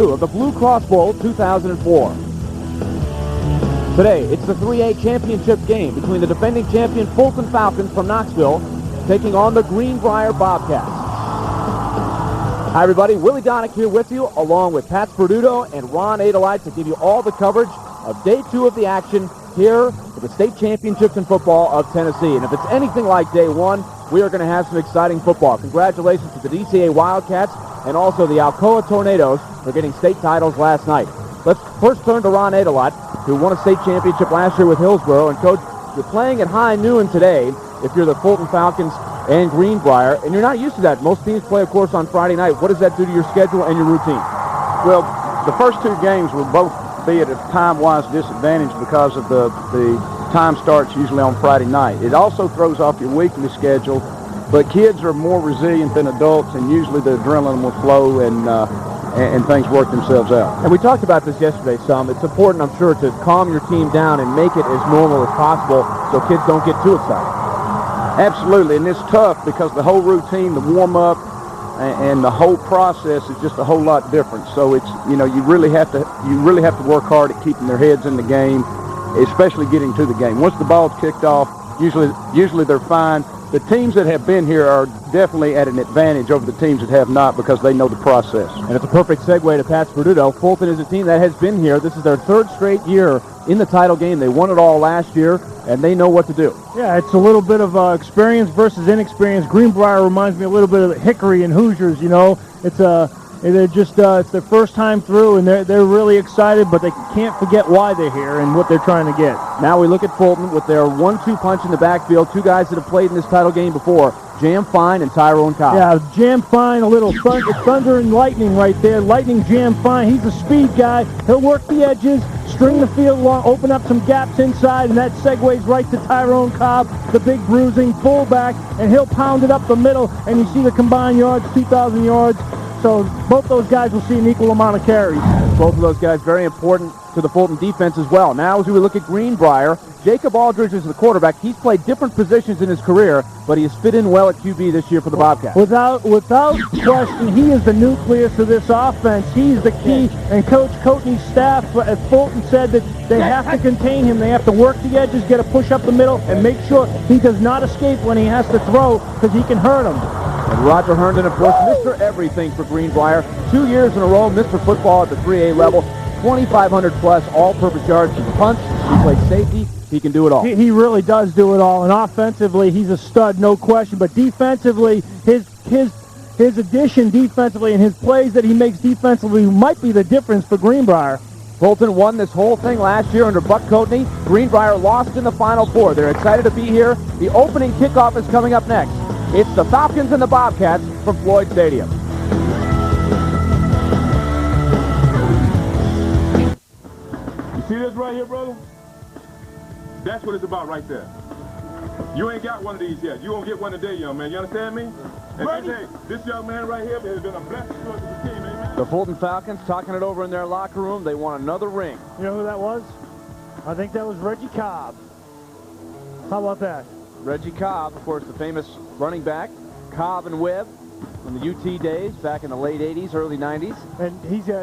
of the Blue Cross Bowl 2004. Today, it's the 3A championship game between the defending champion Fulton Falcons from Knoxville taking on the Greenbrier Bobcats. Hi, everybody. Willie Donick here with you, along with Pat Sperduto and Ron Adelite to give you all the coverage of Day 2 of the action here for the state championships in football of Tennessee. And if it's anything like Day 1, we are going to have some exciting football. Congratulations to the DCA Wildcats and also the Alcoa Tornadoes for getting state titles last night. Let's first turn to Ron Adelot, who won a state championship last year with Hillsborough. And, Coach, you're playing at high noon today if you're the Fulton Falcons and Greenbrier, and you're not used to that. Most teams play, of course, on Friday night. What does that do to your schedule and your routine? Well, the first two games will both be at a time-wise disadvantage because of the time starts usually on Friday night. It also throws off your weekly schedule, but kids are more resilient than adults, and usually the adrenaline will flow and things work themselves out. And we talked about this yesterday some. It's important, I'm sure, to calm your team down and make it as normal as possible so kids don't get too excited. Absolutely, and it's tough because the whole routine, the warm-up, and the whole process is just a whole lot different. So it's, you really have to work hard at keeping their heads in the game, especially getting to the game. Once the ball's kicked off, usually they're fine. The teams that have been here are definitely at an advantage over the teams that have not because they know the process. And it's a perfect segue to Pat Sperduto. Fulton is a team that has been here. This is their third straight year in the title game. They won it all last year, and they know what to do. Yeah, it's a little bit of experience versus inexperience. Greenbrier reminds me a little bit of Hickory and Hoosiers, It's it's their first time through, and they're really excited, but they can't forget why they're here and what they're trying to get. Now we look at Fulton with their 1-2 punch in the backfield. Two guys that have played in this title game before, Jam Fine and Tyrone Cobb. Yeah, Jam Fine, a little thunder and lightning right there. Lightning Jam Fine, he's a speed guy. He'll work the edges, string the field along, open up some gaps inside, and that segues right to Tyrone Cobb, the big bruising fullback, and he'll pound it up the middle, and you see the combined yards, 2,000 yards. So both those guys will see an equal amount of carries. Both of those guys very important to the Fulton defense as well. Now as we look at Greenbrier, Jacob Aldridge is the quarterback. He's played different positions in his career, but he has fit in well at QB this year for the Bobcats. Without question, he is the nucleus of this offense. He's the key. And Coach Coatney's staff at Fulton said that they have to contain him. They have to work the edges, get a push up the middle, and make sure he does not escape when he has to throw because he can hurt him. And Roger Herndon, of course, Mr. Everything for Greenbrier. 2 years in a row, Mr. Football at the 3A level. 2,500 plus all-purpose yards. He can punch, he plays safety, he can do it all. He really does do it all. And offensively, he's a stud, no question. But defensively, his addition defensively and his plays that he makes defensively might be the difference for Greenbrier. Fulton won this whole thing last year under Buck Coatney. Greenbrier lost in the Final Four. They're excited to be here. The opening kickoff is coming up next. It's the Falcons and the Bobcats from Floyd Stadium. You see this right here, brother? That's what it's about right there. You ain't got one of these yet. You won't get one today, young man. You understand me? And this young man right here has been a blessing to the team, amen? The Fulton Falcons talking it over in their locker room. They want another ring. You know who that was? I think that was Reggie Cobb. How about that? Reggie Cobb, of course, the famous running back, Cobb and Webb in the UT days back in the late 80s, early 90s. And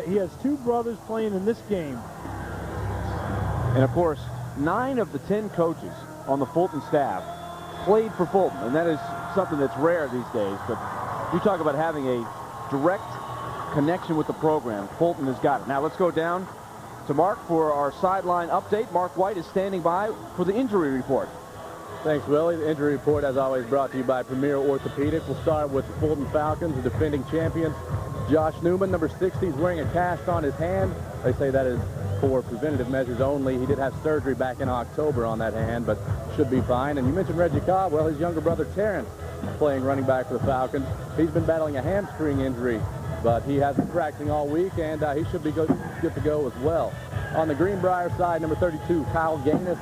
he has two brothers playing in this game. And, of course, 9 of the 10 coaches on the Fulton staff played for Fulton, and that is something that's rare these days. But you talk about having a direct connection with the program. Fulton has got it. Now let's go down to Mark for our sideline update. Mark White is standing by for the injury report. Thanks, Willie. The injury report, as always, brought to you by Premier Orthopedic. We'll start with the Fulton Falcons, the defending champions. Josh Newman, number 60, is wearing a cast on his hand. They say that is for preventative measures only. He did have surgery back in October on that hand, but should be fine. And you mentioned Reggie Cobb. Well, his younger brother, Terrence, playing running back for the Falcons. He's been battling a hamstring injury, but he has been practicing all week, and he should be good to go as well. On the Greenbrier side, number 32, Kyle Gaines,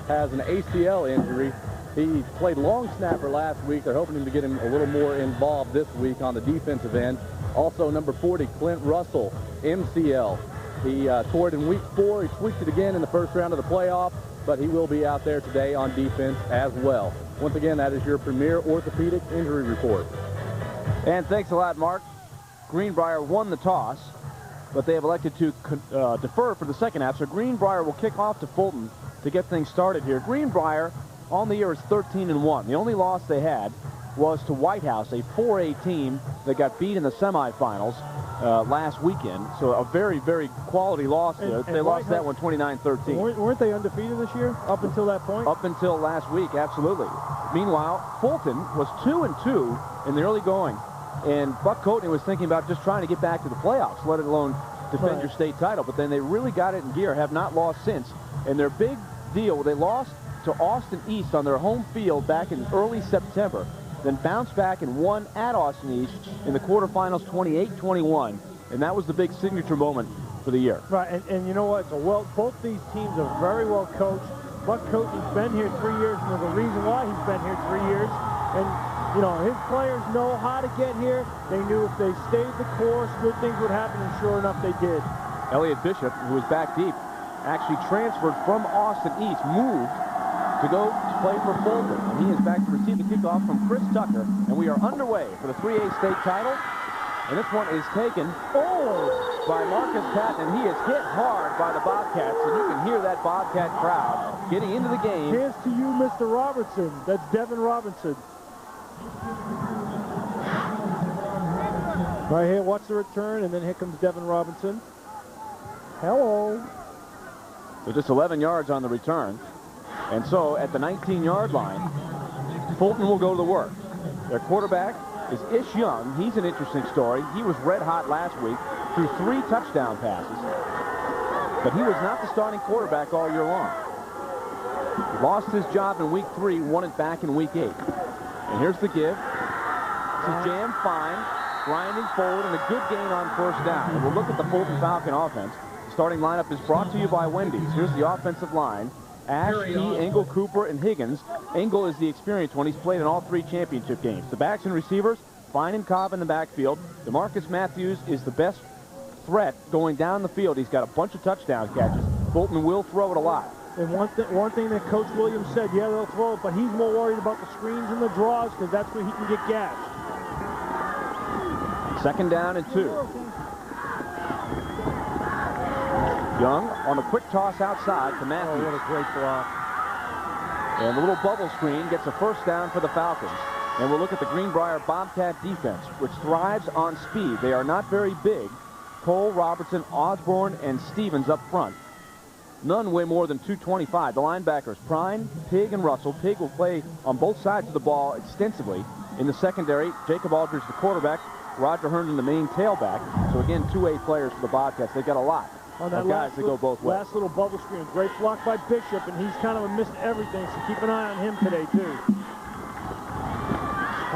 has an ACL injury. He played long snapper last week. They're hoping to get him a little more involved this week on the defensive end. Also, number 40, Clint Russell, MCL. He tore it in week 4. He tweaked it again in the first round of the playoff, but he will be out there today on defense as well. Once again, that is your Premier Orthopedic injury report. And thanks a lot, Mark. Greenbrier won the toss. but they have elected to defer for the second half. So Greenbrier will kick off to Fulton to get things started here. Greenbrier on the year is 13-1. The only loss they had was to White House, a 4A team that got beat in the semifinals last weekend. So a very, very quality loss there. They lost that one 29-13. Weren't they undefeated this year up until that point? Up until last week, absolutely. Meanwhile, Fulton was 2-2 in the early going. And Buck Coatney was thinking about just trying to get back to the playoffs, let alone defend your state title. But then they really got it in gear, have not lost since. And their big deal, they lost to Austin East on their home field back in early September, then bounced back and won at Austin East in the quarterfinals 28-21. And that was the big signature moment for the year. Right, and you know what? So both these teams are very well coached. Buck Coatney's been here 3 years, and there's a reason why he's been here 3 years. And you know, his players know how to get here. They knew if they stayed the course, good things would happen, and sure enough, they did. Elliot Bishop, who was back deep, actually transferred from Austin East, moved to go to play for Fulton. And he is back to receive the kickoff from Chris Tucker. And we are underway for the 3A state title. And this one is taken by Marcus Patton, and he is hit hard by the Bobcats. And you can hear that Bobcat crowd getting into the game. Here's to you, Mr. Robertson. That's Devin Robinson. Right here, watch the return, and then here comes Devin Robinson. Hello. So just 11 yards on the return. And so at the 19-yard line, Fulton will go to work. Their quarterback is Ish Young. He's an interesting story. He was red hot last week, threw 3 touchdown passes. But he was not the starting quarterback all year long. He lost his job in week 3, won it back in week 8. And here's the give. This is Jam Fine, grinding forward, and a good gain on first down. And we'll look at the Fulton Falcon offense. The starting lineup is brought to you by Wendy's. Here's the offensive line. Ash, Engel, Cooper, and Higgins. Engel is the experienced one. He's played in all 3 championship games. The backs and receivers, Fine and Cobb in the backfield. DeMarcus Matthews is the best threat going down the field. He's got a bunch of touchdown catches. Fulton will throw it a lot. And one thing that Coach Williams said, yeah, they'll throw it, but he's more worried about the screens and the draws because that's where he can get gashed. 2nd down and 2. Young on a quick toss outside to Matthews. Oh, what a great block. And the little bubble screen gets a first down for the Falcons. And we'll look at the Greenbrier Bobcat defense, which thrives on speed. They are not very big. Cole, Robertson, Osborne, and Stevens up front. None weigh more than 225. The linebackers, Prine, Pig, and Russell. Pig will play on both sides of the ball extensively. In the secondary, Jacob Aldridge, the quarterback, Roger Herndon, the main tailback. So again, 2A players for the Bobcats. They've got a lot on that of guys that go both ways. Last little bubble screen, great block by Bishop, and he's kind of missed everything, so keep an eye on him today, too.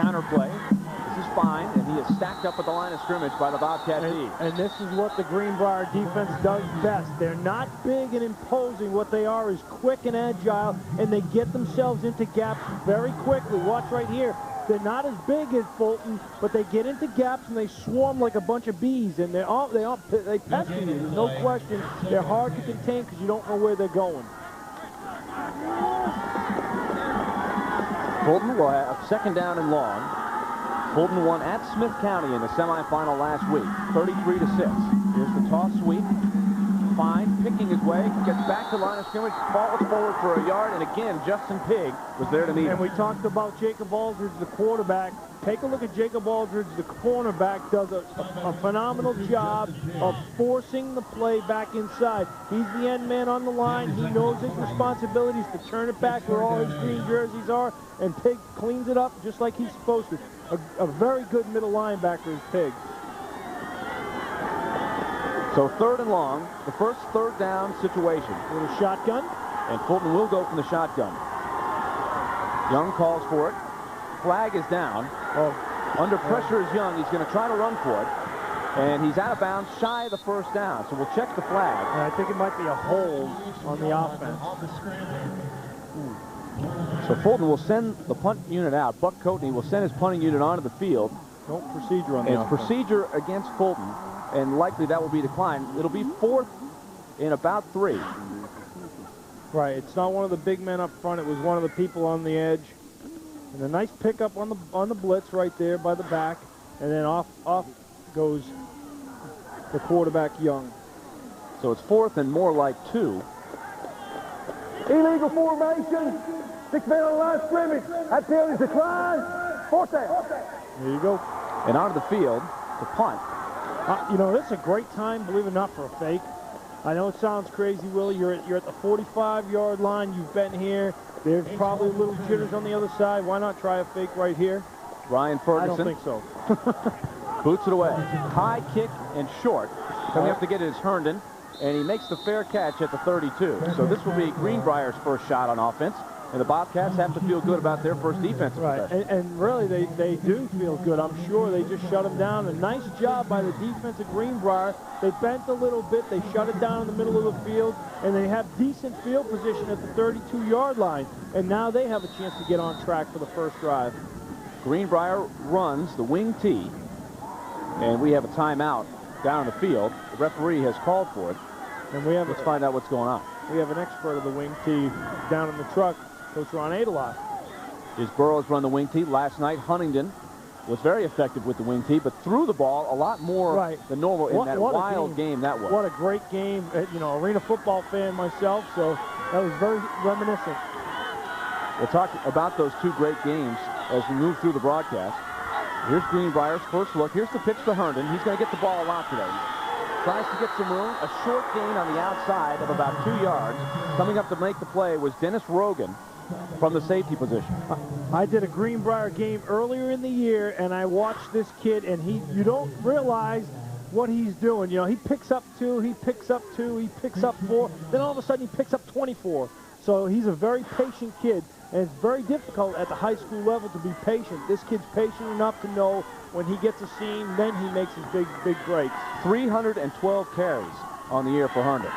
Counter play. This is Fine, and he is stacked up at the line of scrimmage by the Bobcat D. And this is what the Greenbrier defense does best. They're not big and imposing. What they are is quick and agile, and they get themselves into gaps very quickly. Watch right here. They're not as big as Fulton, but they get into gaps and they swarm like a bunch of bees, and they pester you. There's no question. They're hard to contain because you don't know where they're going. Fulton will have 2nd down and long. Fulton won at Smith County in the semifinal last week, 33-6. Here's the toss sweep. Fine, picking his way, gets back to line of scrimmage, falls forward for a yard, and again, Justin Pig was there to meet him. And we talked about Jacob Aldridge, the quarterback. Take a look at Jacob Aldridge, the cornerback, does a phenomenal job of forcing the play back inside. He's the end man on the line. He knows his responsibilities to turn it back where all his green jerseys are, and Pig cleans it up just like he's supposed to. A very good middle linebacker is Pig. So 3rd and long, the first 3rd down situation. With a shotgun. And Fulton will go from the shotgun. Young calls for it. Flag is down. Under pressure is Young. He's going to try to run for it. And he's out of bounds, shy of the first down. So we'll check the flag. And I think it might be a hold on the offense. So Fulton will send the punt unit out. Buck Coatney will send his punting unit onto the field. No procedure on the offense. It's procedure against Fulton, and likely that will be declined. It'll be 4th and about 3. Right, it's not one of the big men up front. It was one of the people on the edge. And a nice pickup on the blitz right there by the back. And then off goes the quarterback Young. So it's 4th and more like 2. Illegal formation. 6 men on the line of scrimmage. That penalty declined. 4th down. There you go. And onto the field to punt. You know, this is a great time, believe it or not, for a fake. I know it sounds crazy, Willie. You're at the 45-yard line. You've been here. There's probably a little jitters on the other side. Why not try a fake right here? Ryan Ferguson. I don't think so. Boots it away. High kick and short. Coming up to get it is Herndon, and he makes the fair catch at the 32. So this will be Greenbrier's first shot on offense, and the Bobcats have to feel good about their first defensive possession. And really, they do feel good. I'm sure they just shut him down. A nice job by the defense of Greenbrier. They bent a little bit. They shut it down in the middle of the field, and they have decent field position at the 32-yard line. And now they have a chance to get on track for the first drive. Greenbrier runs the wing tee, and we have a timeout down the field. The referee has called for it. And we have Let's find out what's going on. We have an expert of the wing tee down in the truck, Coach Ron Adelot. His Burrows run the wing tee. Last night, Huntington was very effective with the wing tee, but threw the ball a lot more than normal in that wild game that was. What a great game. You know, arena football fan myself, so that was very reminiscent. We'll talk about those two great games as we move through the broadcast. Here's Greenbrier's first look. Here's the pitch to Herndon. He's going to get the ball a lot today. Tries to get some room. A short gain on the outside of about 2 yards. Coming up to make the play was Dennis Rogan from the safety position. I did a Greenbrier game earlier in the year, and I watched this kid, and you don't realize what he's doing. You know, he picks up 2, he picks up 2, he picks up 4, then all of a sudden he picks up 24. So he's a very patient kid, and it's very difficult at the high school level to be patient. This kid's patient enough to know when he gets a seam, then he makes his big breaks. 312 carries on the year for Herndon.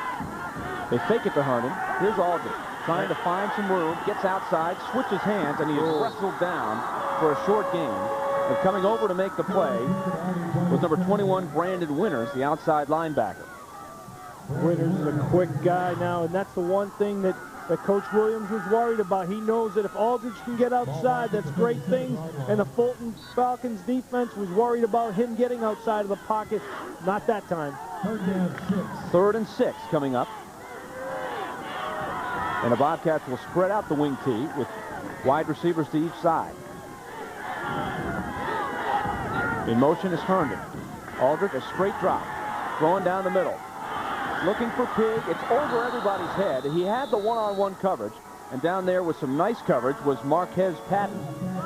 They fake it to Herndon. Here's Aldridge trying to find some room, gets outside, switches hands, and he is wrestled down for a short gain. And coming over to make the play was number 21, Brandon Winters, the outside linebacker. Winters is a quick guy now, and that's the one thing that Coach Williams was worried about. He knows that if Aldridge can get outside, that's great things. And the Fulton Falcons defense was worried about him getting outside of the pocket. Not that time. 3rd and 6 coming up. And the Bobcats will spread out the wing tee with wide receivers to each side. In motion is Herndon. Aldridge, a straight drop. Throwing down the middle. Looking for Pig. It's over everybody's head. He had the one-on-one coverage. And down there with some nice coverage was Marquez Patton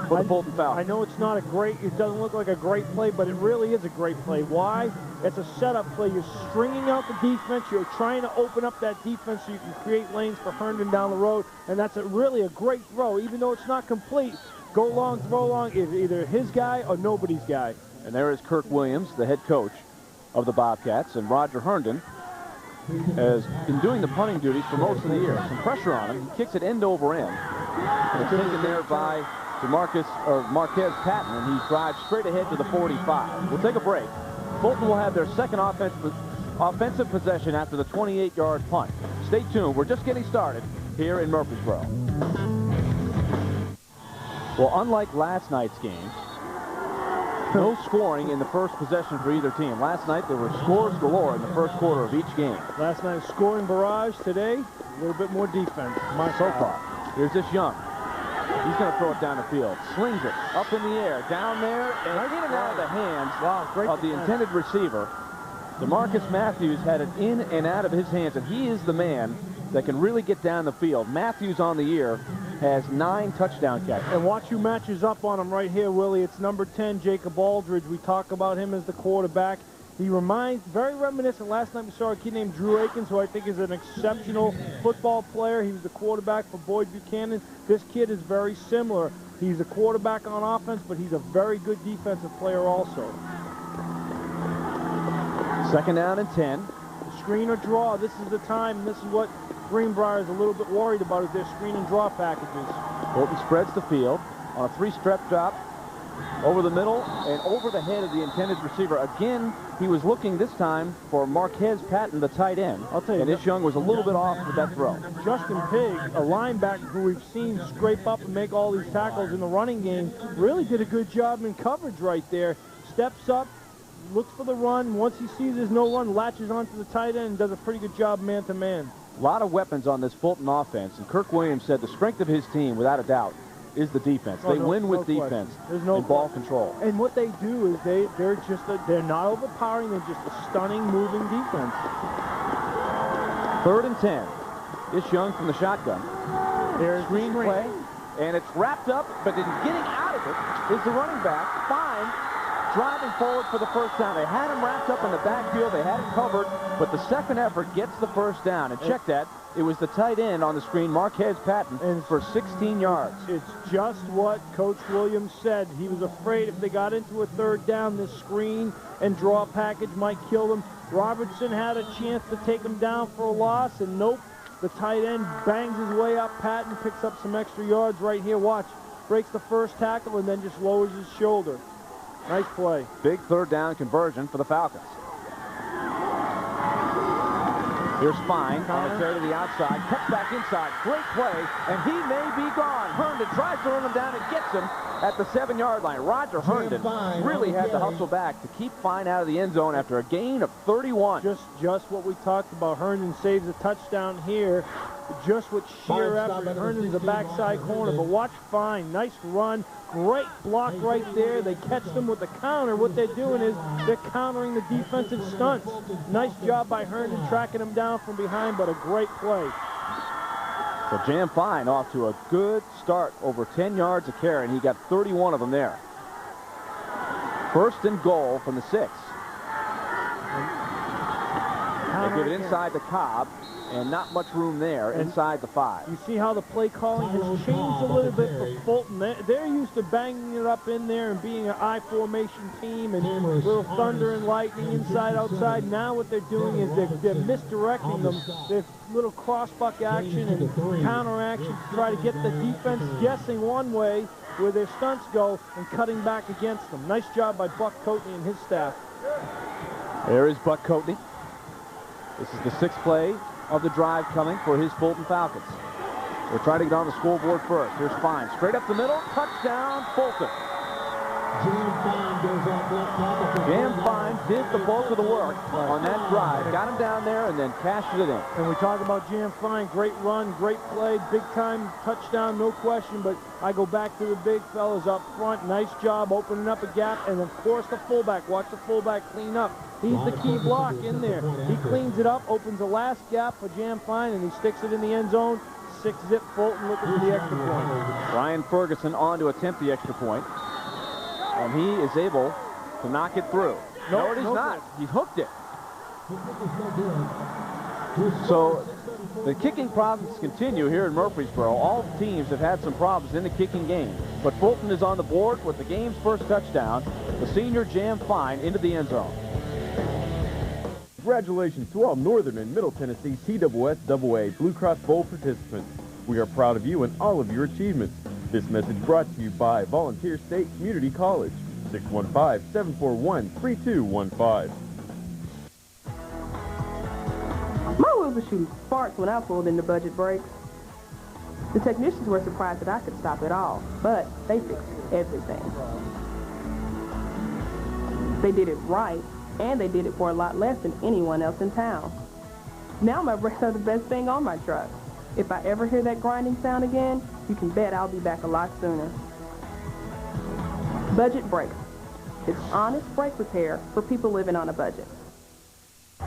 for the Fulton Falcons. I know it's not it doesn't look like a great play, but it really is a great play. Why? It's a setup play. You're stringing out the defense. You're trying to open up that defense so you can create lanes for Herndon down the road. And that's really a great throw. Even though it's not complete, go long, throw long is either his guy or nobody's guy. And there is Kirk Williams, the head coach of the Bobcats. And Roger Herndon has been doing the punting duties for most of the year. Some pressure on him. He kicks it end over end. And it's taken there by Marquez Patton, and he drives straight ahead to the 45. We'll take a break. Fulton will have their second offensive possession after the 28-yard punt. Stay tuned. We're just getting started here in Murfreesboro. Well, unlike last night's game, no scoring in the first possession for either team. Last night, there were scores galore in the first quarter of each game. Last night, scoring barrage. Today, a little bit more defense. So far. Here's this Young. He's going to throw it down the field. Slings it up in the air, down there, and in and out of the hands of the intended receiver. DeMarcus Matthews had it in and out of his hands, and he is the man that can really get down the field. Matthews on the year has 9 touchdown catches. And watch who matches up on him right here, Willie. It's number 10, Jacob Aldridge. We talk about him as the quarterback. He reminds, very reminiscent. Last night we saw a kid named Drew Akins, who I think is an exceptional football player. He was the quarterback for Boyd Buchanan. This kid is very similar. He's a quarterback on offense, but he's a very good defensive player also. 2nd down and 10. Screen or draw, this is the time. This is what Greenbrier is a little bit worried about, is their screen and draw packages. Fulton spreads the field on a 3-step drop over the middle and over the head of the intended receiver. Again, he was looking this time for Marquez Patton, the tight end. I'll tell you, and this Young was a little bit off with that throw. Justin Pig, a linebacker who we've seen scrape up and make all these tackles in the running game, really did a good job in coverage right there. Steps up, looks for the run. Once he sees there's no run, latches onto the tight end and does a pretty good job man-to-man. A lot of weapons on this Fulton offense, and Kirk Williams said the strength of his team, without a doubt, is the defense. They win with defense and ball control. And what they do is they're not overpowering. They're just a stunning moving defense. 3rd and 10. Ish Young from the shotgun. There's Screen play, and it's wrapped up, but then getting out of it is the running back. Fine, driving forward for the first down. They had him wrapped up in the backfield. They had it covered, but the second effort gets the first down. And check that. It was the tight end on the screen, Marquez Patton, and for 16 yards. It's just what Coach Williams said. He was afraid if they got into a 3rd down, this screen and draw package might kill them. Robertson had a chance to take him down for a loss, and nope. The tight end bangs his way up. Patton picks up some extra yards right here. Watch. Breaks the first tackle and then just lowers his shoulder. Nice play. Big 3rd down conversion for the Falcons. Here's Fine on the carry to the outside. Cuts back inside. Great play. And he may be gone. Herndon tries to run him down and gets him at the 7-yard line. Roger Herndon really had to hustle back to keep Fine out of the end zone after a gain of 31. Just what we talked about. Herndon saves a touchdown here. Just with sheer effort. Herndon's a backside corner. But watch Fine. Nice run. Great block right there. They catch them with the counter. What they're doing is they're countering the defensive stunts. Nice job by Herndon tracking him down from behind, but a great play. So Jam Fine off to a good start, over 10 yards a carry, and he got 31 of them there. 1st and goal from the 6. They give it inside the Cobb, and not much room there inside the 5. You see how the play calling has changed a little bit for Fulton. They're used to banging it up in there and being an I formation team and little thunder and lightning inside, outside. Now what they're doing is they're misdirecting them. There's little crossbuck action and counter action to try to get the defense guessing one way where their stunts go and cutting back against them. Nice job by Buck Coatney and his staff. There is Buck Coatney. This is the 6th play of the drive coming for his Fulton Falcons. They're trying to get on the scoreboard first. Here's Fine. Straight up the middle. Touchdown, Fulton. Jam Fine did the bulk of the work on that drive. Got him down there and then cashed it in. And we talk about Jam Fine. Great run, great play, big time touchdown, no question. But I go back to the big fellas up front. Nice job opening up a gap. And of course the fullback. Watch the fullback clean up. He's the key block in there. He cleans it up, opens the last gap for Jam Fine, and he sticks it in the end zone. 6-zip Fulton looking for the extra point. Ryan Ferguson on to attempt the extra point. And he is able to knock it through. No, it is not. He hooked it. So the kicking problems continue here in Murfreesboro. All teams have had some problems in the kicking game. But Fulton is on the board with the game's first touchdown. The senior Jam Fine into the end zone. Congratulations to all Northern and Middle Tennessee TSSAA Blue Cross Bowl participants. We are proud of you and all of your achievements. This message brought to you by Volunteer State Community College. 615-741-3215. My wheels were shooting sparks when I pulled in the budget brakes. The technicians were surprised that I could stop it all, but they fixed everything. They did it right, and they did it for a lot less than anyone else in town. Now my brakes are the best thing on my truck. If I ever hear that grinding sound again, you can bet I'll be back a lot sooner. Budget Brakes. It's honest brake repair for people living on a budget.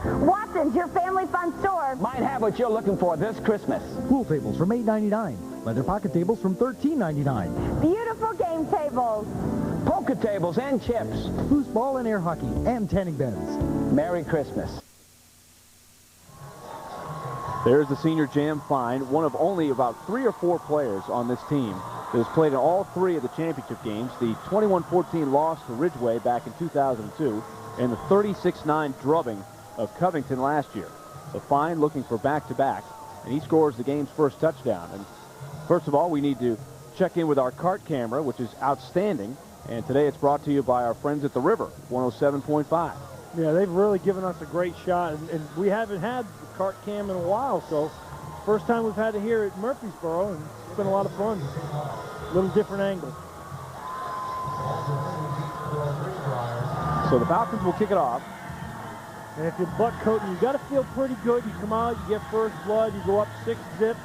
Watson's, your family fun store. Might have what you're looking for this Christmas. Pool tables from $8.99. Leather pocket tables from $13.99. Beautiful game tables. Poker tables and chips. Foosball and air hockey and tanning beds. Merry Christmas. There's the senior Jam Fine, one of only about 3 or 4 players on this team that has played in all 3 of the championship games. The 21-14 loss to Ridgeway back in 2002 and the 36-9 drubbing of Covington last year. So Fine looking for back-to-back, and he scores the game's first touchdown. And first of all, we need to check in with our cart camera, which is outstanding. And today it's brought to you by our friends at the River, 107.5. Yeah, they've really given us a great shot, and we haven't had the cart cam in a while, so first time we've had it here at Murfreesboro, and it's been a lot of fun. A little different angle. So the Falcons will kick it off. And if you're butt coating, you got to feel pretty good. You come out, you get first blood, you go up 6-zip.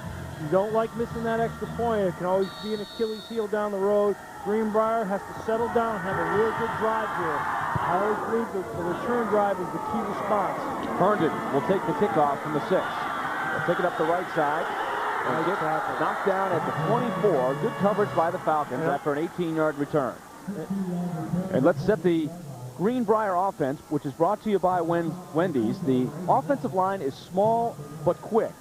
You don't like missing that extra point. It can always be an Achilles heel down the road. Greenbrier has to settle down and have a real good drive here. I always believe the return drive is the key response. Herndon will take the kickoff from the 6. They'll take it up the right side and get knocked down at the 24. Good coverage by the Falcons after an 18-yard return. And let's set the Greenbrier offense, which is brought to you by Wendy's. The offensive line is small but quick.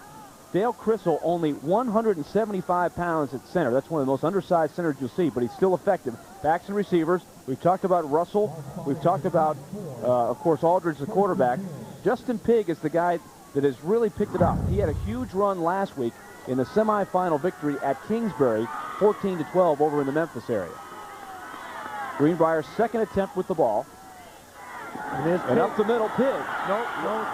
Dale Crissell, only 175 pounds at center. That's one of the most undersized centers you'll see, but he's still effective. Backs and receivers. We've talked about Russell. We've talked about, of course, Aldridge, the quarterback. Justin Pigg is the guy that has really picked it up. He had a huge run last week in the semifinal victory at Kingsbury, 14-12 over in the Memphis area. Greenbrier's second attempt with the ball. And up the middle, Pigg. No,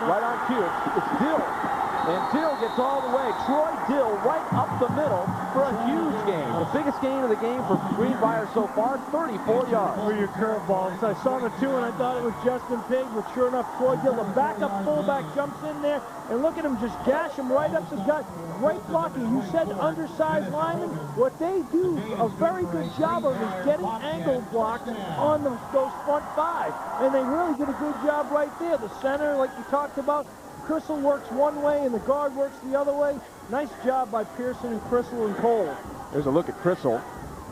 right on cue. It's Dill. And Dill gets all the way. Troy Dill right up the middle for a huge gain. The biggest gain of the game for Greenbrier so far, 34 yards. For your curveballs. I saw the 2 and I thought it was Justin Pigg, but sure enough, Troy Dill, the backup fullback, jumps in there, and look at him just gash him right up the gut. Great blocking. You said undersized linemen. What they do a very good job of is getting angle blocks on those front 5. And they really did a good job right there. The center, like you talked about, Crissell works one way and the guard works the other way. Nice job by Pearson and Crissell and Cole. There's a look at Crissell.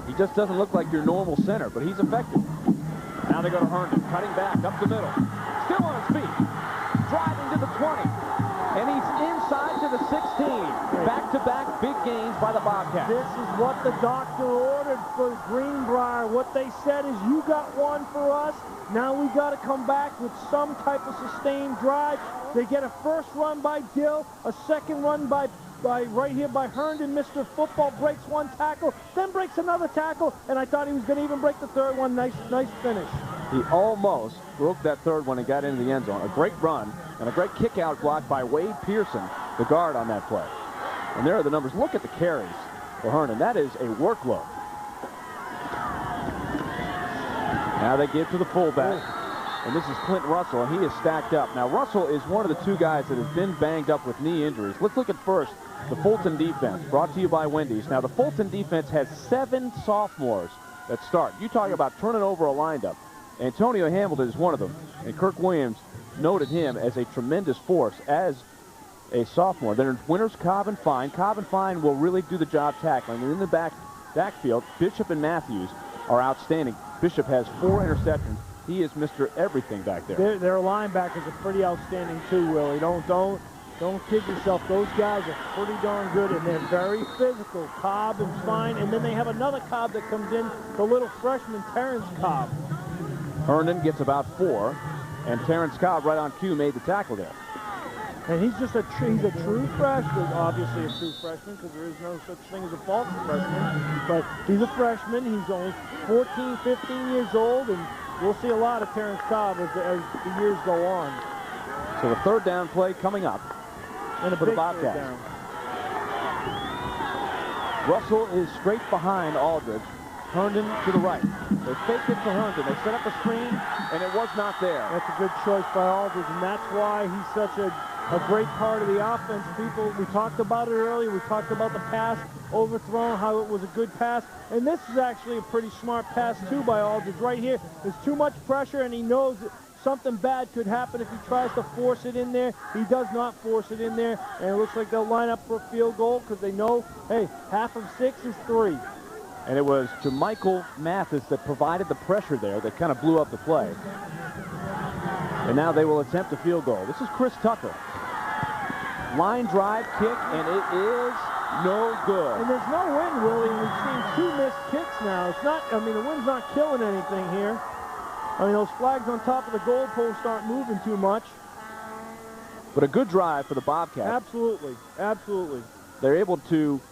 He just doesn't look like your normal center, but he's effective. Now they go to Herndon, cutting back up the middle. Still on his feet. Driving to the 20. And he's inside to the 16. Back-to-back big gains by the Bobcats. This is what the doctor ordered for Greenbrier. What they said is, you got one for us. Now we got to come back with some type of sustained drive. They get a first run by Dill, a second run by right here by Herndon. Mr. Football breaks one tackle, then breaks another tackle, and I thought he was going to even break the third one. Nice finish. He almost broke that third one and got into the end zone. A great run and a great kick-out block by Wade Pearson, the guard on that play. And there are the numbers. Look at the carries for Herndon. That is a workload. Now they give to the fullback. And this is Clint Russell, and he is stacked up. Now, Russell is one of the 2 guys that has been banged up with knee injuries. Let's look at first the Fulton defense, brought to you by Wendy's. Now, the Fulton defense has 7 sophomores that start. You talk about turning over a lineup. Antonio Hamilton is one of them, and Kirk Williams noted him as a tremendous force as a sophomore. Then there's Winters, Cobb, and Fine. Cobb and Fine will really do the job tackling. And in the backfield, Bishop and Matthews are outstanding. Bishop has 4 interceptions. He is Mr. Everything back there. Their linebackers are pretty outstanding too, Willie. Don't kid yourself. Those guys are pretty darn good, and they're very physical. Cobb and Fine, and then they have another Cobb that comes in, the little freshman, Terrence Cobb. Herndon gets about 4, and Terrence Cobb right on cue made the tackle there. And he's just he's a true freshman, obviously a true freshman, because there is no such thing as a false freshman. But he's a freshman. He's only 14, 15 years old, and we'll see a lot of Terrence Cobb as the years go on. So the third down play coming up and for the Bobcats. Russell is straight behind Aldridge. Herndon to the right. They fake it for Herndon. They set up a screen, and it was not there. That's a good choice by Aldridge, and that's why he's such a great part of the offense. We talked about it earlier. We talked about the pass overthrown, how it was a good pass. And this is actually a pretty smart pass, too, by Aldridge. Right here, there's too much pressure, and he knows that something bad could happen if he tries to force it in there. He does not force it in there, and it looks like they'll line up for a field goal because they know, hey, half of 6 is 3. And it was to Michael Mathis that provided the pressure there that kind of blew up the play. And now they will attempt a field goal. This is Chris Tucker. Line drive kick, and it is no good. And there's no wind, Willie. We've seen 2 missed kicks now. It's not, I mean, the wind's not killing anything here. I mean, those flags on top of the goalpost aren't moving too much. But a good drive for the Bobcats. Absolutely, absolutely. They're able to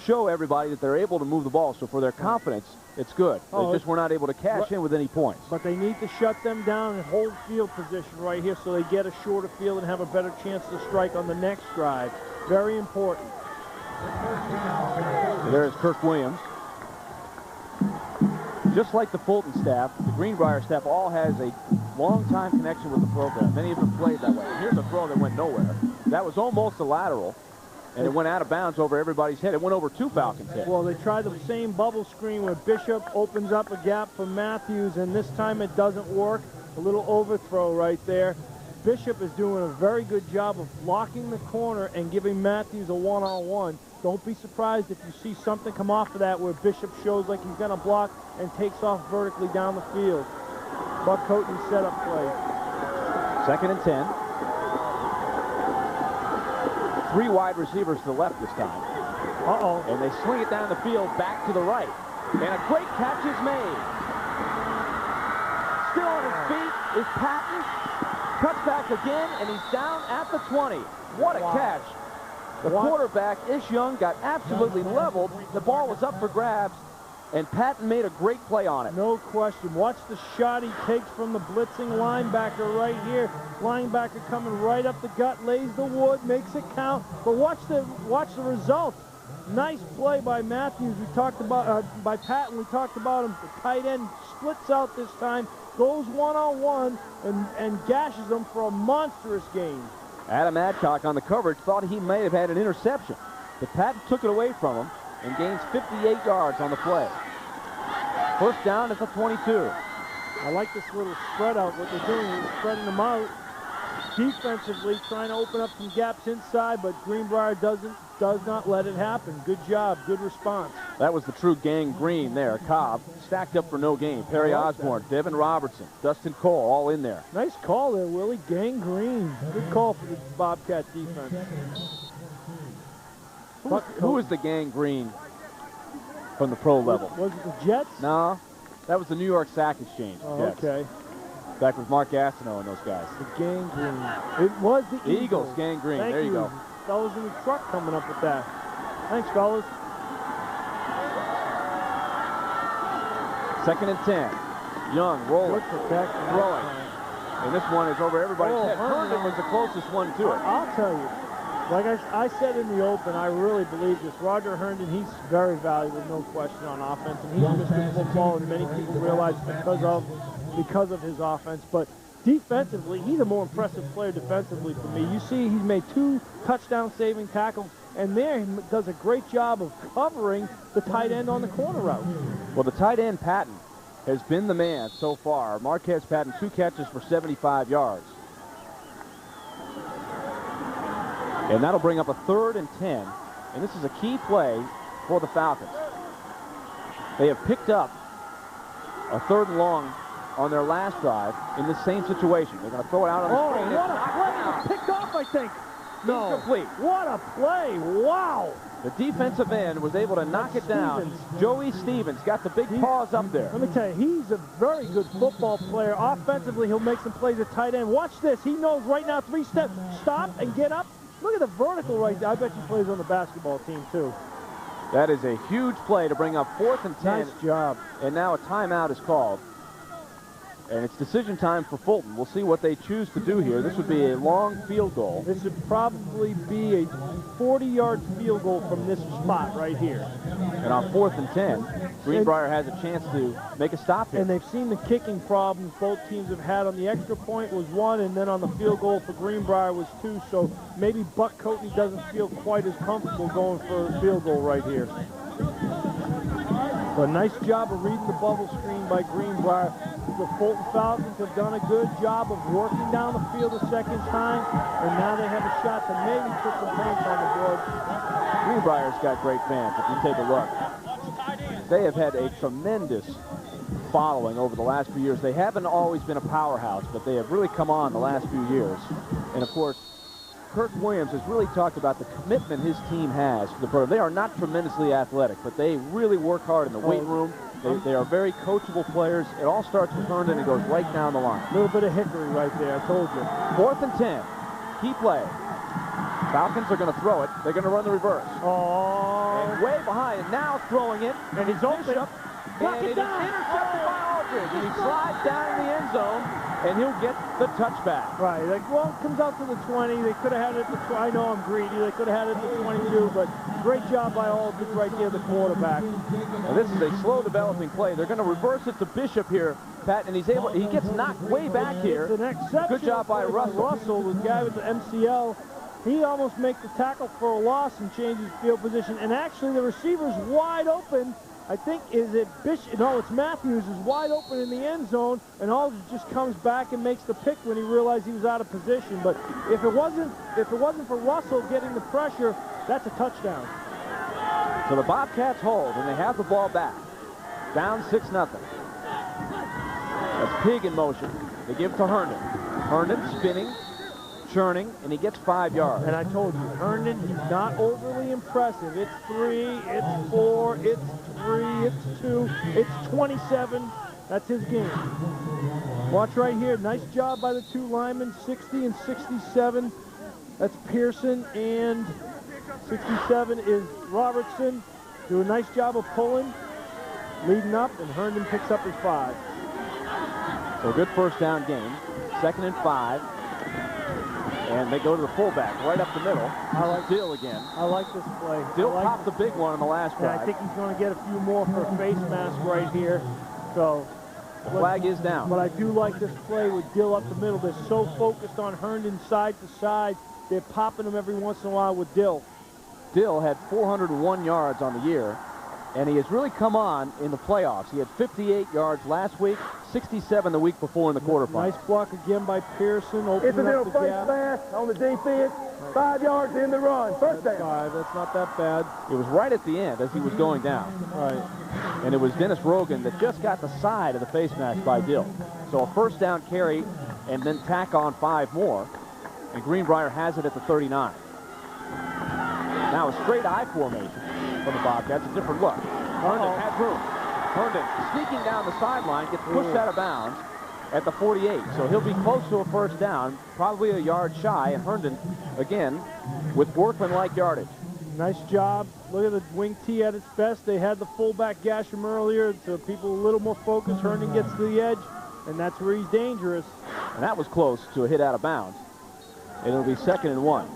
show everybody that they're able to move the ball. So for their confidence, it's good. They just were not able to cash in with any points. But they need to shut them down and hold field position right here so they get a shorter field and have a better chance to strike on the next drive. Very important. There's Kirk Williams. Just like the Fulton staff, the Greenbrier staff all has a long-time connection with the program. Many of them played that way. Here's a throw that went nowhere. That was almost a lateral, and it went out of bounds over everybody's head. It went over 2 Falcons' heads. Well, they tried the same bubble screen where Bishop opens up a gap for Matthews, and this time it doesn't work. A little overthrow right there. Bishop is doing a very good job of blocking the corner and giving Matthews a one-on-one. Don't be surprised if you see something come off of that where Bishop shows like he's going to block and takes off vertically down the field. Buck Coatney setup play. 2nd and 10. 3 wide receivers to the left this time. Uh-oh. And they swing it down the field back to the right. And a great catch is made. Still on his feet is Patton. Cuts back again, and he's down at the 20. What a catch. The quarterback, Ish Young, got absolutely leveled. The ball was up for grabs, and Patton made a great play on it. No question. Watch the shot he takes from the blitzing linebacker right here. Linebacker coming right up the gut, lays the wood, makes it count. But watch the result. Nice play by Matthews. We talked about by Patton. We talked about him. The tight end splits out this time, goes one-on-one, and gashes him for a monstrous gain. Adam Adcock on the coverage thought he may have had an interception, but Patton took it away from him and gains 58 yards on the play. First down at the 22. I like this little spread out. What they're doing is spreading them out defensively, trying to open up some gaps inside, but Greenbrier does not let it happen. Good job, good response. That was the true gang green there. Cobb stacked up for no gain. Perry Osborne, Devin Robertson, Dustin Cole, all in there. Nice call there, Willie. Gang green. Good call for the Bobcat defense. Who is the gang green from the pro level? Was it the Jets? No, that was the New York Sack Exchange. Oh, Jets. okay. Back with Mark Gastineau and those guys. The gang green. It was the Eagles gang green. Thank there you go. Fellas in the truck coming up with that. Thanks, fellas. 2nd and 10. Young rolling, throwing. And this one is over everybody's head. Herndon was the closest one to it. I'll tell you. Like I said in the open, I really believe this. Roger Herndon, he's very valuable, no question, on offense. And he's Mr. Football, and many people realize because of his offense. But defensively, he's a more impressive player defensively for me. You see he's made 2 touchdown-saving tackles, and there he does a great job of covering the tight end on the corner route. Well, the tight end, Patton, has been the man so far. Marquez Patton, 2 catches for 75 yards. And that'll bring up a 3rd and 10. And this is a key play for the Falcons. They have picked up a 3rd and long on their last drive in the same situation. They're going to throw it out on the screen. Oh, what a play. It was picked off, I think. No. Incomplete. What a play. Wow. The defensive end was able to knock it down. Joey Stevens got the big paws up there. Let me tell you, he's a very good football player. Offensively, he'll make some plays at tight end. Watch this. He knows right now 3 steps. Stop and get up. Look at the vertical right there. I bet he plays on the basketball team, too. That is a huge play to bring up 4th and 10. Nice job. And now a timeout is called. And it's decision time for Fulton. We'll see what they choose to do here. This would be a long field goal. This would probably be a 40-yard field goal from this spot right here. And on 4th and 10, Greenbrier has a chance to make a stop here. And they've seen the kicking problems both teams have had. On the extra point was 1, and then on the field goal for Greenbrier was 2. So maybe Buck Coatney doesn't feel quite as comfortable going for a field goal right here. But nice job of reading the bubble screen by Greenbrier. The Fulton Falcons have done a good job of working down the field a second time, and now they have a shot to maybe put some points on the board. Greenbrier's got great fans, if you take a look. They have had a tremendous following over the last few years. They haven't always been a powerhouse, but they have really come on the last few years. And, of course, Kirk Williams has really talked about the commitment his team has to the program. They are not tremendously athletic, but they really work hard in the weight room. They are very coachable players. It all starts with Herndon and goes right down the line. A little bit of hickory right there, I told you. 4th and 10. Key play. Falcons are going to throw it. They're going to run the reverse. Oh. And way behind, and now throwing it. And he's open. And it is intercepted by Aldridge. And he slides down in the end zone. and he'll get the touchback. Right. Like, well, it comes out to the 20. They could have had it at the 20. I know I'm greedy. They could have had it at the 22, but great job by Aldridge right there, the quarterback. Now, this is a slow developing play. They're going to reverse it to Bishop here, Pat, and he gets knocked way back here. It's an exception. Good job by Russell. Russell, the guy with the MCL, he almost makes the tackle for a loss and changes field position. And actually, the receiver's wide open. I think, is it Bishop? No, it's Matthews is wide open in the end zone, and Aldridge just comes back and makes the pick when he realized he was out of position. But if it wasn't for Russell getting the pressure, that's a touchdown. So the Bobcats hold, and they have the ball back. Down 6-0. That's Pig in motion. They give to Herndon. Herndon spinning, churning, and he gets 5 yards. And I told you, Herndon, he's not overly impressive. It's 3, it's 4, it's 3, it's 2, it's 27. That's his game. Watch right here. Nice job by the two linemen, 60 and 67. That's Pearson, and 67 is Robertson. Do a nice job of pulling, leading up, and Herndon picks up his 5. So a good first down game. 2nd and 5. And they go to the fullback right up the middle. I like Dill again. I like this play. Dill popped the big one on the last drive. I think he's going to get a few more for a face mask right here. So the flag is down. But I do like this play with Dill up the middle. They're so focused on Herndon side to side. They're popping him every once in a while with Dill. Dill had 401 yards on the year, and he has really come on in the playoffs. He had 58 yards last week, 67 the week before in the quarterfinals. Nice block again by Pearson. It's a little the face gap. mask on the defense. 5 yards in the run. First down. 5. That's not that bad. It was right at the end as he was going down. Right. And it was Dennis Rogan that just got the side of the face mask by Dill. So a first down carry and then tack on 5 more. And Greenbrier has it at the 39. Now a straight I formation from the Bobcats. A different look. Herndon has room. Herndon sneaking down the sideline, gets pushed out of bounds at the 48. So he'll be close to a first down, probably a yard shy. And Herndon, again, with workman-like yardage. Nice job. Look at the wing tee at its best. They had the fullback gash him earlier, so people a little more focused. Herndon gets to the edge, and that's where he's dangerous. And that was close to a hit out of bounds. It'll be 2nd and 1.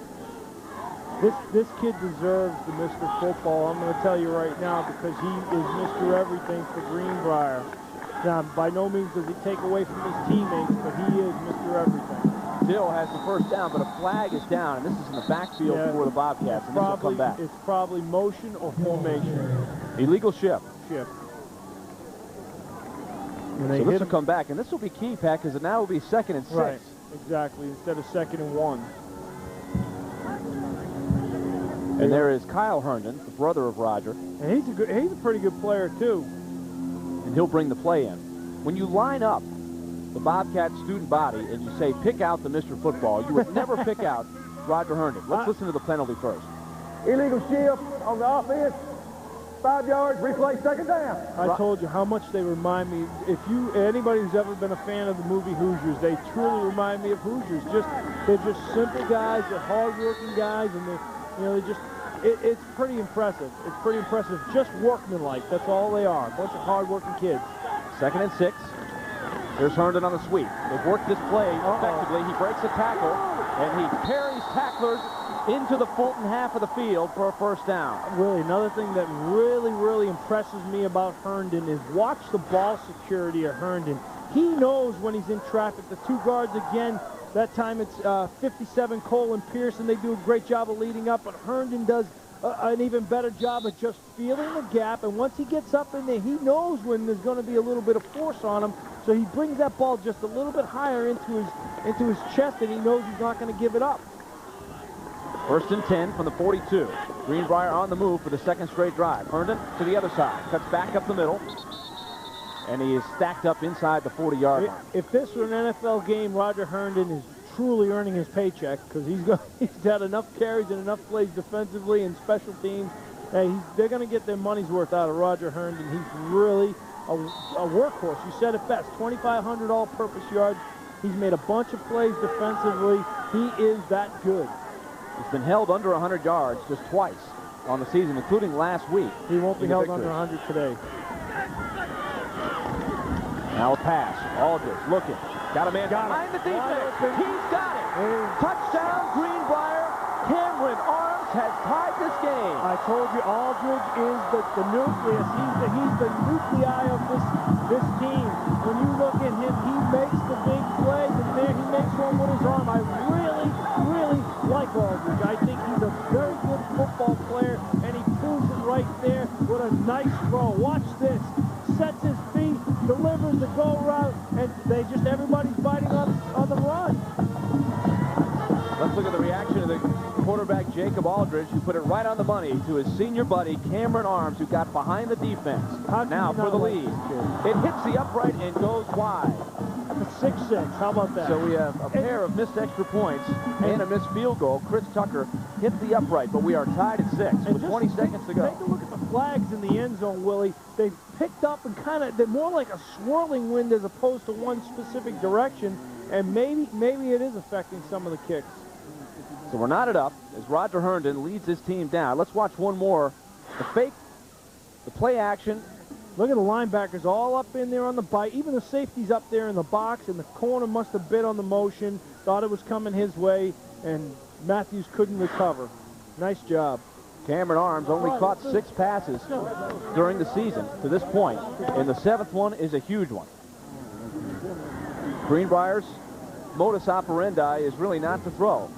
This kid deserves the Mr. Football. I'm going to tell you right now, because he is Mr. Everything for Greenbrier. Now, by no means does he take away from his teammates, but he is Mr. Everything. Dill has the first down, but a flag is down, and this is in the backfield for the Bobcats, and this will come back. It's probably motion or formation. Illegal shift. Shift. So this will come back, and this will be key, Pat, because now will be 2nd and 6. Right, exactly, instead of 2nd and 1. And there is Kyle Herndon, the brother of Roger. And he's a pretty good player, too. And he'll bring the play in. When you line up the Bobcat student body and you say, pick out the Mr. Football, you would never pick out Roger Herndon. Let's listen to the penalty first. Illegal shift on the offense. 5 yards, replay, 2nd down. I told you how much they remind me. If anybody who's ever been a fan of the movie Hoosiers, they truly remind me of Hoosiers. They're just simple guys, they're hard-working guys, and it's pretty impressive. It's pretty impressive. Just workmanlike. That's all they are. A bunch of hard-working kids. 2nd and 6. Here's Herndon on the sweep. They've worked this play effectively. He breaks a tackle, and he carries tacklers into the Fulton half of the field for a first down. Really, another thing that really impresses me about Herndon is watch the ball security of Herndon. He knows when he's in traffic. The 2 guards again. That time it's 57 Cole and Pearson. They do a great job of leading up, but Herndon does an even better job of just feeling the gap. And once he gets up in there, he knows when there's going to be a little bit of force on him. So he brings that ball just a little bit higher into his chest, and he knows he's not going to give it up. 1st and 10 from the 42. Greenbrier on the move for the 2nd straight drive. Herndon to the other side. Cuts back up the middle. And he is stacked up inside the 40-yard line. If this were an NFL game, Roger Herndon is truly earning his paycheck, because he's had enough carries and enough plays defensively and special teams. They're going to get their money's worth out of Roger Herndon. He's really a workhorse. You said it best. 2,500 all-purpose yards. He's made a bunch of plays defensively. He is that good. He's been held under 100 yards just twice on the season, including last week. He won't be held under 100 today. Now a pass. Aldridge looking. Got a man behind the defense. He's got it. Touchdown, Greenbrier. Cameron Arms has tied this game. I told you Aldridge is the nucleus. He's the nuclei of this team. When you look at him, he makes the big plays, and there he makes one with his arm. I really, really like Aldridge. I think he's a very good football player, and he proves it right there with a nice throw. Watch this. Sets his feet, delivers the go route, and everybody's biting on the run. Let's look at the reaction of the quarterback, Jacob Aldridge, who put it right on the money to his senior buddy, Cameron Arms, who got behind the defense. Now for the lead. It hits the upright and goes wide. It's 6-6. How about that? So we have a pair of missed extra points and a missed field goal. Chris Tucker hit the upright, but we are tied at 6 with 20 seconds to go. Take a look at the flags in the end zone, Willie. They picked up and they're more like a swirling wind as opposed to one specific direction, and maybe it is affecting some of the kicks. So we're knotted up as Roger Herndon leads his team down. Let's watch one more. The fake, the play action. Look at the linebackers all up in there on the bite. Even the safety's up there in the box, and the corner must have bit on the motion, thought it was coming his way, and Matthews couldn't recover. Nice job. Cameron Arms only caught 6 passes during the season to this point, and the 7th one is a huge one. Greenbrier's modus operandi is really not to throw,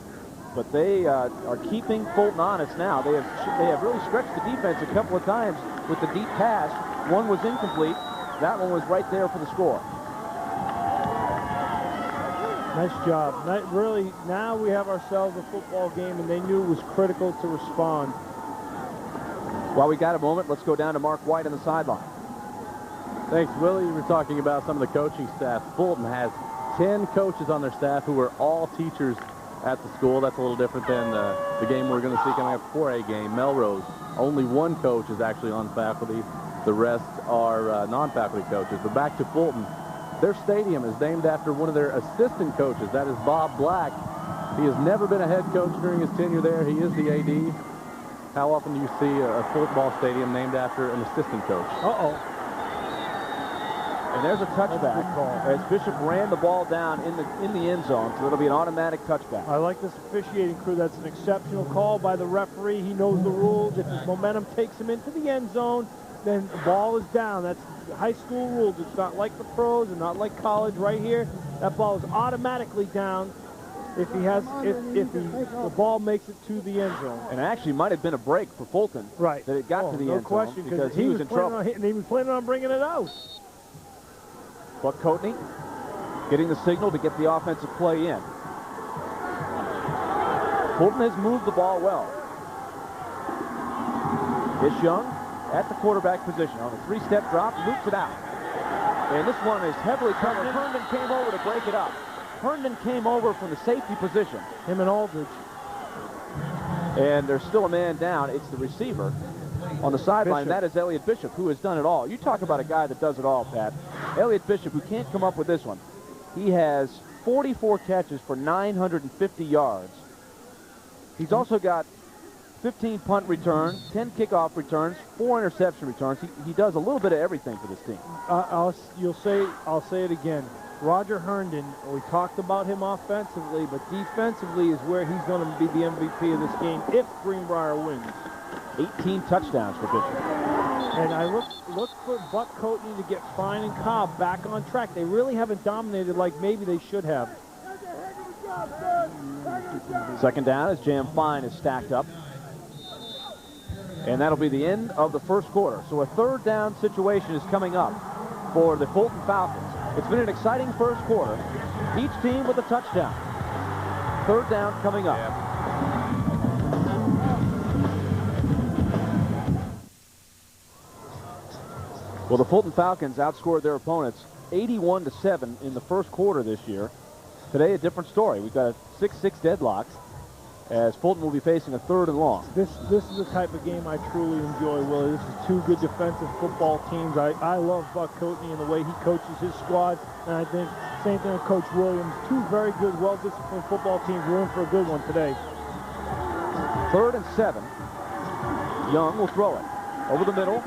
but they are keeping Fulton honest now. They have really stretched the defense a couple of times with the deep pass. One was incomplete. That one was right there for the score. Nice job. Really, now we have ourselves a football game, and they knew it was critical to respond. While we got a moment, let's go down to Mark White on the sideline. Thanks, Willie. We're talking about some of the coaching staff. Fulton has 10 coaches on their staff who are all teachers at the school. That's a little different than the game we're going to see coming up, 4A game. Melrose, only 1 coach is actually on faculty. The rest are non-faculty coaches. But back to Fulton, their stadium is named after one of their assistant coaches. That is Bob Black. He has never been a head coach during his tenure there. He is the AD. How often do you see a football stadium named after an assistant coach? Uh-oh. And there's a touchback as Bishop ran the ball down in the end zone, so it'll be an automatic touchback. I like this officiating crew. That's an exceptional call by the referee. He knows the rules. If his momentum takes him into the end zone, then the ball is down. That's high school rules. It's not like the pros and not like college. Right here, that ball is automatically down if the ball makes it to the end zone. And it actually might have been a break for Fulton. Right. That it got to the no end question, zone because he was in trouble. He was planning on bringing it out. Buck Coatney getting the signal to get the offensive play in. Fulton has moved the ball well. Ish Young at the quarterback position on a 3-step drop, loops it out. And this one is heavily covered. Herndon came over to break it up. Herndon came over from the safety position. Him and Aldridge. And there's still a man down. It's the receiver on the sideline. That is Elliott Bishop, who has done it all. You talk about a guy that does it all, Pat. Elliott Bishop, who can't come up with this one. He has 44 catches for 950 yards. He's also got 15 punt returns, 10 kickoff returns, 4 interception returns. He does a little bit of everything for this team. I'll say it again. Roger Herndon, we talked about him offensively, but defensively is where he's going to be the MVP of this game if Greenbrier wins. 18 touchdowns for Bishop. And I look for Buck Coatney to get Fine and Cobb back on track. They really haven't dominated like maybe they should have. Second down as Jam Fine is stacked up. And that'll be the end of the first quarter. So a third down situation is coming up for the Fulton Falcons. It's been an exciting first quarter. Each team with a touchdown. Third down coming up. Well, the Fulton Falcons outscored their opponents 81-7 in the first quarter this year. Today, a different story. We've got a 6-6 deadlocks as Fulton will be facing a 3rd and long. This is the type of game I truly enjoy, Willie. This is 2 good defensive football teams. I love Buck Coatney and the way he coaches his squad, and I think same thing with Coach Williams. 2 very good, well-disciplined football teams. We're in for a good one today. 3rd and 7. Young will throw it over the middle.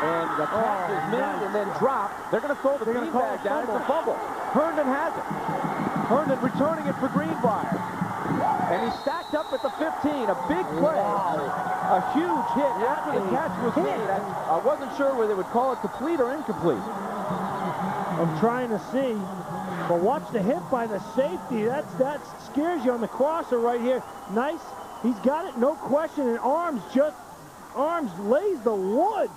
And the pass is made and then dropped. They're going to throw the beanbag down. It's a fumble. Herndon has it. Herndon returning it for Greenbrier. And he's stacked up at the 15. A big play. A huge hit after the catch was made. I wasn't sure whether they would call it complete or incomplete. I'm trying to see. But watch the hit by the safety. That scares you on the crosser right here. Nice. He's got it, no question. And Arms lays the wood.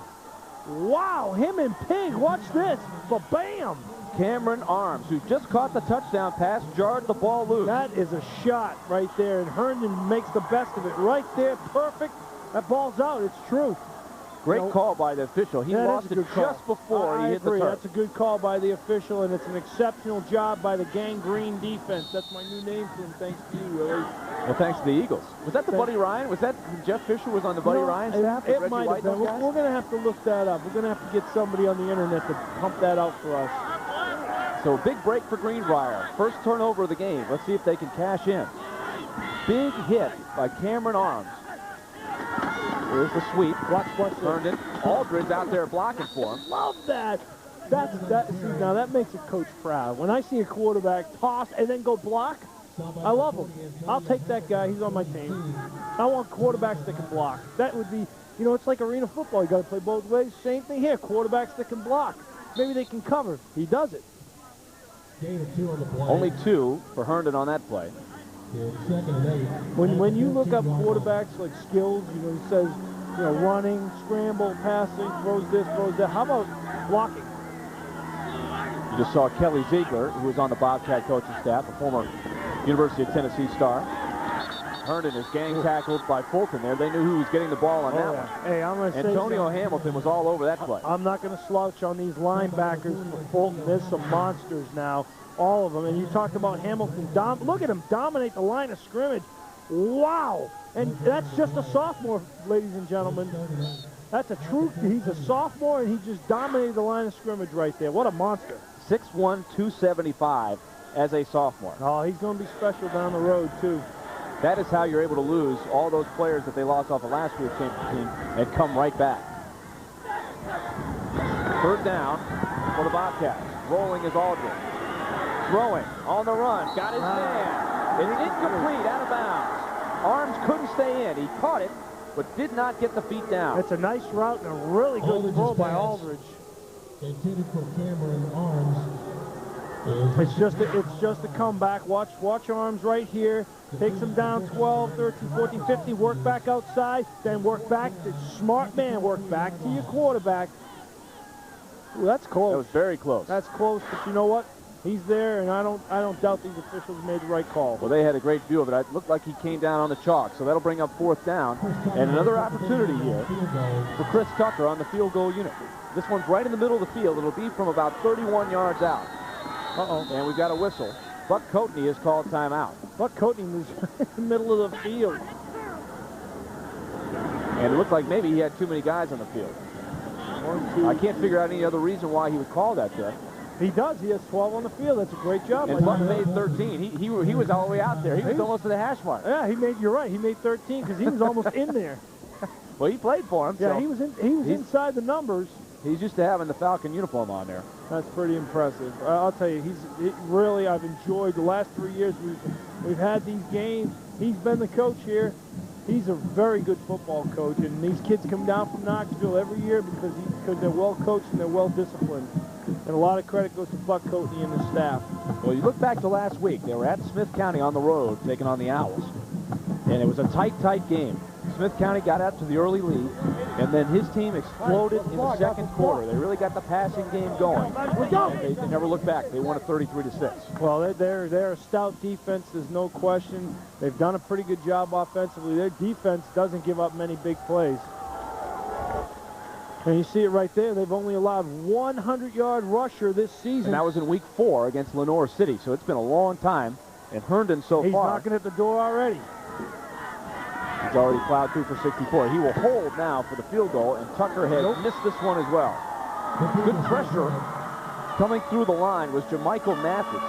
Wow, him and Pig. Watch this. Ba-bam. Cameron Arms, who just caught the touchdown pass, jarred the ball loose. That is a shot right there, and Herndon makes the best of it. Right there, perfect. That ball's out, it's true. Great call by the official. He lost it just before he hit the turf. That's a good call by the official, and it's an exceptional job by the gangrene defense. That's my new name for him, thanks to you, Willie. Well, thanks to the Eagles. Was that the Buddy Ryan? Was that Jeff Fisher was on the Buddy Ryan staff? It might have been. We're going to have to look that up. We're going to have to get somebody on the internet to pump that out for us. So a big break for Greenbrier. First turnover of the game. Let's see if they can cash in. Big hit by Cameron Arms. Here's the sweep. Watch Herndon. Aldridge out there blocking for him. Love that. See, now that makes a coach proud. When I see a quarterback toss and then go block, I love him. I'll take that guy. He's on my team. I want quarterbacks that can block. That would be, you know, it's like arena football. You got to play both ways. Same thing here. Quarterbacks that can block. Maybe they can cover. He does it. Only 2 for Herndon on that play. When you look up quarterbacks like skills, you know, it says, you know, running, scramble, passing, throws this, throws that. How about blocking? You just saw Kelly Ziegler, who was on the Bobcat coaching staff, a former University of Tennessee star. Herndon is gang tackled by Fulton there. They knew who was getting the ball on that one. Hey, I'm going to say Antonio Hamilton was all over that play. I'm not going to slouch on these linebackers for Fulton. There's some monsters now, all of them. And you talked about Hamilton. Look at him dominate the line of scrimmage. Wow. And that's just a sophomore, ladies and gentlemen. That's a true, he's a sophomore, and he just dominated the line of scrimmage right there. What a monster. 6'1", 275 as a sophomore. Oh, he's going to be special down the road, too. That is how you're able to lose all those players that they lost off of last year's championship team and come right back. Third down for the Bobcats. Rolling is Aldridge. Throwing on the run. Got his man. It's incomplete, out of bounds. Arms couldn't stay in. He caught it, but did not get the feet down. It's a nice route and a really good throw by Aldridge. Intended for Cameron Arms. It's just a comeback. Watch Arms right here. Takes him down 12, 13, 14, 15. Work back outside. Then work back. Smart man. Work back to your quarterback. Ooh, that's close. That was very close. That's close, but you know what? He's there, and I don't doubt these officials made the right call. Well, they had a great view of it. It looked like he came down on the chalk, so that'll bring up 4th down. And another opportunity here for Chris Tucker on the field goal unit. This one's right in the middle of the field. It'll be from about 31 yards out. And we've got a whistle. Buck Coatney has called timeout. Buck Coatney was in the middle of the field. And it looked like maybe he had too many guys on the field. I can't figure out any other reason why he would call that, Jeff. He does. He has 12 on the field. That's a great job. And Buck made 13. He was all the way out there. He was almost to the hash mark. Yeah, you're right. He made 13 because he was almost in there. Well, he played for him. Yeah, so he was inside the numbers. He's used to having the Falcon uniform on there. That's pretty impressive. I'll tell you, really, I've enjoyed the last 3 years we've had these games. He's been the coach here. He's a very good football coach, and these kids come down from Knoxville every year because they're well coached and they're well disciplined. And a lot of credit goes to Buck Coatney and his staff. Well, you look back to last week. They were at Smith County on the road taking on the Owls. And it was a tight game. Smith County got out to the early lead, and then his team exploded in the second quarter. They really got the passing game going. And they never looked back. They won it 33-6. Well, they're a stout defense. There's no question. They've done a pretty good job offensively. Their defense doesn't give up many big plays. And you see it right there. They've only allowed 100-yard rusher this season. And that was in week 4 against Lenore City, so it's been a long time. And Herndon so far. He's knocking at the door already. He's already plowed through for 64. He will hold now for the field goal, and Tucker has missed this one as well. Good pressure coming through the line was Jamichael Mathis,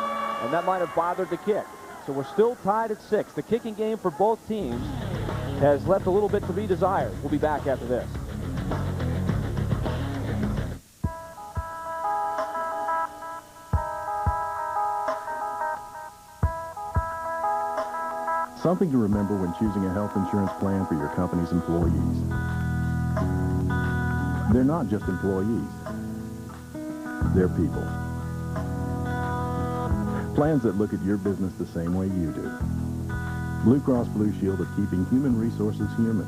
and that might have bothered the kick. So we're still tied at 6. The kicking game for both teams has left a little bit to be desired. We'll be back after this. Something to remember when choosing a health insurance plan for your company's employees. They're not just employees. They're people. Plans that look at your business the same way you do. Blue Cross Blue Shield of keeping human resources human.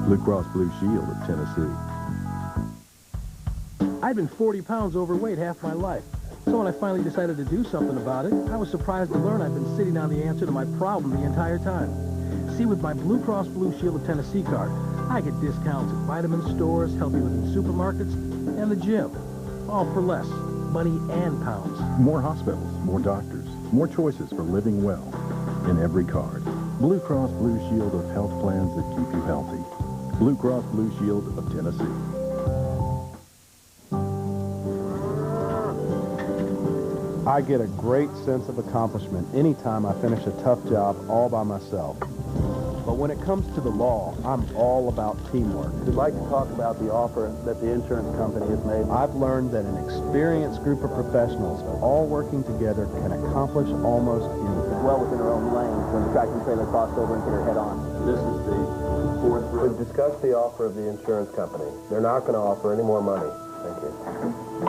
Blue Cross Blue Shield of Tennessee. I've been 40 pounds overweight half my life. So when I finally decided to do something about it, I was surprised to learn I've been sitting on the answer to my problem the entire time. See, with my Blue Cross Blue Shield of Tennessee card, I get discounts at vitamin stores, healthy living supermarkets, and the gym. All for less. Money and pounds. More hospitals, more doctors, more choices for living well in every card. Blue Cross Blue Shield of health plans that keep you healthy. Blue Cross Blue Shield of Tennessee. I get a great sense of accomplishment anytime I finish a tough job all by myself. But when it comes to the law, I'm all about teamwork. We'd like to talk about the offer that the insurance company has made. I've learned that an experienced group of professionals all working together can accomplish almost anything. Well within our own lanes when the tractor trailer crossed over and hit her head on. This is the fourth row. We've discussed the offer of the insurance company. They're not going to offer any more money. Thank you.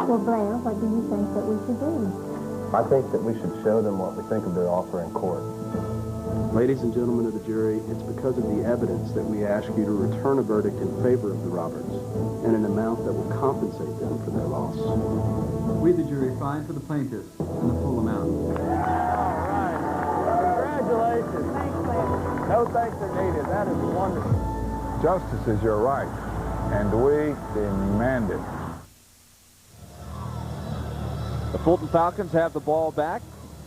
Well, Blair, what do you think that we should do? I think that we should show them what we think of their offer in court. Ladies and gentlemen of the jury, it's because of the evidence that we ask you to return a verdict in favor of the Roberts and an amount that will compensate them for their loss. We, the jury, find for the plaintiffs in the full amount. All right. Congratulations. Thanks, Blair. No thanks are needed. That is wonderful. Justice is your right, and we demand it. The Fulton Falcons have the ball back.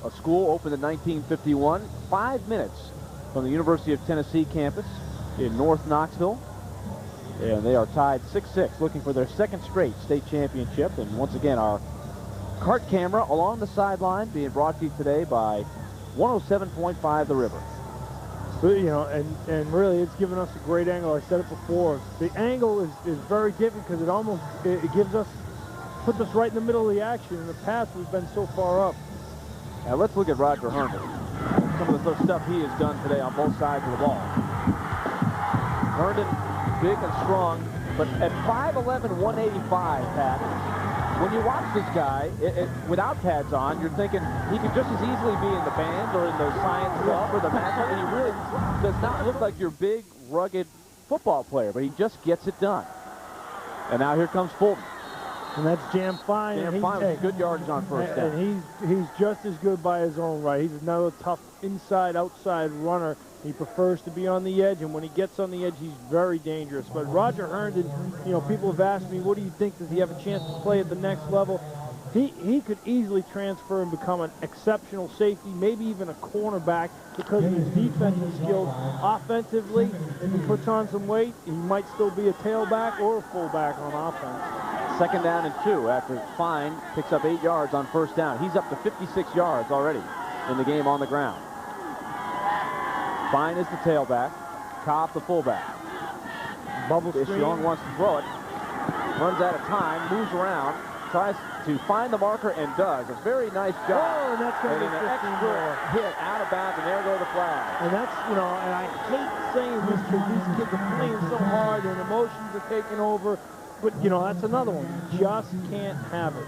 A school opened in 1951, 5 minutes from the University of Tennessee campus in North Knoxville. And they are tied 6-6, looking for their second straight state championship. And once again, our cart camera along the sideline being brought to you today by 107.5 The River. You know, and really it's given us a great angle. I said it before. The angle is very different because it gives us, puts us right in the middle of the action. In the past, we've been so far up. Now let's look at Roger Herndon. Some of the stuff he has done today on both sides of the ball. Herndon, big and strong, but at 5'11", 185, Pat, when you watch this guy without pads on, you're thinking he could just as easily be in the band or in the science club or the math club, and he really does not look like your big, rugged football player, but he just gets it done. And now here comes Fulton. And that's Jam Fine. Jam Fine with good yardage on first down. And he's just as good by his own right. He's another tough inside-outside runner. He prefers to be on the edge, and when he gets on the edge, he's very dangerous. But Roger Herndon, you know, people have asked me, what do you think? Does he have a chance to play at the next level? He could easily transfer and become an exceptional safety, maybe even a cornerback, because of his defensive skills. Offensively, if he puts on some weight, he might still be a tailback or a fullback on offense. 2nd down and 2 after Fine picks up 8 yards on first down. He's up to 56 yards already in the game on the ground. Fine is the tailback. Cobb the fullback. Bubble screen. Young wants to throw it. Runs out of time, moves around, tries to find the marker and does. A very nice job. Oh, and that's going to be an extra hit out of bounds, and there go the flags. And that's, you know, and I hate saying this because these kids are playing so hard and emotions are taking over. But, you know, that's another one. You just can't have it.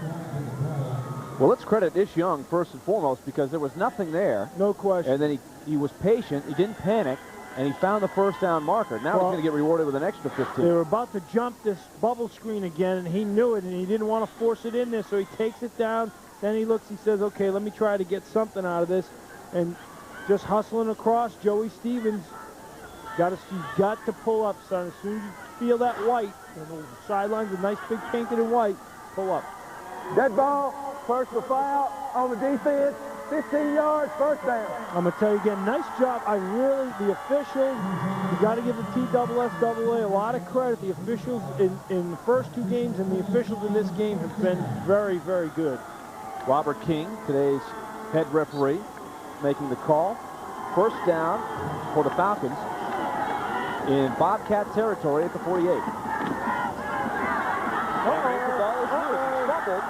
Well, let's credit Ish Young first and foremost because there was nothing there. No question. And then he was patient. He didn't panic. And he found the first down marker. Now he's going to get rewarded with an extra 15. They were about to jump this bubble screen again, and he knew it, and he didn't want to force it in there, so he takes it down. Then he looks, he says, okay, let me try to get something out of this. And just hustling across, Joey Stevens, you've got to pull up, son. As soon as you feel that white, and the sidelines are nice big painted in white, pull up. Dead ball, personal foul on the defense, 15 yards, first down. I'm going to tell you again, nice job. The officials, you got to give the TSSAA a lot of credit. The officials in the first 2 games and the officials in this game have been very, very good. Robert King, today's head referee, making the call. First down for the Falcons in Bobcat territory at the 48. The ball is loose. It's fumbled.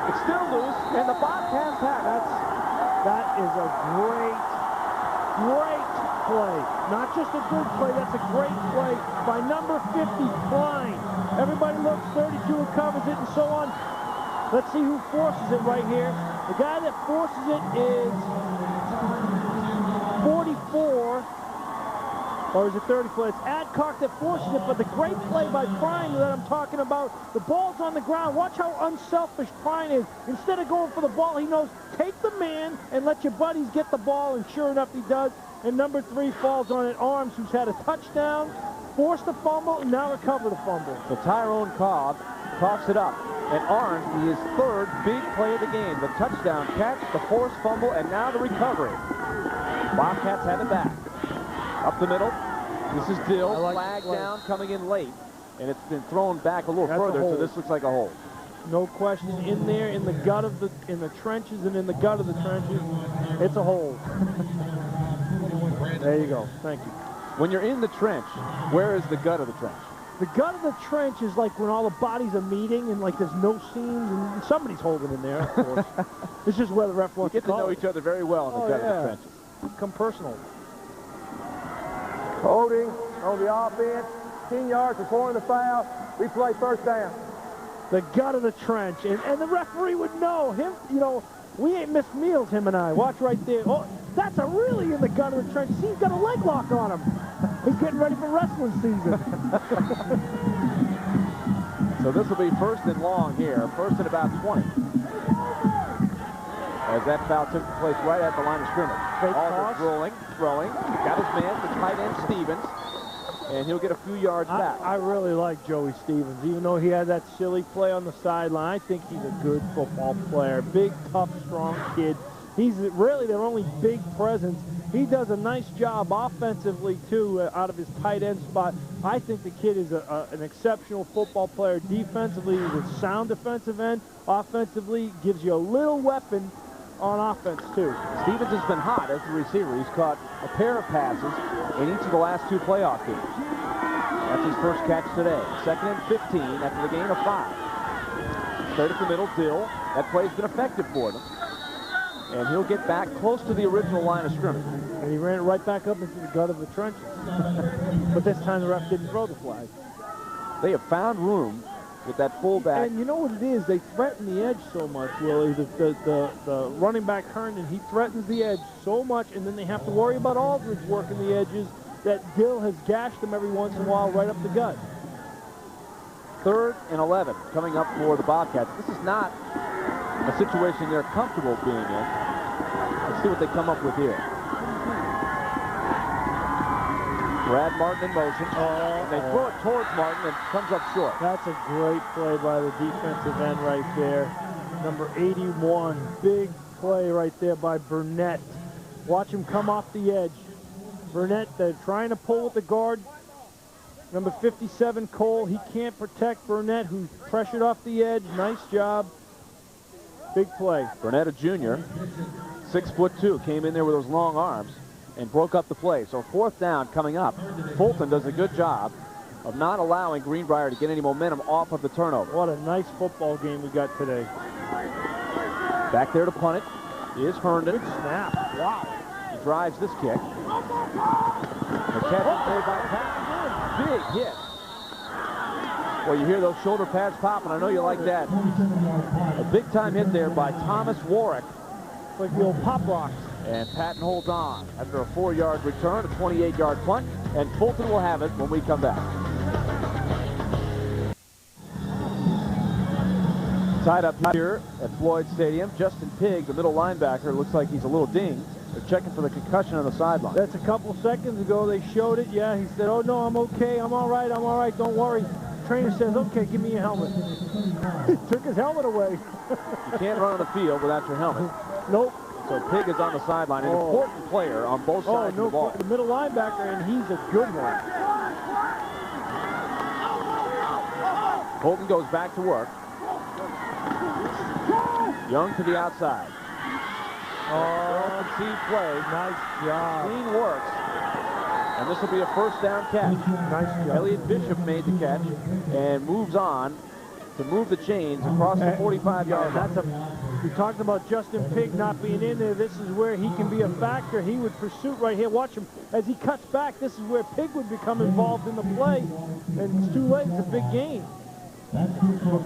It's still loose, and the Bobcats have it. That is a great great play. Not just a good play, that's a great play by number 50, Klein. Everybody looks, 32 recovers it, and so on. Let's see who forces it right here. The guy that forces it is 44, or is it 34? It's Adcock that forces it, but the great play by Prine that I'm talking about, the ball's on the ground. Watch how unselfish Prine is. Instead of going for the ball, he knows, take the man and let your buddies get the ball, and sure enough, he does. And number 3 falls on it, Arms, who's had a touchdown, forced the fumble, and now recovered the fumble. So Tyrone Cobb coughs it up. And Arms, his third big play of the game. The touchdown catch, the forced fumble, and now the recovery. Bobcats have it back. Up the middle. This is Dill. Flag down, coming in late. And it's been thrown back a little further, so this looks like a hold. No question. In there, in the gut of the, in the trenches and in the gut of the trenches, it's a hold. There you go. Thank you. When you're in the trench, where is the gut of the trench? The gut of the trench is like when all the bodies are meeting and like there's no seams and somebody's holding in there, of course. It's just where the ref wants to call. You get to know each other very well in the gut of the trenches. Become personal. Holding on the offense, 10 yards before the foul. We play first down. The gut of the trench, and the referee would know him. You know, we ain't missed meals, him and I. Watch right there. Oh, that's a really in the gut of the trench. See, he's got a leg lock on him. He's getting ready for wrestling season. So this will be first and long here. First and about 20. As that foul took place right at the line of scrimmage. Aldridge rolling, throwing. Got his man, the tight end Stevens. And he'll get a few yards back. I really like Joey Stevens. Even though he had that silly play on the sideline, I think he's a good football player. Big, tough, strong kid. He's really their only big presence. He does a nice job offensively, too, out of his tight end spot. I think the kid is an exceptional football player. Defensively, he's a sound defensive end. Offensively, gives you a little weapon on offense, too. Stevens has been hot as the receiver. He's caught a pair of passes in each of the last 2 playoff games. That's his first catch today. 2nd and 15 after the gain of 5. Third at the middle, Dill. That play's been effective for them. And he'll get back close to the original line of scrimmage. And he ran it right back up into the gut of the trenches. But this time the ref didn't throw the flag. They have found room with that fullback. And you know what it is? They threaten the edge so much, Willie. The running back Herndon, he threatens the edge so much, and then they have to worry about Aldridge working the edges, that Dill has gashed them every once in a while right up the gut. 3rd and 11 coming up for the Bobcats. This is not a situation they're comfortable being in. Let's see what they come up with here. Brad Martin in motion. And they throw it towards Martin and comes up short. That's a great play by the defensive end right there. Number 81. Big play right there by Burnett. Watch him come off the edge. Burnett, they're trying to pull with the guard. Number 57, Cole. He can't protect Burnett, who's pressured off the edge. Nice job. Big play. Burnett, a junior, 6'2", came in there with those long arms and broke up the play. So 4th down coming up. Fulton does a good job of not allowing Greenbrier to get any momentum off of the turnover. What a nice football game we got today. Back there to punt it is Herndon. Good snap. Wow. He drives this kick. The catch is made by Pat. Big hit. Well, you hear those shoulder pads popping. I know you like that. A big-time hit there by Thomas Warwick. Like the old pop rocks. And Patton holds on after a 4-yard return, a 28-yard punt, and Fulton will have it when we come back. Tied up here at Floyd Stadium, Justin Pigg, the middle linebacker, looks like he's a little dinged. They're checking for the concussion on the sideline. That's a couple seconds ago they showed it. Yeah, he said, oh, no, I'm okay. I'm all right. Don't worry. Trainer says, okay, give me your helmet. He took his helmet away. You can't run on the field without your helmet. Nope. So Pigg is on the sideline, an important player on both sides of the ball. The middle linebacker, and he's a good one. Fulton goes back to work. Young to the outside. Conceived play. Nice job. Clean works. And this will be a first down catch. Nice job. Elliott Bishop made the catch and moves on to move the chains across the 45-yard line. We talked about Justin Pig not being in there. This is where he can be a factor. He would pursue right here. Watch him as he cuts back. This is where Pig would become involved in the play. And it's too late. It's a big gain. But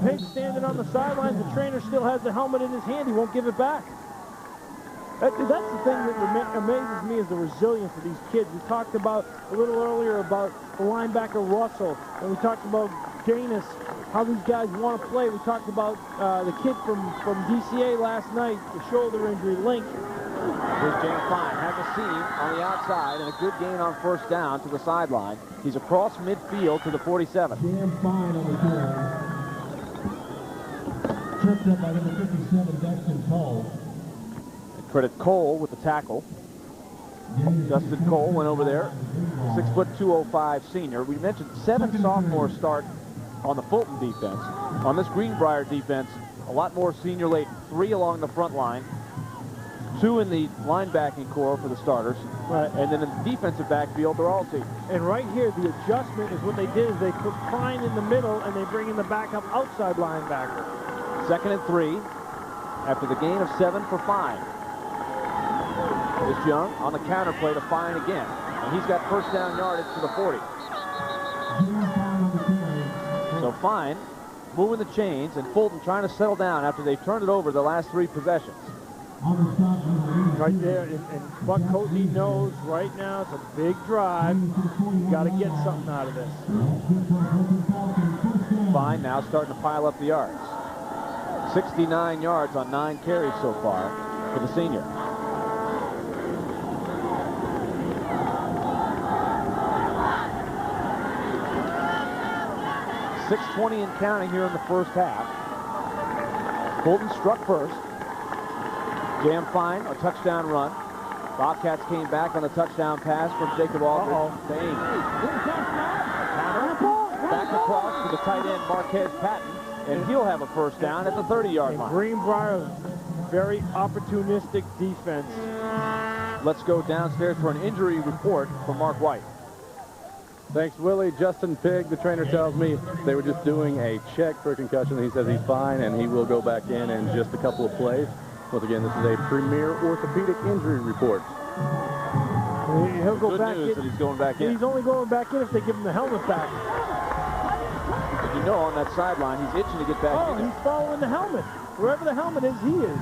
Pig standing on the sidelines. The trainer still has the helmet in his hand. He won't give it back. That's the thing that amazes me is the resilience of these kids. We talked about a little earlier about the linebacker Russell, and we talked about Janus, how these guys want to play. We talked about the kid from DCA last night, the shoulder injury, Link. Here's James Fine, has a seam on the outside and a good gain on first down to the sideline. He's across midfield to the 47. James Fine on the field. Tripped up by number 57, Dustin Cole. Credit Cole with the tackle. Dustin Cole went over there. 6', 205 senior. We mentioned 7 sophomores start on the Fulton defense. On this Greenbrier defense, a lot more senior late. 3 along the front line. 2 in the linebacking core for the starters. Right. And then in the defensive backfield, they're all seniors. And right here, the adjustment is what they did is they put Fine in the middle and they bring in the backup outside linebacker. 2nd and 3 after the gain of 7 for Fine. This Young on the counter play to Fine again. And he's got first down yardage to the 40. So Fine moving the chains, and Fulton trying to settle down after they've turned it over the last 3 possessions. Right there, and Buck Coatney knows right now it's a big drive. You got to get something out of this. Fine now starting to pile up the yards. 69 yards on 9 carries so far for the senior. 6:20 and counting here in the first half. Fulton struck first. Jam Fine, a touchdown run. Bobcats came back on the touchdown pass from Jacob Aldridge. Bain. Back across to the tight end Marquez Patton, and he'll have a first down at the 30-yard line. Greenbrier, very opportunistic defense. Let's go downstairs for an injury report from Mark White. Thanks, Willie. Justin Pig, the trainer, tells me they were just doing a check for a concussion. He says he's fine, and he will go back in just a couple of plays. Once again, this is a premier orthopedic injury report. He'll go back in. That he's going back in. He's only going back in if they give him the helmet back. But you know, on that sideline, he's itching to get back in. Oh, he's following the helmet. Wherever the helmet is, he is.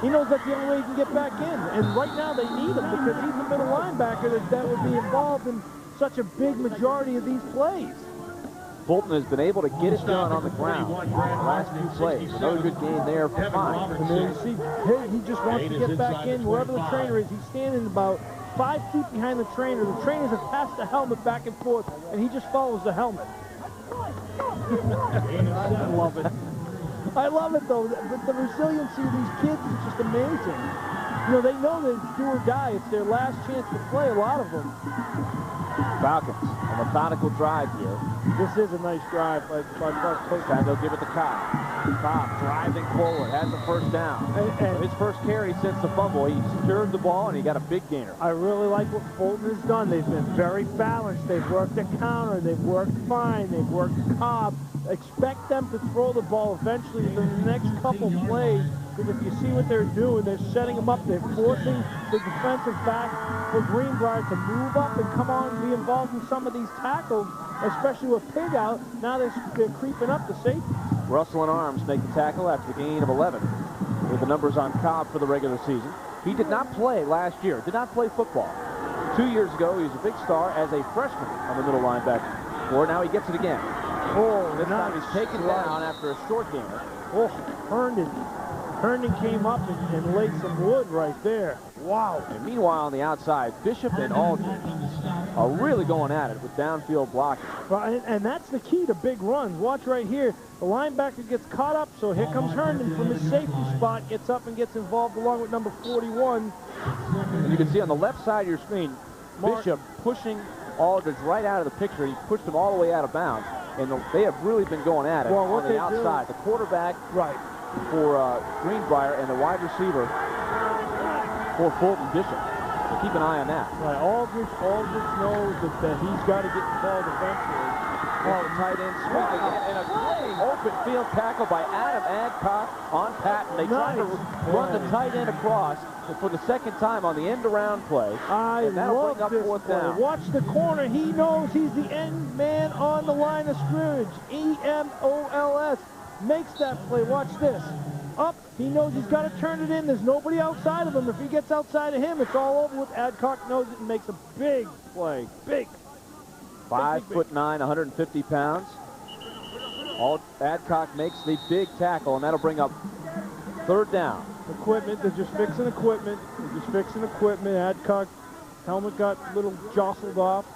He knows that's the only way he can get back in. And right now they need him because he's the middle linebacker that would be involved in such a big majority of these plays. Fulton has been able to get it done on the ground the last few plays. Another good game there for Fine. And then you see, he just wants to get back in. Wherever the trainer is, he's standing about 5 feet behind the trainer. The trainers have passed the helmet back and forth, and he just follows the helmet. I love it. I love it, though. But the resiliency of these kids is just amazing. You know, they know that it's do or die. It's their last chance to play, a lot of them. Falcons, a methodical drive here. This is a nice drive by Coach. And they'll give it to Cobb. Cobb driving forward, has the first down. And his first carry since the fumble, he secured the ball and he got a big gainer. I really like what Fulton has done. They've been very balanced. They've worked the counter. They've worked Fine. They've worked Cobb. Expect them to throw the ball eventually within the next couple plays. Because if you see what they're doing, they're setting them up. They're forcing the defensive back for Greenbrier to move up and come on and be involved in some of these tackles, especially with Pig out. Now they're creeping up the safety. Russell and Arms make the tackle after the gain of 11. With the numbers on Cobb for the regular season. He did not play last year, did not play football. 2 years ago, he was a big star as a freshman on the middle linebacker core. Now he gets it again. Oh, this time he's taken down after a short gainer. Oh, Herndon came up and laid some wood right there. Wow. And meanwhile, on the outside, Bishop and Aldridge are really going at it with downfield blocking. Well, and that's the key to big runs. Watch right here. The linebacker gets caught up, so here comes Herndon from his safety spot, gets up and gets involved along with number 41. And you can see on the left side of your screen, Bishop pushing Aldridge right out of the picture. He pushed him all the way out of bounds. And they have really been going at it on the outside. The quarterback for Greenbrier and the wide receiver for Fulton, Bishop. So keep an eye on that. Right, Aldridge knows that he's got to get involved eventually. Oh, tight end swing again, and a great open field tackle by Adam Adcock on Patton. They tried to run the tight end across for the second time on the end-around play. And that'll bring love up this fourth play. down. Watch the corner. He knows he's the end man on the line of scrimmage. E-M-O-L-S makes that play. Watch this. Up. He knows he's got to turn it in. There's nobody outside of him. If he gets outside of him, it's all over with. Adcock knows it and makes a big play. Big. 5'9", 150 pounds. Adcock makes the big tackle, and that'll bring up third down. Equipment. They're just fixing equipment. Adcock helmet got a little jostled off.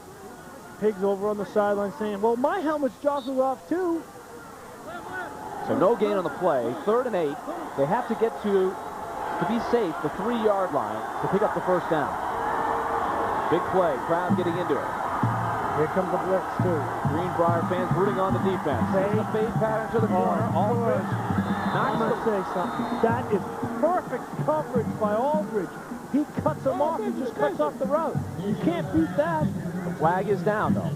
Pig's over on the sideline saying, well, my helmet's jostled off too. So no gain on the play. 3rd and 8. They have to get to be safe, the 3-yard line to pick up the first down. Big play. Crowd getting into it. Here comes the blitz, too. Greenbrier fans rooting on the defense. Taking the fade pattern to the corner. Aldridge. I'm going to say something. That is perfect coverage by Aldridge. He cuts him off. He just cuts off the route. You can't beat that. The flag is down, though.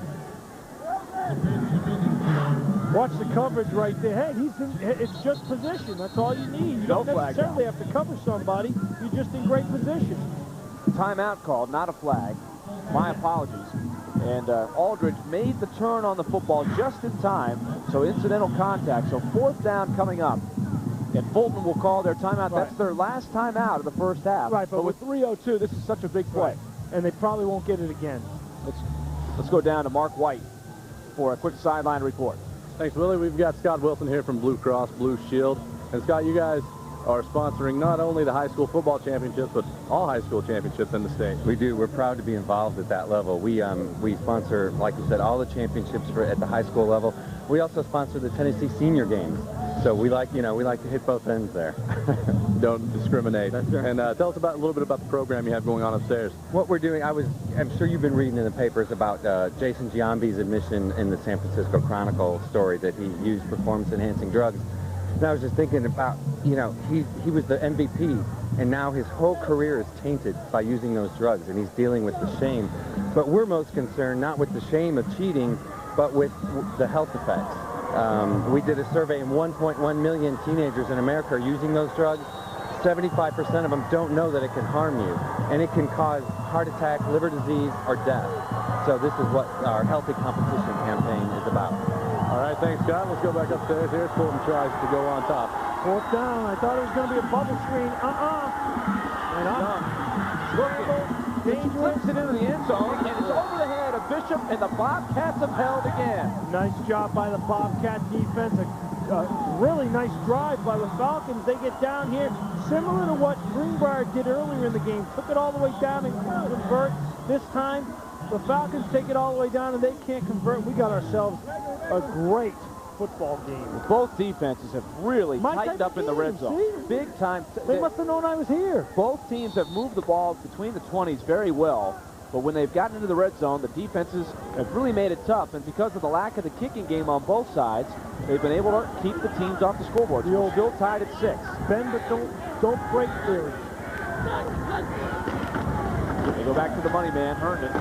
Watch the coverage right there. Hey, it's just position. That's all you need. You don't necessarily have to cover somebody. You're just in great position. Timeout called, not a flag. My apologies. And Aldridge made the turn on the football just in time, so incidental contact. So 4th down coming up. And Fulton will call their timeout. Right. That's their last timeout of the first half. Right, but with 3:02, this is such a big play. Right. And they probably won't get it again. Let's go down to Mark White for a quick sideline report. Thanks, Willie. We've got Scott Wilson here from Blue Cross Blue Shield. And Scott, you guys are sponsoring not only the high school football championships, but all high school championships in the state. We do. We're proud to be involved at that level. We sponsor, like you said, all the championships at the high school level. We also sponsor the Tennessee senior games. So we like to hit both ends there. Don't discriminate. That's right. And tell us a little bit about the program you have going on upstairs. What we're doing, I'm sure you've been reading in the papers about Jason Giambi's admission in the San Francisco Chronicle story that he used performance-enhancing drugs. And I was just thinking about, he was the MVP, and now his whole career is tainted by using those drugs, and he's dealing with the shame. But we're most concerned not with the shame of cheating, but with the health effects. We did a survey, and 1.1 million teenagers in America are using those drugs. 75% of them don't know that it can harm you, and it can cause heart attack, liver disease, or death. So this is what our Healthy Competition campaign is about. All right, thanks, Scott. Let's go back upstairs here. Fulton tries to go on top. 4th down. I thought it was going to be a bubble screen. And up. Dangerous. It into the end zone, and it's over the head of Bishop, and the Bobcats have held again. Nice job by the Bobcat defense. A really nice drive by the Falcons. They get down here, similar to what Greenbrier did earlier in the game. Took it all the way down and convert. This time, the Falcons take it all the way down, and they can't convert. We got ourselves a great football game. Both defenses have really tightened up in the red zone. See? Big time. They must have known I was here. Both teams have moved the ball between the 20s very well, but when they've gotten into the red zone, the defenses have really made it tough, and because of the lack of the kicking game on both sides, they've been able to keep the teams off the scoreboard. We're still tied at 6. Bend but don't break theory. They go back to the money man, Herndon.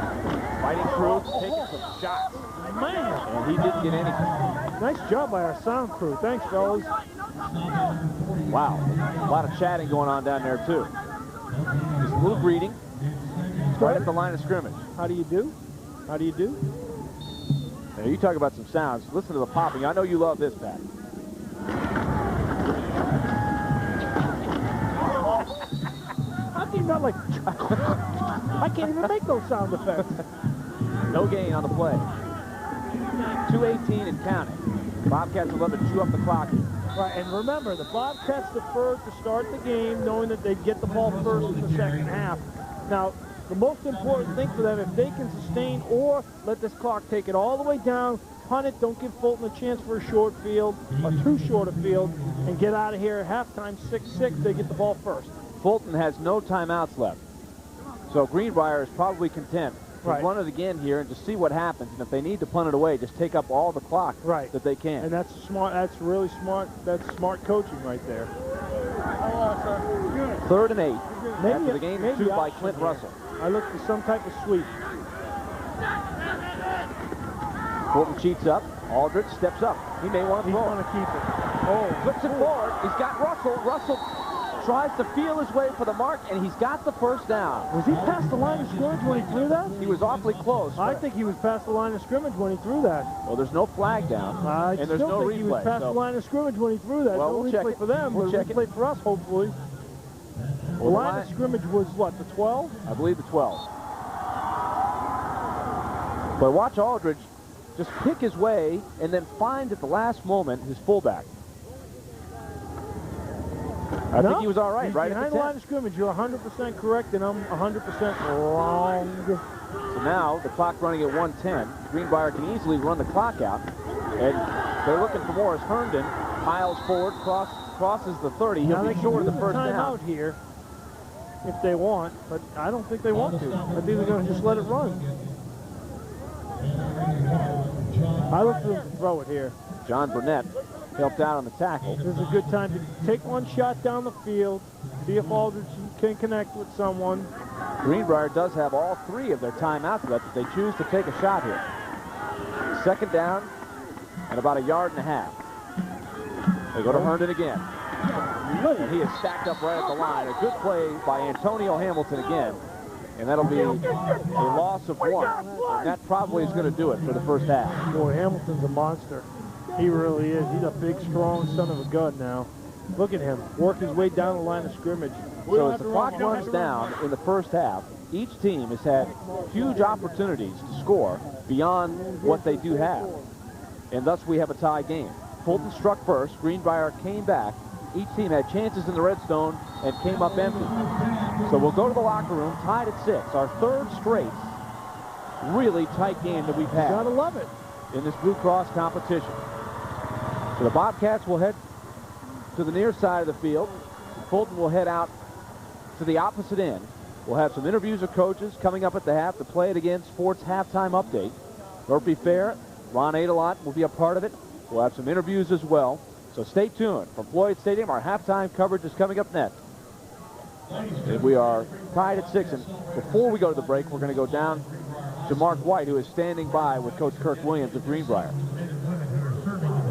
Fighting crew, taking some shots. Man! And he didn't get anything. Nice job by our sound crew. Thanks, fellas. Wow. A lot of chatting going on down there, too. Just a little greeting. Right at the line of scrimmage. How do you do? How do you do? Now, you talk about some sounds. Listen to the popping. I know you love this, Pat. How do you not like... I can't even make those sound effects. No gain on the play. 2:18 and counting. Bobcats will love to chew up the clock. Right, and remember, the Bobcats deferred to start the game, knowing that they'd get the ball first in the second half. Now, the most important thing for them, if they can sustain or let this clock take it all the way down, punt it, don't give Fulton a chance for a short field, or too short a field, and get out of here at halftime 6-6, they get the ball first. Fulton has no timeouts left. So Greenbrier is probably content to run it again here and just see what happens. And if they need to punt it away, just take up all the clock that they can. And that's smart. That's really smart. That's smart coaching right there. 3rd and 8. After the game is 2 by Clint Russell. I look for some type of sweep. Fulton cheats up. Aldridge steps up. He may want to throw. He's going to keep it. Oh, Flips it forward. He's got Russell. Russell tries to feel his way for the mark, and he's got the first down. Was he past the line of scrimmage when he threw that? He was awfully close. I think he was past the line of scrimmage when he threw that. Well, there's no flag down, and there's no think replay. He was past the line of scrimmage when he threw that. Well, No we'll check replay it. for them, We'll but check replay for us, hopefully. The line of scrimmage was what, the 12? I believe the 12. But watch Aldridge just pick his way and then find at the last moment his fullback. I think he was all right, right? Behind the line of scrimmage, you're 100% correct, and I'm 100% wrong. So now the clock running at 1:10. Greenbrier can easily run the clock out, and they're looking for Morris Herndon. Piles forward, crosses the 30. He'll be short of the first down. Out here, if they want, but I don't think they want to. I think they're going to just let it run. I look for them to throw it here. John Burnett helped out on the tackle. This is a good time to take one shot down the field, see if Aldridge can connect with someone. Greenbrier does have all 3 of their timeouts left if they choose to take a shot here. Second down and about 1.5 yards. They go to Herndon again. And he is stacked up right at the line. A good play by Antonio Hamilton again. And that'll be a loss of 1. And that probably is going to do it for the first half. Boy, Hamilton's a monster. He really is. He's a big, strong son of a gun now. Look at him. Work his way down the line of scrimmage. So as the clock runs down in the first half, each team has had huge opportunities to score beyond what they do have. And thus we have a tie game. Fulton struck first. Greenbrier came back. Each team had chances in the red zone and came up empty. So we'll go to the locker room, tied at 6. Our 3rd straight really tight game that we've had. Gotta love it. In this Blue Cross competition. So the Bobcats will head to the near side of the field. Fulton will head out to the opposite end. We'll have some interviews of coaches coming up at the half. The Play It Again Sports halftime update. Murphy Fair, Ron Adelot will be a part of it. We'll have some interviews as well. So stay tuned. From Floyd Stadium, our halftime coverage is coming up next. And we are tied at 6. And before we go to the break, we're going to go down to Mark White, who is standing by with Coach Kirk Williams of Greenbrier.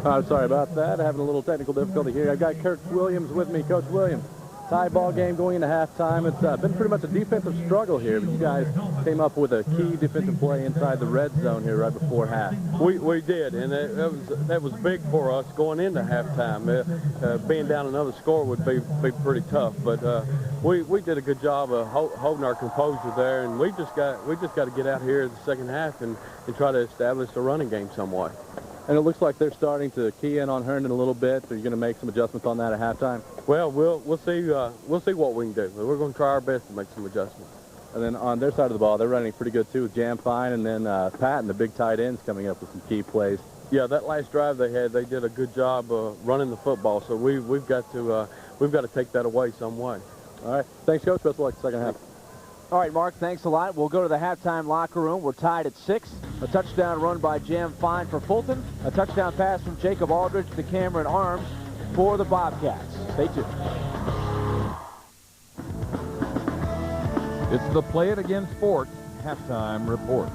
I'm sorry about that. Having a little technical difficulty here. I've got Kirk Williams with me. Coach Williams, tie ball game going into halftime. It's been pretty much a defensive struggle here, but you guys came up with a key defensive play inside the red zone here right before half. We did, and that was big for us going into halftime. Being down another score would be pretty tough, but we did a good job of holding our composure there, and we just got to get out here in the second half and try to establish the running game somewhat. And it looks like they're starting to key in on Herndon a little bit. So you're going to make some adjustments on that at halftime. Well, we'll see what we can do. We're going to try our best to make some adjustments. And then on their side of the ball, they're running pretty good too with Jam Fine and then Patton, the big tight ends, coming up with some key plays. Yeah, that last drive they did a good job running the football. So we've got to take that away some way. All right, thanks, Coach. Best of luck second half. All right, Mark, thanks a lot. We'll go to the halftime locker room. We're tied at 6. A touchdown run by Jam Fine for Fulton. A touchdown pass from Jacob Aldridge to Cameron Arms for the Bobcats. Stay tuned. It's the Play It Again Sports halftime report.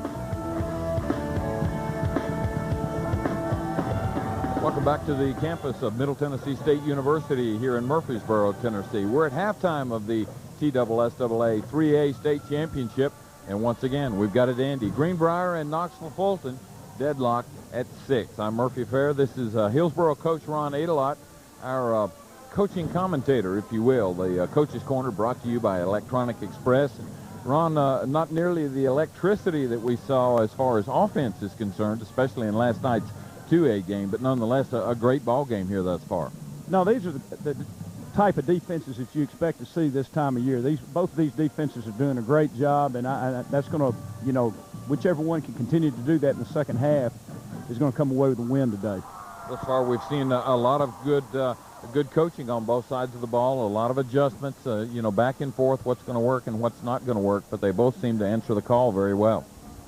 Welcome back to the campus of Middle Tennessee State University here in Murfreesboro, Tennessee. We're at halftime of the TSSAA 3A State Championship, and once again, we've got it Andy. Greenbrier and Knoxville Fulton deadlocked at 6. I'm Murphy Fair. This is Hillsboro coach Ron Adelot, our coaching commentator, if you will. The Coach's Corner brought to you by Electronic Express. Ron, not nearly the electricity that we saw as far as offense is concerned, especially in last night's 2A game, but nonetheless a great ball game here thus far. No, these are the type of defenses that you expect to see this time of year. Both of these defenses are doing a great job, and that's going to, whichever one can continue to do that in the second half is going to come away with a win today. Thus far, we've seen a lot of good coaching on both sides of the ball, a lot of adjustments, back and forth, what's going to work and what's not going to work, but they both seem to answer the call very well.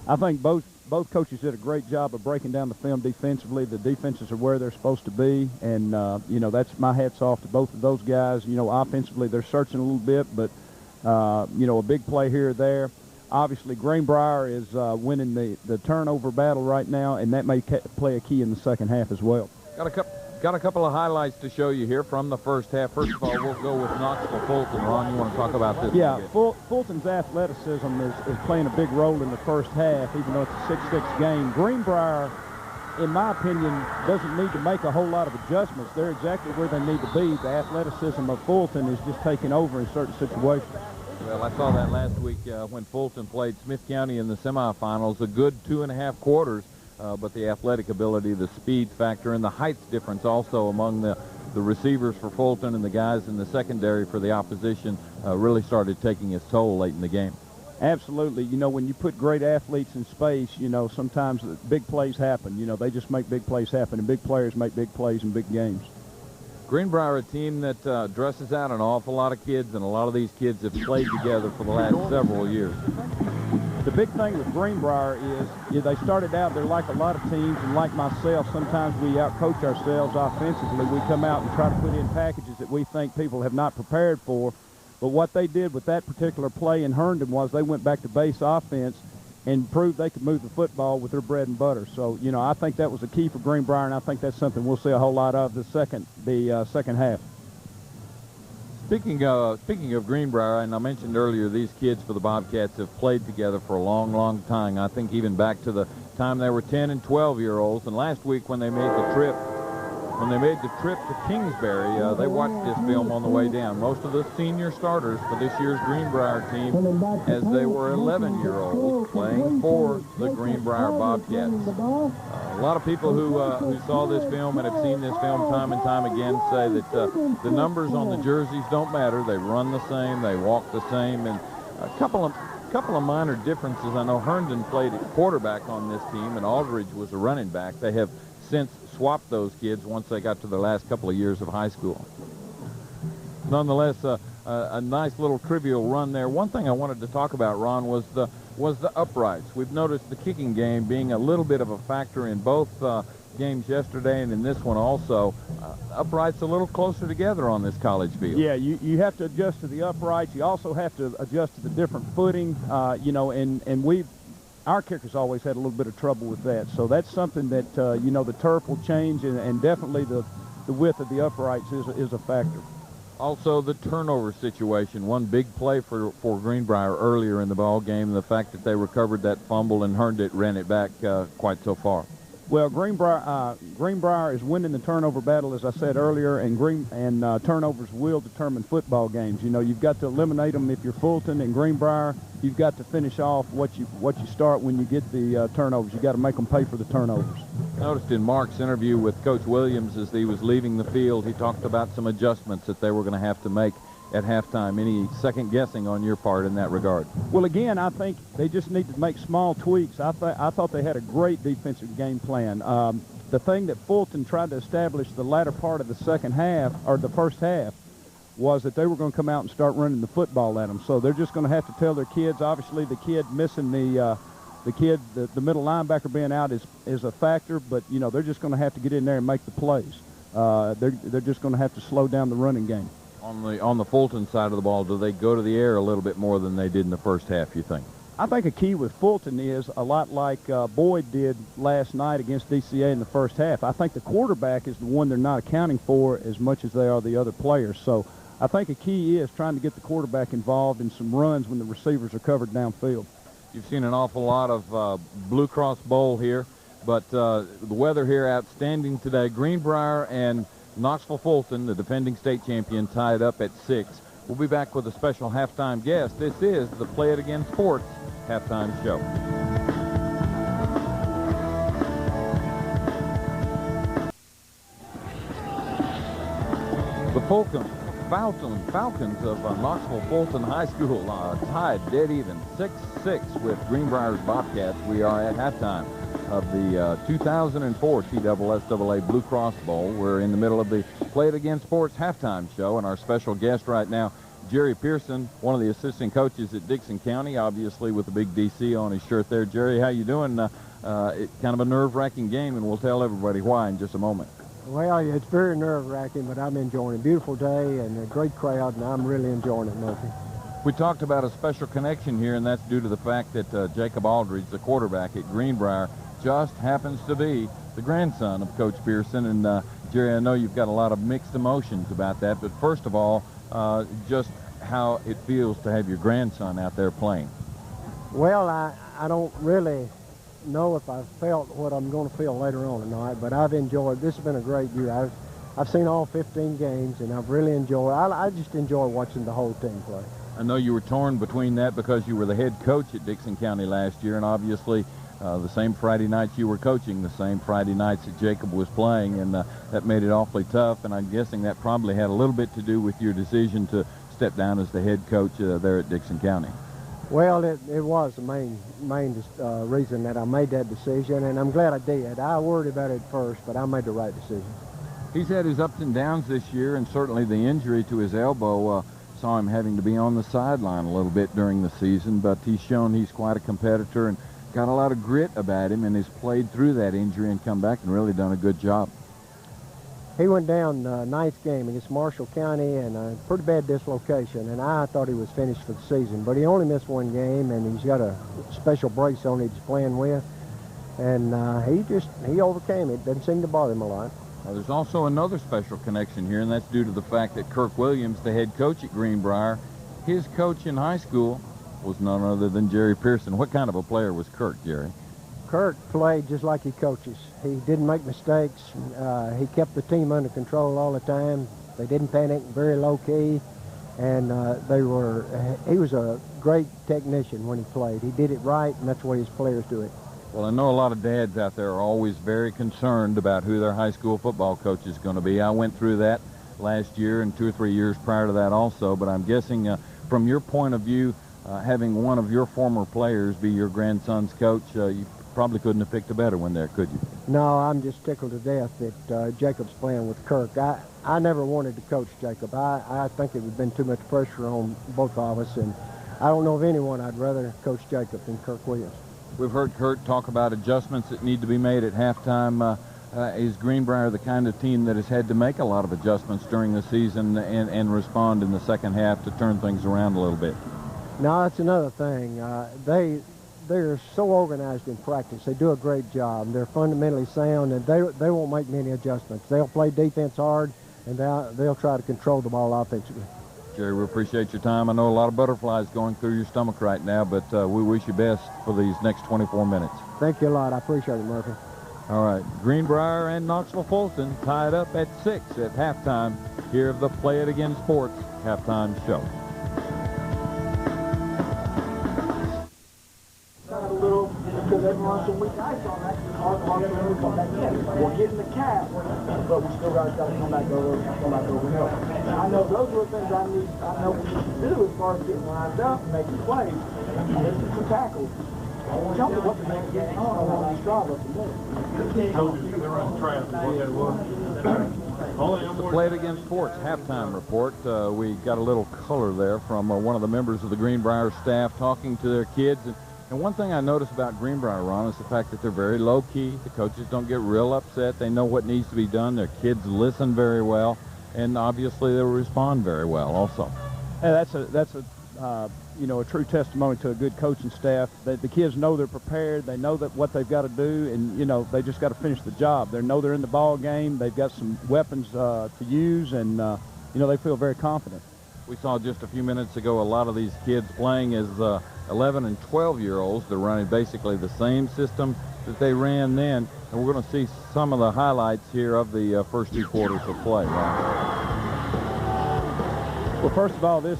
I think both coaches did a great job of breaking down the film defensively. The defenses are where they're supposed to be, and, that's my hats off to both of those guys. Offensively, they're searching a little bit, but, a big play here or there. Obviously, Greenbrier is winning the turnover battle right now, and that may play a key in the second half as well. Got a couple of highlights to show you here from the first half. First of all, we'll go with Knoxville Fulton. Ron, you want to talk about this? Yeah, Fulton's athleticism is playing a big role in the first half, even though it's a 6-6 game. Greenbrier, in my opinion, doesn't need to make a whole lot of adjustments. They're exactly where they need to be. The athleticism of Fulton is just taking over in certain situations. Well, I saw that last week when Fulton played Smith County in the semifinals. A good 2.5 quarters. But the athletic ability, the speed factor, and the height difference also among the receivers for Fulton and the guys in the secondary for the opposition really started taking its toll late in the game. Absolutely. You know, when you put great athletes in space, you know, sometimes big plays happen. You know, they just make big plays happen, and big players make big plays in big games. Greenbrier, a team that dresses out an awful lot of kids, and a lot of these kids have played together for the last several years. The big thing with Greenbrier is they started out, they're like a lot of teams, and like myself, sometimes we outcoach ourselves offensively. We come out and try to put in packages that we think people have not prepared for. But what they did with that particular play in Herndon was they went back to base offense and proved they could move the football with their bread and butter. So, you know, I think that was a key for Greenbrier, and I think that's something we'll see a whole lot of the second half. Speaking of Greenbrier, and I mentioned earlier, these kids for the Bobcats have played together for a long, long time. I think even back to the time they were 10 and 12-year-olds. And last week when they made the trip to Kingsbury, they watched this film on the way down. Most of the senior starters for this year's Greenbrier team, as they were 11-year-olds playing for the Greenbrier Bobcats. A lot of people who saw this film and have seen this film time and time again say that the numbers on the jerseys don't matter. They run the same, they walk the same, and a couple of minor differences. I know Herndon played at quarterback on this team, and Aldridge was a running back. They have since swapped those kids once they got to their last couple of years of high school. Nonetheless, a nice little trivial run there. One thing I wanted to talk about, Ron, was the uprights. We've noticed the kicking game being a little bit of a factor in both games yesterday and in this one also. Uprights a little closer together on this college field. Yeah, you have to adjust to the uprights. You also have to adjust to the different footing, you know, and our kickers always had a little bit of trouble with that. So that's something that, you know, the turf will change, and definitely the width of the uprights is a factor. Also, the turnover situation. One big play for Greenbrier earlier in the ball game, the fact that they recovered that fumble and ran it back quite so far. Well, Greenbrier is winning the turnover battle, as I said earlier, and turnovers will determine football games. You know, you've got to eliminate them if you're Fulton, and Greenbrier, you've got to finish off what you start when you get the turnovers. You've got to make them pay for the turnovers. Noticed in Mark's interview with Coach Williams as he was leaving the field, he talked about some adjustments that they were going to have to make at halftime. Any second guessing on your part in that regard? Well, again, I think they just need to make small tweaks. I thought they had a great defensive game plan. The thing that Fulton tried to establish the latter part of the second half, or the first half, was that they were going to come out and start running the football at them. So they're just going to have to tell their kids. Obviously, the kid missing the middle linebacker being out is a factor, but you know they're just going to have to get in there and make the plays. They're just going to have to slow down the running game. On the Fulton side of the ball, do they go to the air a little bit more than they did in the first half, you think? I think a key with Fulton is a lot like Boyd did last night against DCA in the first half. I think the quarterback is the one they're not accounting for as much as they are the other players. So I think a key is trying to get the quarterback involved in some runs when the receivers are covered downfield. You've seen an awful lot of Blue Cross Bowl here, but the weather here outstanding today. Greenbrier and Knoxville Fulton, the defending state champion, tied up at 6. We'll be back with a special halftime guest. This is the Play It Again Sports halftime show. The Falcons of Knoxville Fulton High School tied dead even 6-6 with Greenbrier's Bobcats. We are at halftime of the 2004 TSSAA Blue Cross Bowl. We're in the middle of the Play It Again Sports halftime show, and our special guest right now, Jerry Pearson, one of the assistant coaches at Dixon County, obviously with the big DC on his shirt there. Jerry, how you doing? It's kind of a nerve-wracking game, and we'll tell everybody why in just a moment. Well, it's very nerve-wracking, but I'm enjoying it. Beautiful day and a great crowd, and I'm really enjoying it, Murphy. We talked about a special connection here, and that's due to the fact that Jacob Aldridge, the quarterback at Greenbrier, just happens to be the grandson of Coach Pearson. And Jerry, I know you've got a lot of mixed emotions about that, but first of all, just how it feels to have your grandson out there playing. Well, I don't really know if I've felt what I'm going to feel later on tonight, but I've enjoyed. This has been a great year. I've seen all 15 games, and I've really enjoyed. I just enjoy watching the whole team play. I know you were torn between that because you were the head coach at Dixon County last year, and obviously the same Friday nights you were coaching, the same Friday nights that Jacob was playing, and that made it awfully tough. And I'm guessing that probably had a little bit to do with your decision to step down as the head coach there at Dixon County. Well, it was the main reason that I made that decision, and I'm glad I did. I worried about it first, but I made the right decision. He's had his ups and downs this year, and certainly the injury to his elbow saw him having to be on the sideline a little bit during the season, but he's shown he's quite a competitor and got a lot of grit about him, and has played through that injury and come back and really done a good job. He went down ninth game against Marshall County, and a pretty bad dislocation, and I thought he was finished for the season, but he only missed one game, and he's got a special brace on he's playing with, and he overcame it. Doesn't seem to bother him a lot. There's also another special connection here, and that's due to the fact that Kirk Williams, the head coach at Greenbrier, his coach in high school was none other than Jerry Pearson. What kind of a player was Kirk, Jerry? Kirk played just like he coaches. He didn't make mistakes. He kept the team under control all the time. They didn't panic, very low key, and he was a great technician when he played. He did it right, and that's the way his players do it. Well, I know a lot of dads out there are always very concerned about who their high school football coach is going to be. I went through that last year and 2 or 3 years prior to that also, but I'm guessing from your point of view, having one of your former players be your grandson's coach, you probably couldn't have picked a better one there, could you? No, I'm just tickled to death that Jacob's playing with Kirk. I never wanted to coach Jacob. I think it would have been too much pressure on both of us, and I don't know of anyone I'd rather coach Jacob than Kirk Williams. We've heard Kurt talk about adjustments that need to be made at halftime. Is Greenbrier the kind of team that has had to make a lot of adjustments during the season and respond in the second half to turn things around a little bit? No, that's another thing. They're so organized in practice. They do a great job. They're fundamentally sound, and they won't make many adjustments. They'll play defense hard, and they'll try to control the ball offensively. Jerry, we appreciate your time. I know a lot of butterflies going through your stomach right now, but we wish you best for these next 24 minutes. Thank you a lot. I appreciate it, Murphy. All right. Greenbrier and Knoxville Fulton tied up at 6 at halftime here of the Play It Again Sports halftime show. A little because everyone's some weak ice on that. Hard to come back in. We're getting the cap, but we still got to come back over hill. I know those are the things I know we need to do as far as getting lined up and making plays. There's some tackles. Tell me what the heck is getting on these drive up The Play It Again Sports halftime report. We got a little color there from one of the members of the Greenbrier staff talking to their kids. And one thing I notice about Greenbrier, Ron, is the fact that they're very low-key. The coaches don't get real upset. They know what needs to be done. Their kids listen very well, and obviously they respond very well also. Hey, that's a true testimony to a good coaching staff. The kids know they're prepared. They know that what they've got to do, and they just got to finish the job. They know they're in the ball game. They've got some weapons to use, and they feel very confident. We saw just a few minutes ago a lot of these kids playing as 11 and 12-year-olds. They're running basically the same system that they ran then, and we're going to see some of the highlights here of the first 2 quarters of play. Well, first of all, this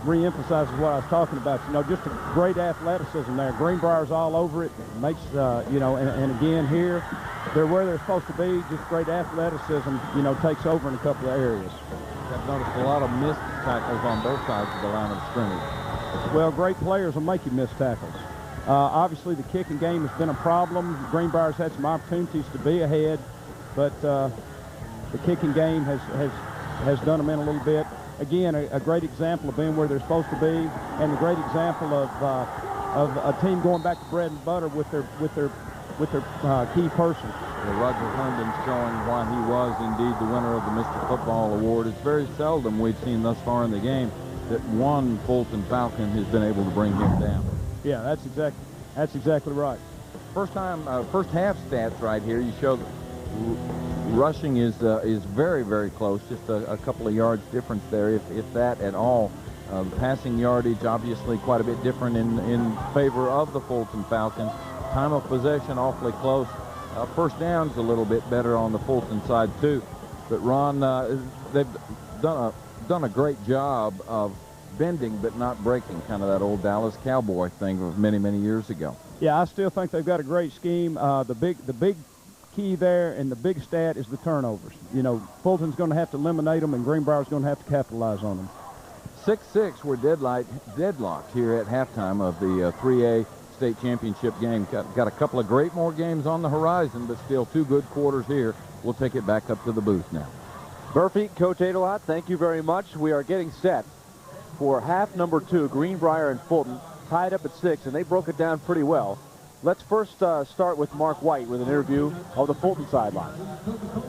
re-emphasizes what I was talking about. Just a great athleticism there. Greenbrier's all over it. Makes, and again here, they're where they're supposed to be. Just great athleticism, takes over in a couple of areas. I've noticed a lot of missed tackles on both sides of the line of scrimmage. Well, great players will make you miss tackles. Obviously, the kicking game has been a problem. Greenbrier's had some opportunities to be ahead, but the kicking game has done them in a little bit. Again, a great example of being where they're supposed to be, and a great example of a team going back to bread and butter with their key person. Well, Roger Herndon's showing why he was indeed the winner of the Mr. Football Award. It's very seldom we've seen thus far in the game that one Fulton Falcon has been able to bring him down. Yeah, that's exactly right. First half stats right here. You show that rushing is very, very close, just a couple of yards difference there, if that at all. Passing yardage obviously quite a bit different in favor of the Fulton Falcons. Time of possession awfully close. First downs a little bit better on the Fulton side too. But Ron, they've done a great job of bending but not breaking, kind of that old Dallas Cowboy thing of many, many years ago. Yeah, I still think they've got a great scheme. The big key there and the big stat is the turnovers. You know, Fulton's going to have to eliminate them, and Greenbrier's going to have to capitalize on them. 6-6 were deadlocked here at halftime of the 3A state championship game. Got a couple of great more games on the horizon, but still 2 good quarters here. We'll take it back up to the booth now. Murphy, Coach Adelot, thank you very much. We are getting set for half number 2. Greenbrier and Fulton tied up at 6, and they broke it down pretty well. Let's first start with Mark White with an interview of the Fulton sideline.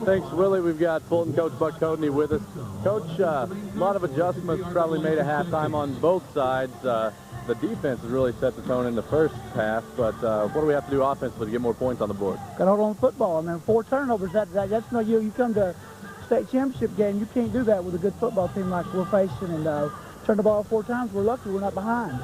Thanks, Willie. We've got Fulton coach Buck Codeney with us. Coach, a lot of adjustments probably made at halftime on both sides. The defense has really set the tone in the first half, but what do we have to do offensively to get more points on the board? Got to hold on to football. I mean, 4 turnovers, that's no you. You come to a state championship game, you can't do that with a good football team like we're facing, and turn the ball 4 times. We're lucky we're not behind.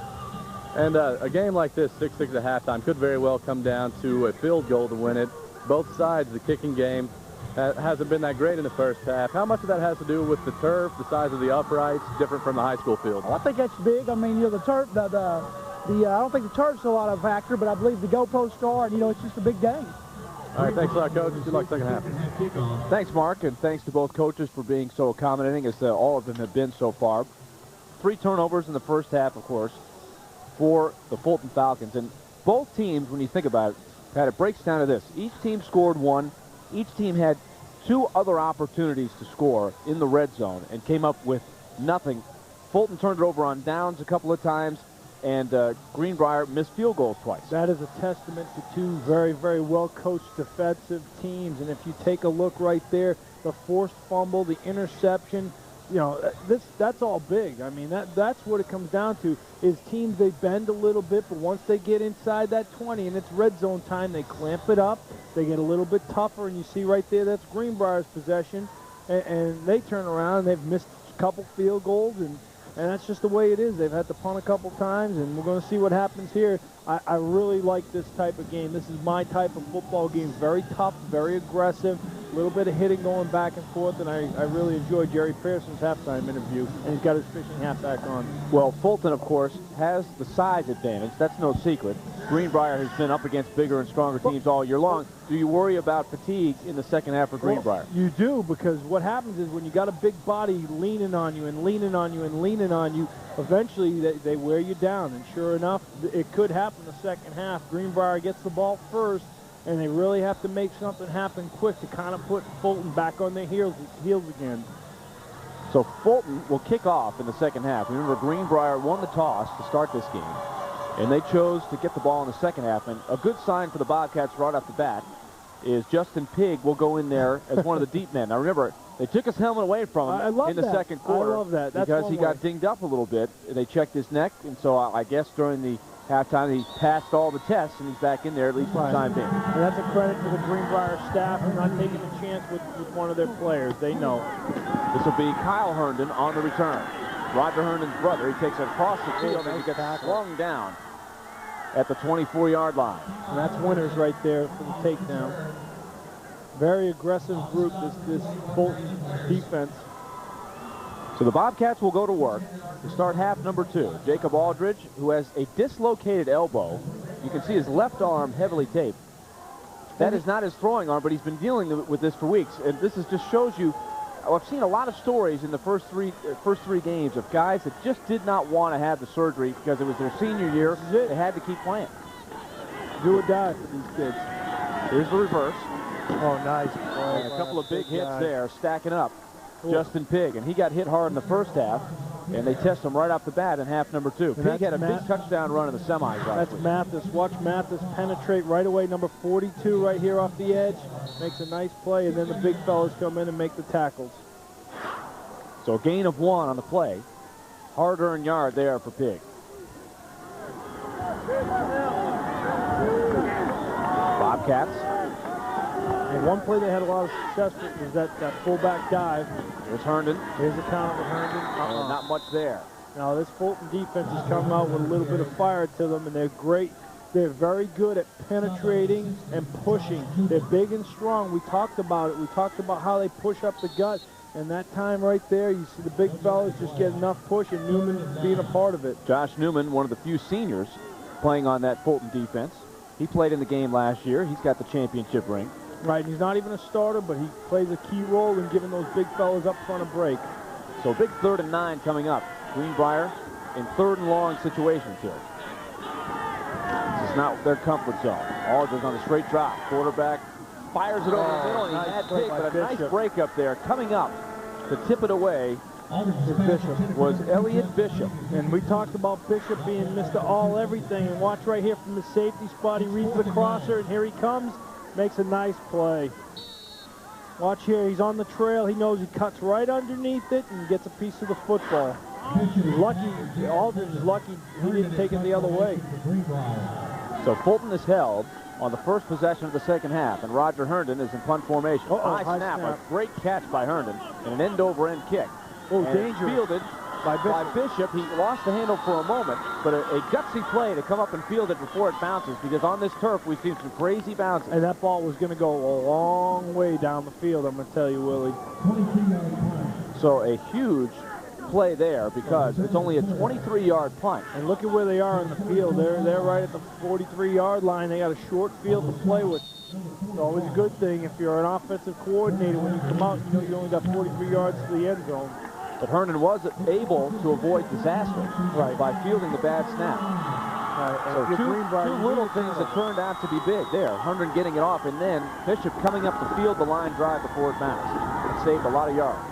And a game like this, 6-6 at halftime, could very well come down to a field goal to win it. Both sides, the kicking game hasn't been that great in the first half. How much of that has to do with the turf, the size of the uprights, different from the high school field? Well, I think that's big. I mean, you know, the turf, I don't think the turf's a lot of factor, but I believe the goalposts are, and, you know, it's just a big game. All right, thanks a lot, Coach. Good luck second half. Thanks, Mark, and thanks to both coaches for being so accommodating, as all of them have been so far. 3 turnovers in the first half, of course, for the Fulton Falcons. And both teams, when you think about it, Pat, it breaks down to this. Each team scored 1. Each team had 2 other opportunities to score in the red zone and came up with nothing. Fulton turned it over on downs a couple of times, and Greenbrier missed field goals twice. That is a testament to 2 very, very well-coached defensive teams. And if you take a look right there, the forced fumble, the interception, you know, that's all big. I mean, that's what it comes down to, is teams, they bend a little bit, but once they get inside that 20 and it's red zone time, they clamp it up. They get a little bit tougher, and you see right there, that's Greenbrier's possession, and they turn around, and they've missed a couple field goals, and that's just the way it is. They've had to punt a couple times, and we're going to see what happens here. I really like this type of game. This is my type of football game. Very tough, very aggressive, a little bit of hitting going back and forth, and I really enjoyed Jerry Pearson's halftime interview, and he's got his fishing hat back on. Well, Fulton, of course, has the size advantage. That's no secret. Greenbrier has been up against bigger and stronger teams all year long. Do you worry about fatigue in the second half for Greenbrier? Well, you do, because what happens is when you got a big body leaning on you and leaning on you and leaning on you, eventually they wear you down. And sure enough, it could happen the second half. Greenbrier gets the ball first, and they really have to make something happen quick to kind of put Fulton back on their heels again. So Fulton will kick off in the second half. Remember, Greenbrier won the toss to start this game, and they chose to get the ball in the second half. And a good sign for the Bobcats right off the bat is Justin Pigg will go in there as one of the deep men. Now remember, they took his helmet away from him in the second quarter. I love that. That's because he got dinged up a little bit. They checked his neck, and so I guess during the halftime he passed all the tests, and he's back in there at least for the time being. And that's a credit to the Greenbrier staff for not taking a chance with one of their players. They know. This will be Kyle Herndon on the return. Roger Herndon's brother. He takes it across the field, and he gets slung down at the 24-yard line. And that's winners right there for the takedown. Very aggressive group, this Fulton defense. So the Bobcats will go to work to start half number 2. Jacob Aldridge, who has a dislocated elbow. You can see his left arm heavily taped. That is not his throwing arm, but he's been dealing with this for weeks. And this just shows you, I've seen a lot of stories in the first three games of guys that just did not want to have the surgery because it was their senior year. They had to keep playing. Do or die for these kids. Here's the reverse. Oh, nice. A couple of big hits there, stacking up. Cool. Justin Pigg, and he got hit hard in the first half, and they test him right off the bat in half number 2. Pigg had a big touchdown run in the semis last week. Mathis. Watch Mathis penetrate right away. Number 42 right here off the edge. Makes a nice play, and then the big fellas come in and make the tackles. So a gain of 1 on the play hard-earned yard there for Pig. Bobcats. And one play they had a lot of success with was that fullback dive. Here's Herndon. Here's the count with Herndon. And not much there. Now this Fulton defense has come out with a little bit of fire to them, and they're great. They're very good at penetrating and pushing. They're big and strong. We talked about it. We talked about how they push up the gut. And that time right there, you see the big fellas just get enough push, and Newman being a part of it. Josh Newman, one of the few seniors playing on that Fulton defense. He played in the game last year. He's got the championship ring. Right, he's not even a starter, but he plays a key role in giving those big fellas up front a break. So big 3rd and 9 coming up. Greenbrier in 3rd and long situations here. This is not their comfort zone. Aldridge on the straight drop. Quarterback fires it over the middle, and he had Pig, but a nice break up there. Coming up to tip it away Bishop was Elliott Bishop. And we talked about Bishop being Mr. All-Everything. And watch right here from the safety spot. He reads the crosser, and here he comes. Makes a nice play. Watch here. He's on the trail. He knows he cuts right underneath it and gets a piece of the football. He's lucky. Aldridge is lucky he didn't take it the other way. So Fulton is held on the first possession of the second half, and Roger Herndon is in punt formation. High snap. A great catch by Herndon and an end-over-end kick. Oh, and dangerous. Fielded by Bishop. He lost the handle for a moment, but a gutsy play to come up and field it before it bounces, because on this turf we've seen some crazy bounces. And that ball was going to go a long way down the field, I'm going to tell you, Willie. So a huge play there, because it's only a 23-yard punt. And look at where they are in the field. They're right at the 43-yard line. They got a short field to play with. It's always a good thing if you're an offensive coordinator. When you come out, you know you only got 43 yards to the end zone. But Herndon was able to avoid disaster by fielding the bad snap. So two little things that turned out to be big there. Herndon getting it off, and then Bishop coming up to field the line drive before it bounced. It saved a lot of yards.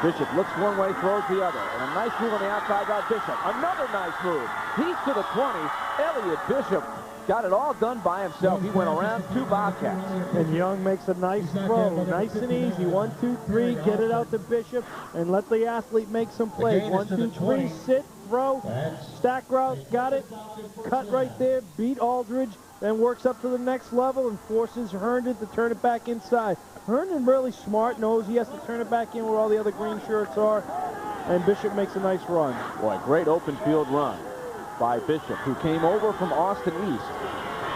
Bishop looks one way, throws the other. And a nice move on the outside by Bishop. Another nice move. He's to the 20. Elliott Bishop got it all done by himself. He went around 2 Bobcats. And Young makes a nice throw. Nice and easy. 1, 2, 3. Get it out to Bishop and let the athlete make some plays. 1, 2, 3. Sit, throw, stack route. Got it. Cut right there. Beat Aldridge. Then works up to the next level and forces Herndon to turn it back inside. Herndon really smart, knows he has to turn it back in where all the other green shirts are. And Bishop makes a nice run. Boy, great open field run by Bishop, who came over from Austin East,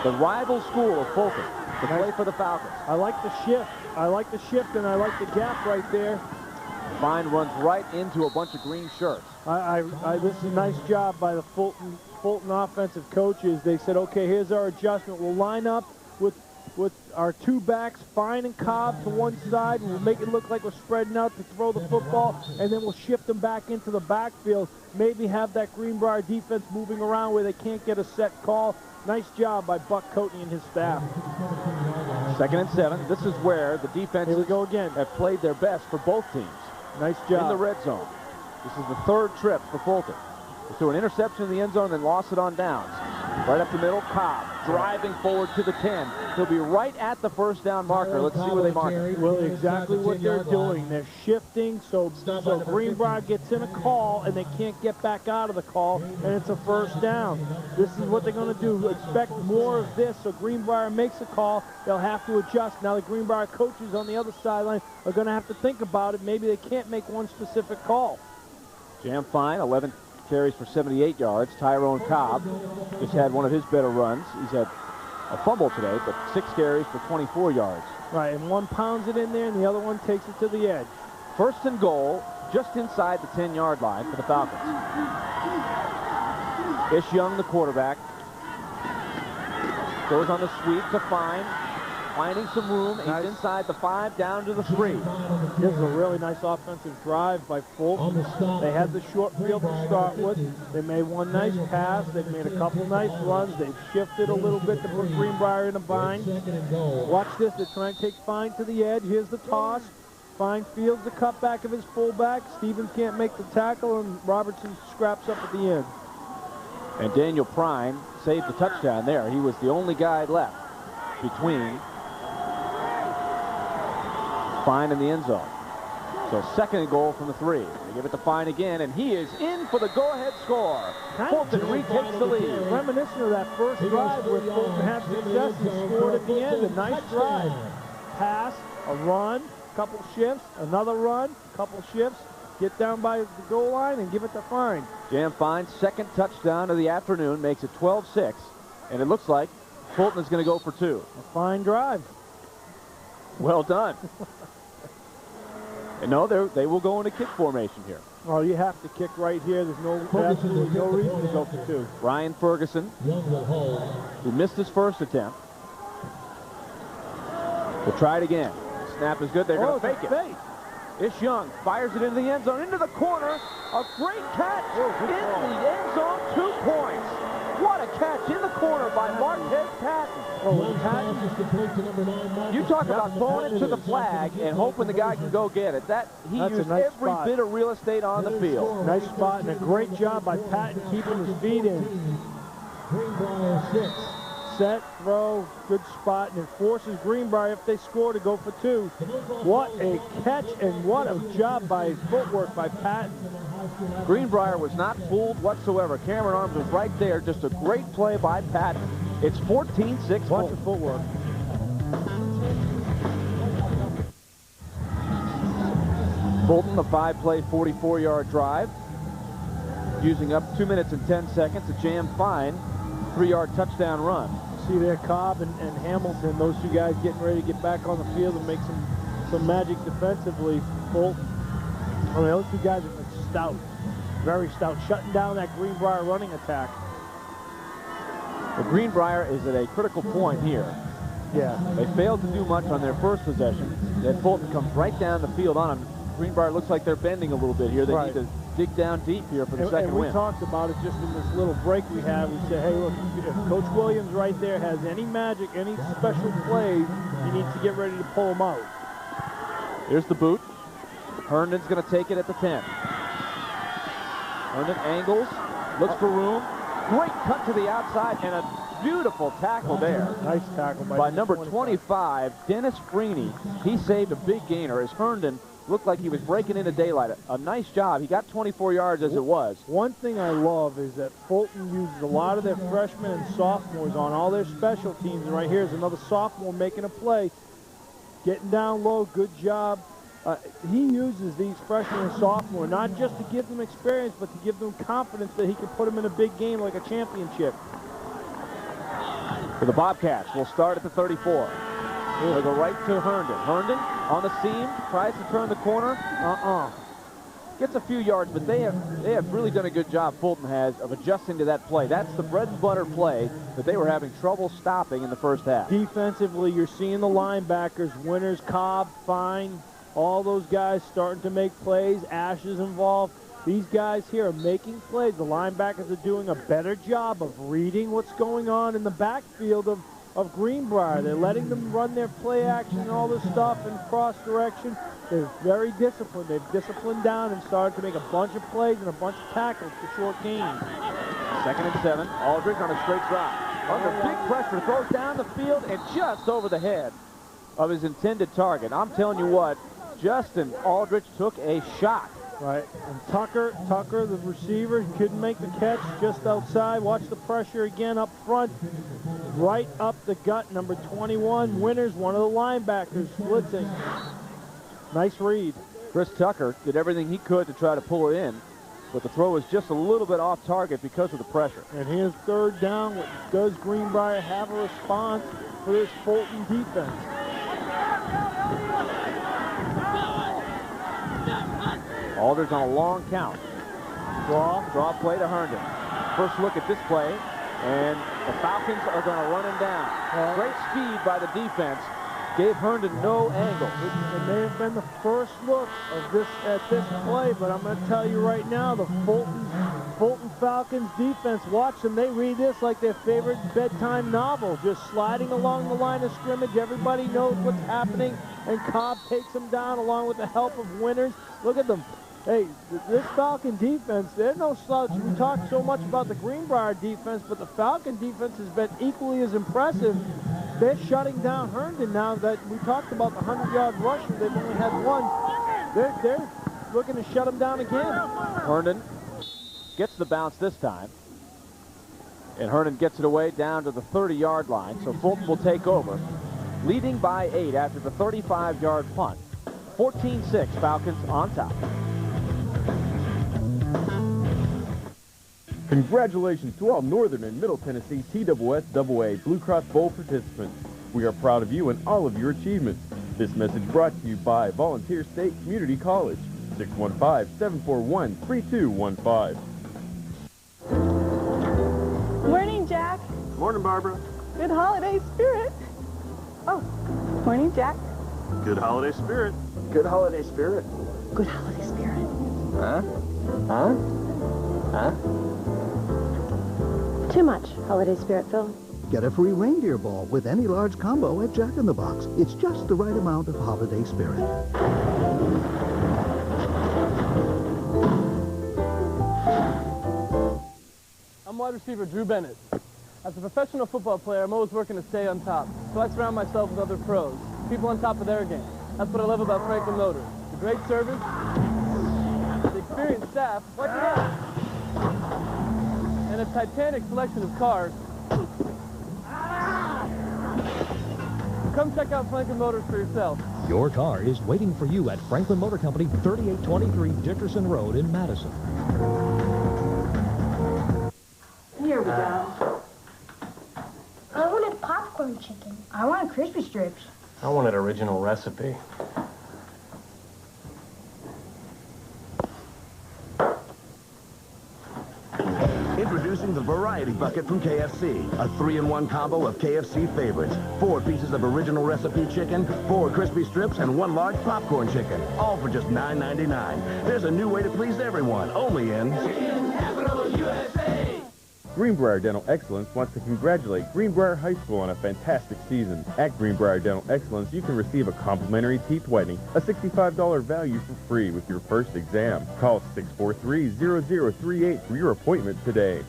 the rival school of Fulton, to play for the Falcons. I like the shift. I like the shift, and I like the gap right there. Fine runs right into a bunch of green shirts. This is a nice job by the Fulton offensive coaches. They said, okay, here's our adjustment. We'll line up with our 2 backs, Fine and Cobb, to one side. We'll make it look like we're spreading out to throw the football, and then we'll shift them back into the backfield. Maybe have that Greenbrier defense moving around where they can't get a set call. Nice job by Buck Coatney and his staff. 2nd and 7. This is where the defenses have played their best for both teams. Nice job. In the red zone. This is the 3rd trip for Fulton. They threw an interception in the end zone and lost it on downs. Right up the middle, Cobb driving forward to the 10. He'll be right at the first down marker. Let's see where they mark it. Well, exactly what they're doing. They're shifting so Greenbrier gets in a call and they can't get back out of the call, and it's a first down. This is what they're going to do. Expect more of this. So Greenbrier makes a call. They'll have to adjust. Now the Greenbrier coaches on the other sideline are going to have to think about it. Maybe they can't make one specific call. Jam Fine, 11 carries for 78 yards. Tyrone Cobb just had one of his better runs. He's had a fumble today, but 6 carries for 24 yards. Right, and one pounds it in there, and the other one takes it to the edge. 1st and goal, just inside the 10-yard line for the Falcons. Ish Young, the quarterback, goes on the sweep to Fine, finding some room. He's inside the 5, down to the 3. This is a really nice offensive drive by Fulton. They had the short field to start with. They made one nice pass. They've made a couple nice runs. They've shifted a little bit to put Greenbrier in a bind. Watch this. They're trying to take Fine to the edge. Here's the toss. Fine fields the cutback of his fullback. Stevens can't make the tackle, and Robertson scraps up at the end. And Daniel Prime saved the touchdown there. He was the only guy left between Fine in the end zone. So second and goal from the 3. They give it to Fine again, and he is in for the go-ahead score. Fulton retakes the lead. Reminiscent of that first drive where Fulton had success and scored at the end. A nice drive. Pass, a run, couple shifts, another run, couple shifts. Get down by the goal line and give it to Fine. Jam Fine's second touchdown of the afternoon makes it 12-6, and it looks like Fulton is going to go for 2. A fine drive. Well done. And no, they will go into kick formation here. Oh, you have to kick right here. There's absolutely no reason to go for 2. Ryan Ferguson, who missed his first attempt, will try it again. Snap is good. They're going to fake it. Ish Young fires it into the end zone, into the corner. A great catch in the end zone. 2 points. What a catch in the corner by Marquez Patton. You talk about throwing it to the flag and hoping the guy can go get it. He used every bit of real estate on the field. Nice spot and a great job by Patton keeping his feet in. Greenbrier 6. Set, throw, good spot, and it forces Greenbrier, if they score, to go for 2. What a catch and what a job by footwork by Patton. Greenbrier was not fooled whatsoever. Cameron Arms was right there. Just a great play by Patton. It's 14-6. Bunch of footwork. Fulton, the 5-play, 44-yard drive. Using up 2 minutes and 10 seconds. A Jam Fine 3-yard touchdown run. See there, Cobb and Hamilton, those 2 guys getting ready to get back on the field and make some magic defensively. Fulton. I mean, those 2 guys are stout, very stout, shutting down that Greenbrier running attack. The Greenbrier is at a critical point here. Yeah. They failed to do much on their first possession. Then Fulton comes right down the field on them. Greenbrier looks like they're bending a little bit here. They need to dig down deep here for the second win. We talked about it just in this little break we have. We said, hey, look, if Coach Williams right there has any magic, any special plays, he needs to get ready to pull them out. Here's the boot. Herndon's going to take it at the 10. Herndon angles, looks for room. Great cut to the outside and a beautiful tackle there. Nice tackle by number 25, Dennis Freeney. He saved a big gainer as Herndon looked like he was breaking into daylight. A nice job. He got 24 yards as it was. One thing I love is that Fulton uses a lot of their freshmen and sophomores on all their special teams. And right here is another sophomore making a play. Getting down low, good job. He uses these freshmen and sophomores not just to give them experience, but to give them confidence that he can put them in a big game like a championship. For the Bobcats, we'll start at the 34. They'll go right to Herndon. Herndon on the seam, tries to turn the corner. Gets a few yards, but they have really done a good job, Fulton has, of adjusting to that play. That's the bread and butter play that they were having trouble stopping in the first half. Defensively, you're seeing the linebackers, Winters, Cobb, Fine, all those guys starting to make plays. Ash is involved. These guys here are making plays. The linebackers are doing a better job of reading what's going on in the backfield of Greenbrier. They're letting them run their play action and all this stuff in cross direction. They're very disciplined. They've disciplined down and started to make a bunch of plays and a bunch of tackles for short gains. 2nd and 7. Aldridge on a straight drop. Under big pressure, throws down the field and just over the head of his intended target. I'm telling you what, Justin Aldridge took a shot. Right, and Tucker, the receiver, couldn't make the catch just outside. Watch the pressure again up front. Right up the gut, number 21, Winters, one of the linebackers, blitzing. Nice read. Chris Tucker did everything he could to try to pull it in, but the throw was just a little bit off target because of the pressure. And here's 3rd down. Does Greenbrier have a response for this Fulton defense? Aldridge on a long count. Draw play to Herndon. First look at this play, and the Falcons are going to run him down. Great speed by the defense. Gave Herndon no angle. It may have been the first look of this play, but I'm going to tell you right now, the Fulton Falcons defense, watch them. They read this like their favorite bedtime novel, just sliding along the line of scrimmage. Everybody knows what's happening, and Cobb takes them down along with the help of Winters. Look at them. Hey, this Falcon defense, they're no slouch. We talk so much about the Greenbrier defense, but the Falcon defense has been equally as impressive. They're shutting down Herndon now that we talked about the 100-yard rusher. They've only had one. They're looking to shut them down again. Herndon gets the bounce this time. And Herndon gets it away down to the 30-yard line, so Fulton will take over, leading by 8 after the 35-yard punt. 14-6, Falcons on top. Congratulations to all Northern and Middle Tennessee TSSAA Blue Cross Bowl participants. We are proud of you and all of your achievements. This message brought to you by Volunteer State Community College, 615-741-3215. Morning, Jack. Morning, Barbara. Good holiday spirit. Oh, morning, Jack. Good holiday spirit. Good holiday spirit. Good holiday spirit. Huh? Huh? Huh? Too much holiday spirit, Phil. Get a free reindeer ball with any large combo at Jack in the Box. It's just the right amount of holiday spirit. I'm wide receiver Drew Bennett. As a professional football player, I'm always working to stay on top. So I surround myself with other pros, people on top of their game. That's what I love about Franklin Motors. The great service, the experienced staff, and a titanic selection of cars. Come check out Franklin Motors for yourself. Your car is waiting for you at Franklin Motor Company, 3823 Dickerson Road in Madison. Here we go. I wanted popcorn chicken. I wanted crispy strips. I wanted original recipe. Introducing the Variety Bucket from KFC. A 3-in-1 combo of KFC favorites. 4 pieces of original recipe chicken, 4 crispy strips, and 1 large popcorn chicken. All for just $9.99. There's a new way to please everyone. Only in Capital USA. Greenbrier Dental Excellence wants to congratulate Greenbrier High School on a fantastic season. At Greenbrier Dental Excellence, you can receive a complimentary teeth whitening, a $65 value for free with your first exam. Call 643-0038 for your appointment today.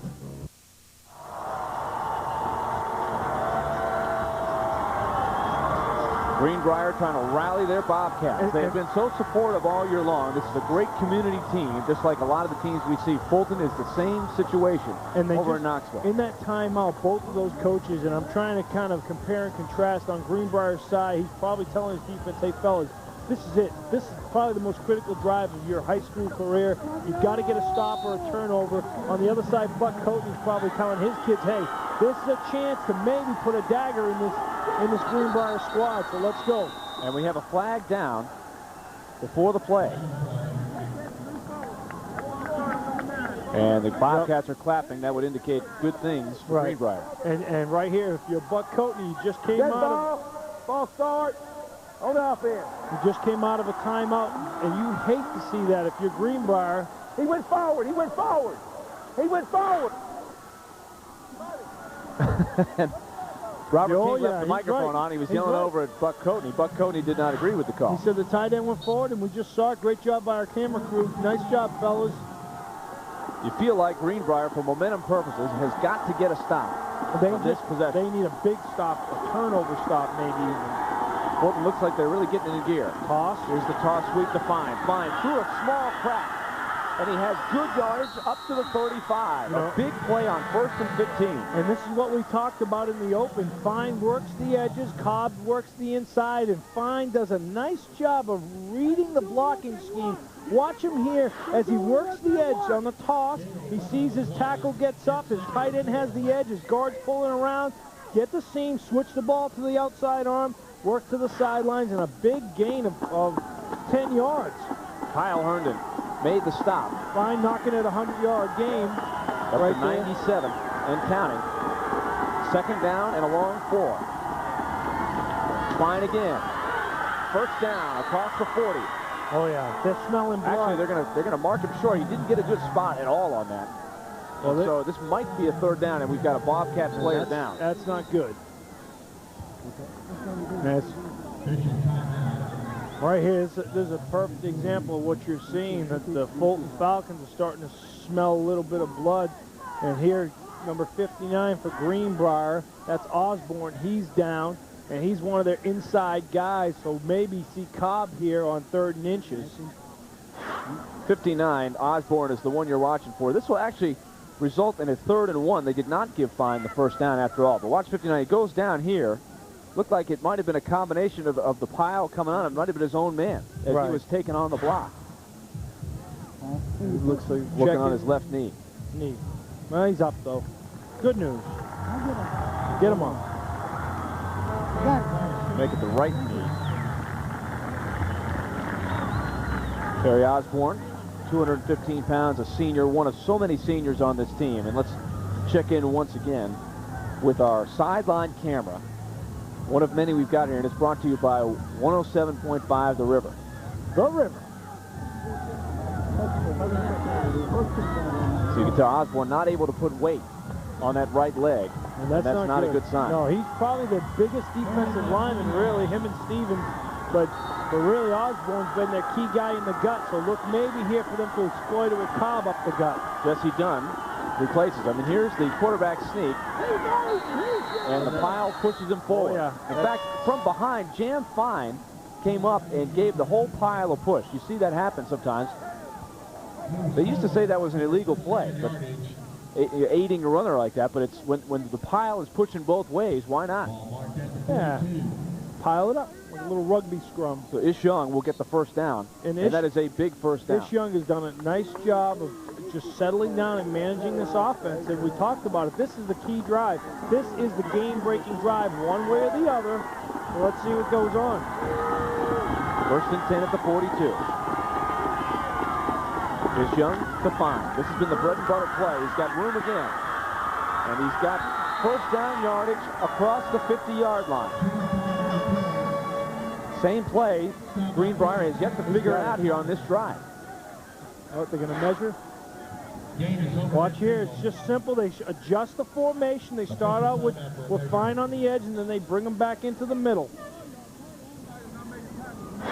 Greenbrier trying to rally their Bobcats. They've been so supportive all year long. This is a great community team, just like a lot of the teams we see. Fulton is the same situation over in Knoxville. In that timeout, both of those coaches, and I'm trying to kind of compare and contrast on Greenbrier's side, he's probably telling his defense, hey, fellas, this is it. This is probably the most critical drive of your high school career. You've got to get a stop or a turnover. On the other side, Buck Coatney's probably telling his kids, hey, this is a chance to maybe put a dagger in this Greenbrier squad, so let's go. And we have a flag down before the play. And the Bobcats are clapping. That would indicate good things for Greenbrier. And right here, if you're Buck Coatney, you just came out of... Ball start. On the offense. You just came out of a timeout, and you hate to see that if you're Greenbrier. He went forward. He went forward. He went forward. Robert King left the microphone on. He was yelling over at Buck Coatney. Buck Coatney did not agree with the call. He said the tight end went forward, and we just saw it. Great job by our camera crew. Nice job, fellas. You feel like Greenbrier, for momentum purposes, has got to get a stop on this possession. They need a big stop, a turnover stop maybe even. Fulton looks like they're really getting into gear. Toss. Here's the toss sweep to Fine. Fine through a small crack. And he has good yards up to the 35. A big play on 1st and 15. And this is what we talked about in the open. Fine works the edges, Cobb works the inside, and Fine does a nice job of reading the blocking scheme. Watch him here as he works the edge on the toss. He sees his tackle gets up, his tight end has the edge, his guard's pulling around. Get the seam, switch the ball to the outside arm, work to the sidelines, and a big gain of 10 yards. Kyle Herndon made the stop. Fine knocking at a 100-yard game. Up to 97 and counting. 2nd down and a long 4. Fine again. 1st down across the 40. Oh yeah, they're smelling blood. Actually, they're gonna mark him short. He didn't get a good spot at all on that. Well, so this might be a 3rd down, and we've got a Bobcats player down. That's not good. That's right here. This is a perfect example of what you're seeing, that the Fulton Falcons are starting to smell a little bit of blood. And here, number 59 for Greenbrier, that's Osborne. He's down, and he's one of their inside guys, so maybe see Cobb here on 3rd and inches. 59, Osborne is the one you're watching for. This will actually result in a 3rd and 1. They did not give Fine the first down after all. But watch 59. He goes down here. Looked like it might have been a combination of the pile coming on. It might have been his own man as he was taking on the block. He looks like working on his left knee. Well, he's up, though. Good news. Get him on. Make it the right knee. Perry Osborne, 215 pounds, a senior, one of so many seniors on this team. And let's check in once again with our sideline camera. One of many we've got here, and it's brought to you by 107.5 The River. The River. So you can tell Osborne not able to put weight on that right leg. And that's not a good sign. No, he's probably the biggest defensive lineman, really, him and Stevens. But really, Osborne's been their key guy in the gut. So look maybe here for them to exploit it with Cobb up the gut. Jesse Dunn replaces. I mean, here's the quarterback sneak. And the pile pushes him forward. Oh, yeah. In fact, from behind, Jam Fine came up and gave the whole pile a push. You see that happen sometimes. They used to say that was an illegal play, but aiding a runner like that, but it's when the pile is pushing both ways, why not? Yeah, pile it up like a little rugby scrum. So Ish Young will get the first down, and that is a big first down. Ish Young has done a nice job of just settling down and managing this offense, and we talked about it. This is the key drive. This is the game-breaking drive, one way or the other. So let's see what goes on. 1st and 10 at the 42. Ish Young to Fine. This has been the bread and butter play. He's got room again. And he's got first down yardage across the 50-yard line. Same play. Greenbrier has yet to figure it out here on this drive. Oh, they're going to measure. Watch here. It's just simple. They adjust the formation. They start out with Fine on the edge, and then they bring them back into the middle.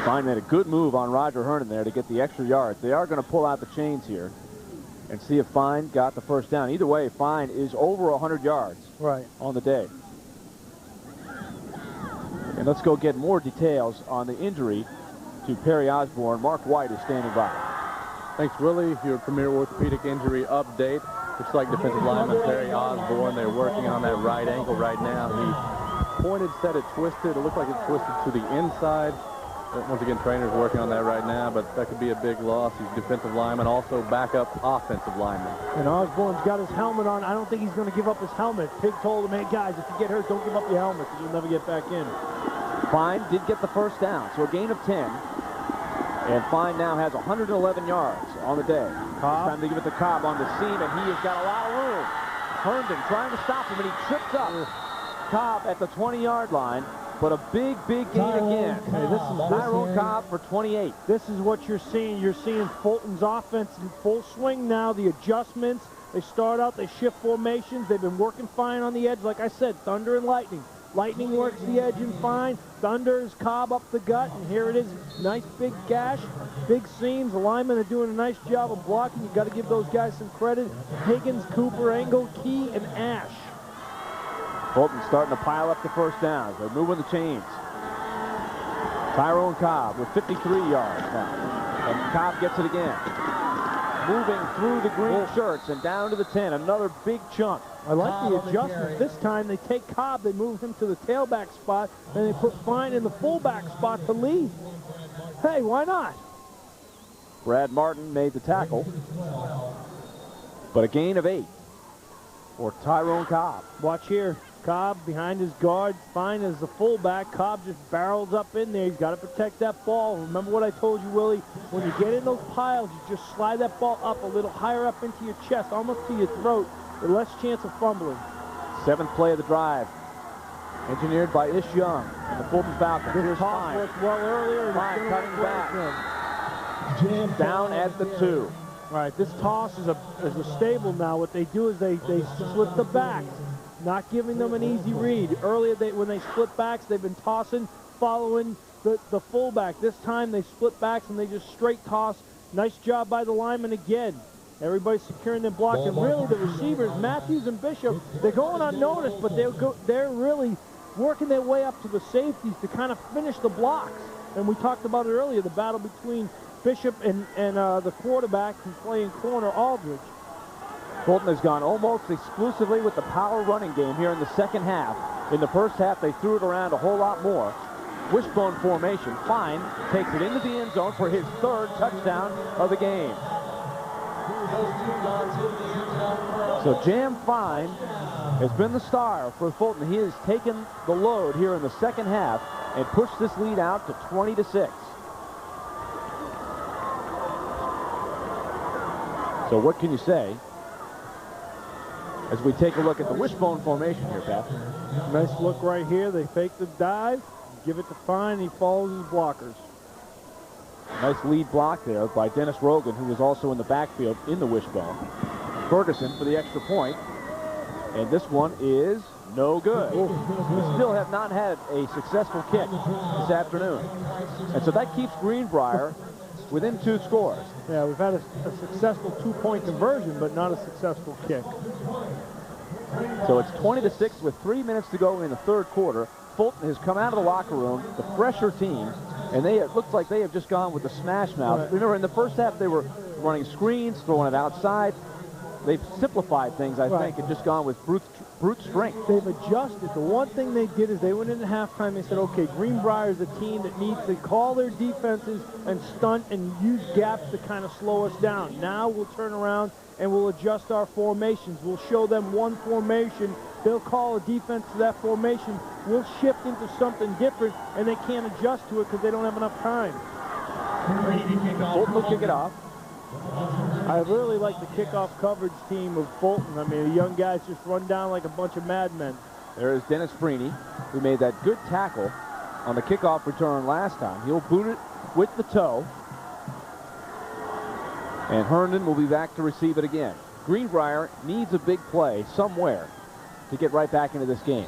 Fine made a good move on Roger Herndon there to get the extra yards. They are going to pull out the chains here and see if Fine got the first down. Either way, Fine is over 100 yards on the day. And let's go get more details on the injury to Perry Osborne. Mark White is standing by. Thanks, Willie. Your premier orthopedic injury update. Looks like defensive lineman Perry Osborne. They're working on that right ankle right now. He pointed, said it twisted. It looked like it twisted to the inside. Once again, trainers working on that right now, but that could be a big loss. He's defensive lineman, also backup offensive lineman. And Osborne's got his helmet on. I don't think he's going to give up his helmet. Pig told him, hey, guys, if you get hurt, don't give up your helmet because you'll never get back in. Fine did get the first down, so a gain of 10. And Fine now has 111 yards on the day. It's time to give it to Cobb on the seam, and he has got a lot of room. Herndon trying to stop him, and he trips up Cobb at the 20-yard line. But a big gain again. Hey, this is Tyrone Cobb for 28. This is what you're seeing. You're seeing Fulton's offense in full swing now. The adjustments. They start out, they shift formations. They've been working fine on the edge. Like I said, Thunder and Lightning. Lightning works the edge and fine. Thunder is Cobb up the gut. And here it is. Nice big gash, big seams. The linemen are doing a nice job of blocking. You've got to give those guys some credit. Higgins, Cooper, Engel, Key, and Ash. Fulton starting to pile up the first downs. They're moving the chains. Tyrone Cobb with 53 yards now. And Cobb gets it again. Moving through the green shirts and down to the 10. Another big chunk. I like the adjustment. This time they take Cobb, they move him to the tailback spot, and they put Fine in the fullback spot to lead. Hey, why not? Brad Martin made the tackle. But a gain of 8 for Tyrone Cobb. Watch here. Cobb behind his guard, Fine as the fullback. Cobb just barrels up in there. He's got to protect that ball. Remember what I told you, Willie? When you get in those piles, you just slide that ball up a little higher up into your chest, almost to your throat, with less chance of fumbling. 7th play of the drive. Engineered by Ish Young and the Fulton Falcons. This toss worked well earlier. Fine cutting back. Down at the 2. All right, this toss is a stable now. What they do is they slip the backs, not giving them an easy read. Earlier, when they split backs, they've been tossing, following the fullback. This time, they split backs and they just straight toss. Nice job by the lineman again. Everybody's securing their block, and really the receivers, Matthews and Bishop, they're going unnoticed, but they're really working their way up to the safeties to kind of finish the blocks. And we talked about it earlier, the battle between Bishop and the quarterback who's playing corner, Aldridge. Fulton has gone almost exclusively with the power running game here in the second half. In the first half, they threw it around a whole lot more. Wishbone formation. Fine takes it into the end zone for his third touchdown of the game. So Jam Fine has been the star for Fulton. He has taken the load here in the second half and pushed this lead out to 20-6. So what can you say as we take a look at the wishbone formation here, Pat? Nice look right here. They fake the dive, give it to Fine, he follows his blockers. Nice lead block there by Dennis Rogan, who was also in the backfield in the wishbone. Ferguson for the extra point. And this one is no good. We still have not had a successful kick this afternoon. And so that keeps Greenbrier within 2 scores. Yeah, we've had a successful 2-point conversion, but not a successful kick. So it's 20-6 with 3 minutes to go in the third quarter. Fulton has come out of the locker room, the fresher team, and it looks like they have just gone with the smash mouth. Right. Remember, in the first half, they were running screens, throwing it outside. They've simplified things, I think, and just gone with brute strength. They've adjusted. The one thing they did is they went into halftime. They said, okay, Greenbrier is a team that needs to call their defenses and stunt and use gaps to kind of slow us down. Now we'll turn around and we'll adjust our formations. We'll show them one formation. They'll call a defense to that formation. We'll shift into something different, and they can't adjust to it because they don't have enough time. Fulton will kick it off. I really like the kickoff coverage team of Fulton. I mean, the young guys just run down like a bunch of madmen. There is Dennis Freeney, who made that good tackle on the kickoff return last time. He'll boot it with the toe. And Herndon will be back to receive it again. Greenbrier needs a big play somewhere to get right back into this game.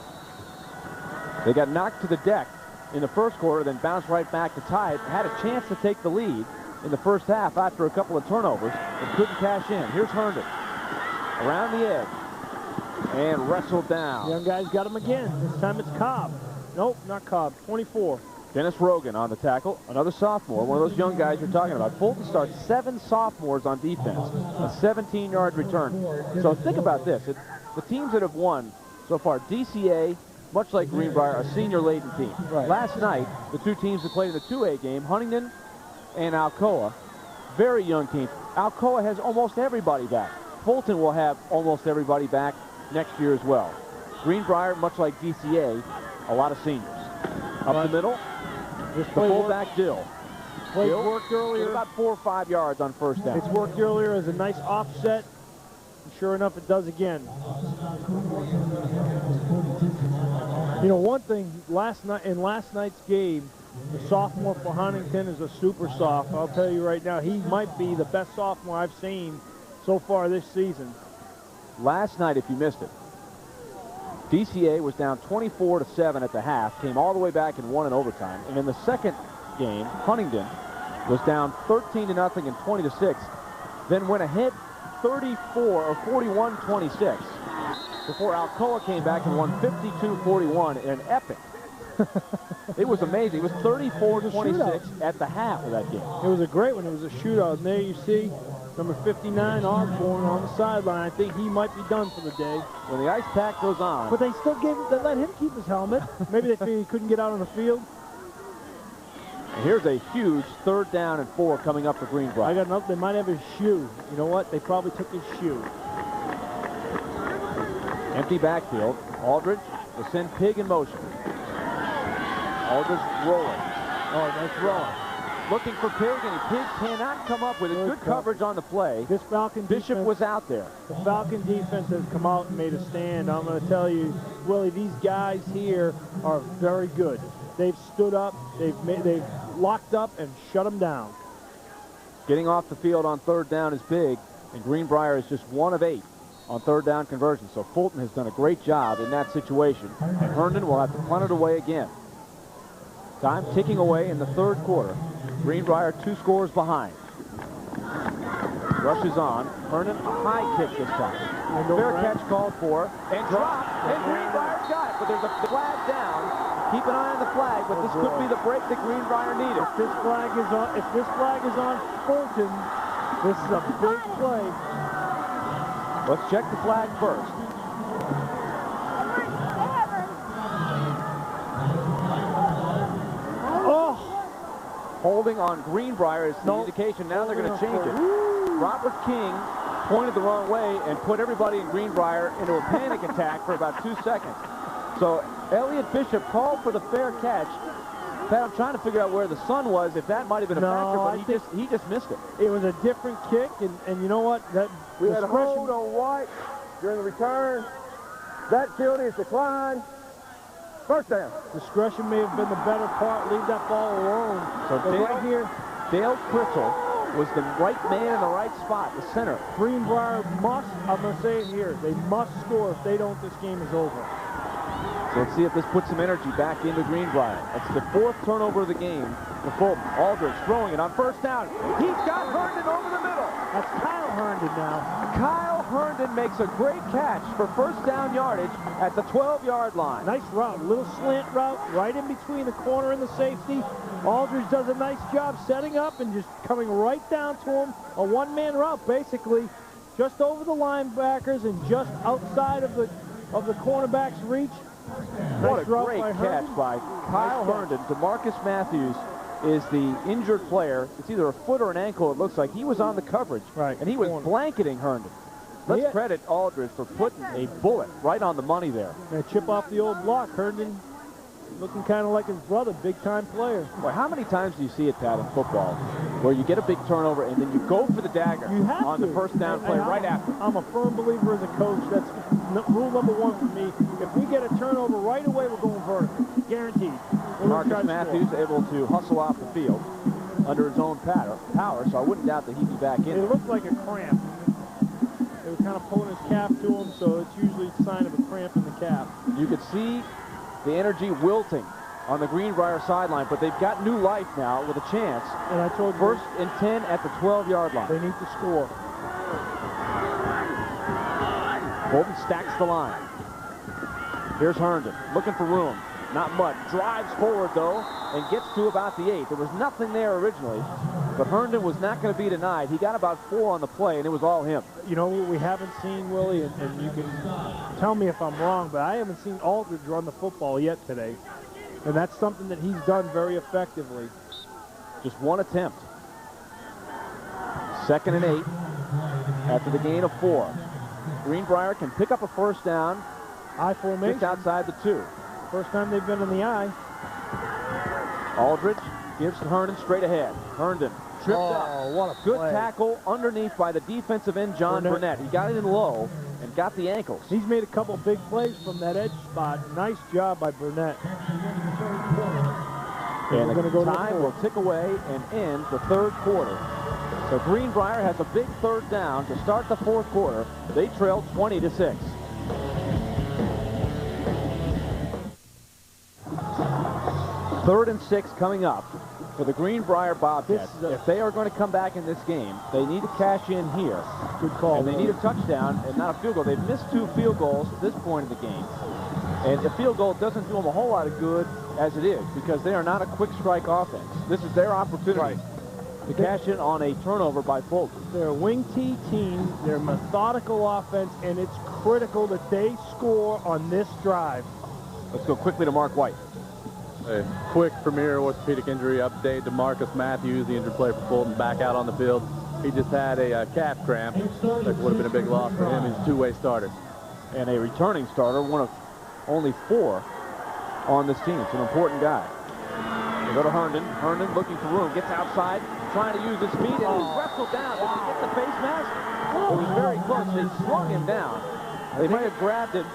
They got knocked to the deck in the first quarter, then bounced right back to tie it. Had a chance to take the lead in the first half after a couple of turnovers, but couldn't cash in. Here's Herndon around the edge and wrestled down. Young guys got him again. This time it's Cobb. Nope, not Cobb. 24. Dennis Rogan on the tackle, another sophomore, one of those young guys you're talking about. Fulton starts 7 sophomores on defense, a 17-yard return. So think about this. The teams that have won so far, DCA, much like Greenbrier, a senior-laden team. Right. Last night, the 2 teams that played in the 2A game, Huntington and Alcoa, very young teams. Alcoa has almost everybody back. Fulton will have almost everybody back next year as well. Greenbrier, much like DCA, a lot of seniors. Up the middle, the fullback Dill. Play worked earlier. About 4 or 5 yards on first down. It's worked earlier as a nice offset. And sure enough, it does again. You know, one thing, in last night's game, the sophomore for Huntington is a super soft. I'll tell you right now, he might be the best sophomore I've seen so far this season. Last night, if you missed it, DCA was down 24-7 at the half, came all the way back and won in overtime. And in the second game, Huntington was down 13-0 and 20-6, then went ahead 34 or 41-26 before Alcoa came back and won 52-41 in an epic. It was amazing. It was 34-26 at the half of that game. It was a great one. It was a shootout. And there you see number 59, Osborne, on the sideline. I think he might be done for the day. When the ice pack goes on. But they still let him keep his helmet. Maybe they figured he couldn't get out on the field. And here's a huge 3rd down and 4 coming up for Greenbrier. I got enough. They might have his shoe. You know what? They probably took his shoe. Empty backfield. Aldridge will send Pig in motion. Aldridge rolling. Oh, nice rolling. Looking for Pig, and Pig cannot come up with it. Good coverage on the play. This Falcon Bishop defense, was out there. The Falcon defense has come out and made a stand. I'm going to tell you, Willie, these guys here are very good. They've stood up, they've locked up and shut them down. Getting off the field on 3rd down is big, and Greenbrier is just 1 of 8 on 3rd down conversion. So Fulton has done a great job in that situation, and Herndon will have to punt it away again. Time ticking away in the 3rd quarter. Greenbrier 2 scores behind. Rushes on. Herndon, a high kick this time. Fair catch called for, and dropped, and Greenbrier's got it, but there's a flag down Keep an eye on the flag, but this could be the break that Greenbrier needed. If this flag is on Fulton, this is a big play. Let's check the flag first. Oh! Holding on Greenbrier is the indication. Now they're going to change it. Robert King pointed the wrong way and put everybody in Greenbrier into a panic attack for about 2 seconds. So Elliot Bishop called for the fair catch. Pat, I'm trying to figure out where the sun was, if that might have been a factor, but he just missed it. It was a different kick, and you know what? We had a hold on White during the return. That field is declined. First down. Discretion may have been the better part. Leave that ball alone. So right here, Dale Critzel was the right man in the right spot, the center. Greenbrier must, I'm going to say it here, they must score. If they don't, this game is over. So let's see if this puts some energy back into Greenbrier. That's the 4th turnover of the game for Fulton. Aldridge throwing it on first down. He's got Herndon over the middle. That's Kyle Herndon now. Kyle Herndon makes a great catch for first down yardage at the 12-yard line. Nice route, little slant route, right in between the corner and the safety. Aldridge does a nice job setting up and just coming right down to him. A one-man route, basically, just over the linebackers and just outside of the cornerback's reach. What a great catch by Kyle Herndon. DeMarcus Matthews is the injured player. It's either a foot or an ankle, it looks like. He was on the coverage, and he was blanketing Herndon. Let's credit Aldridge for putting a bullet right on the money there. Chip off the old block. Herndon looking kind of like his brother, big-time player. Boy, how many times do you see it, Pat, in football, where you get a big turnover and then you go for the dagger on the first down play right after? I'm a firm believer as a coach. That's rule number 1 for me. If we get a turnover right away, we're going vertical. Guaranteed. Marcus Matthews able to hustle off the field under his own power, so I wouldn't doubt that he'd be back in. It looked like a cramp. They were kind of pulling his calf to him, so it's usually a sign of a cramp in the calf. You could see the energy wilting on the Greenbrier sideline, but they've got new life now with a chance. And I told you, 1st and 10 at the 12-yard line. They need to score. Fulton stacks the line. Here's Herndon looking for room. Not much. Drives forward, though, and gets to about the 8. There was nothing there originally, but Herndon was not going to be denied. He got about 4 on the play, and it was all him. You know what we haven't seen, Willie, and you can tell me if I'm wrong, but I haven't seen Aldridge run the football yet today. And that's something that he's done very effectively. Just one attempt. 2nd and 8 after the gain of 4. Greenbrier can pick up a first down. I formation. Just outside the 2. First time they've been in the eye. Aldridge gives to Herndon straight ahead. Herndon tripped up. What a good play. tackle underneath by the defensive end, John Burnett. He got it in low and got the ankles. He's made a couple big plays from that edge spot. Nice job by Burnett. And the time will tick away and end the 3rd quarter. So Greenbrier has a big 3rd down to start the 4th quarter. They trail 20-6. Third and 6 coming up for the Greenbrier Bobcats. If they are going to come back in this game, they need to cash in here. Good call. And they need a touchdown and not a field goal. They've missed 2 field goals at this point in the game. And a field goal doesn't do them a whole lot of good as it is because they are not a quick strike offense. This is their opportunity to cash in on a turnover by Fulton. They're a wing T team. They're a methodical offense, and it's critical that they score on this drive. Let's go quickly to Mark White. A quick Premier orthopedic injury update. DeMarcus Matthews, the injured player for Fulton, back out on the field. He just had a calf cramp. That would have been a big loss for him. He's a 2-way starter. And a returning starter, one of only 4 on this team. It's an important guy. They go to Herndon. Herndon looking for room. Gets outside, trying to use his feet, and he's wrestled down. Did he get the face mask? It was very close. They slung him down. They might have grabbed it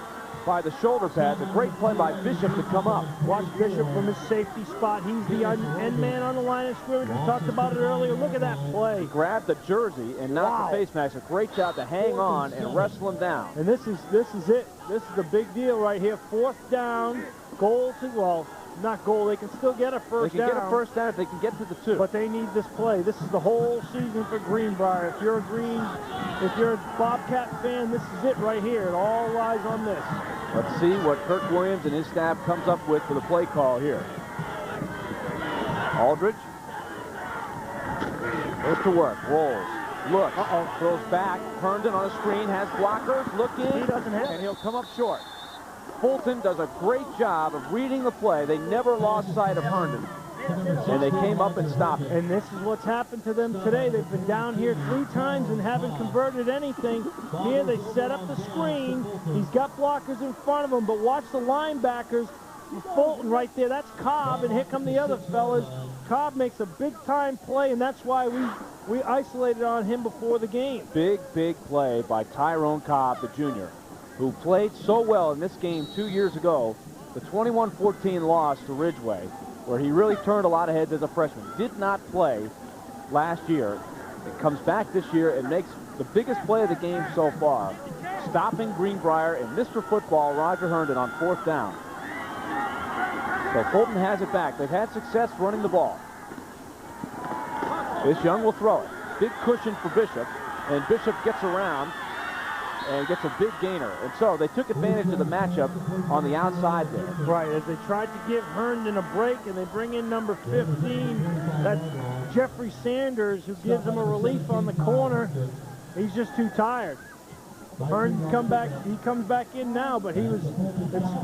by the shoulder pads. A great play by Bishop to come up. Watch Bishop from his safety spot. He's the end man on the line of scrimmage. We talked about it earlier. Look at that play. He grabbed the jersey and not the face mask. A great job to hang on and wrestle him down. And this is it. This is the big deal right here. 4th down, goal to, well, not goal. They can still get a first down. They can get a first down if they can get to the 2. But they need this play. This is the whole season for Greenbrier. If you're a Bobcat fan, this is it right here. It all lies on this. Let's see what Kirk Williams and his staff comes up with for the play call here. Aldridge goes to work, rolls, looks, throws back. Herndon on a screen, has blockers, looking, and he'll come up short. Fulton does a great job of reading the play. They never lost sight of Herndon, and they came up and stopped it. And this is what's happened to them today. They've been down here 3 times and haven't converted anything. Here they set up the screen. He's got blockers in front of him, but watch the linebackers. Fulton right there, that's Cobb, and here come the other fellas. Cobb makes a big-time play, and that's why we isolated on him before the game. Big play by Tyrone Cobb, the junior, who played so well in this game 2 years ago, the 21-14 loss to Ridgeway, where he really turned a lot of heads as a freshman. Did not play last year. It comes back this year and makes the biggest play of the game so far, stopping Greenbrier and Mr. Football, Roger Herndon, on 4th down. So Fulton has it back. They've had success running the ball. This Young will throw it. Big cushion for Bishop, and Bishop gets around and gets a big gainer. And so they took advantage of the matchup on the outside there. Right, as they tried to give Herndon a break, and they bring in number 15. That's Jeffrey Sanders, who gives him a relief on the corner. He's just too tired. Herndon's come back. He comes back in now, but it's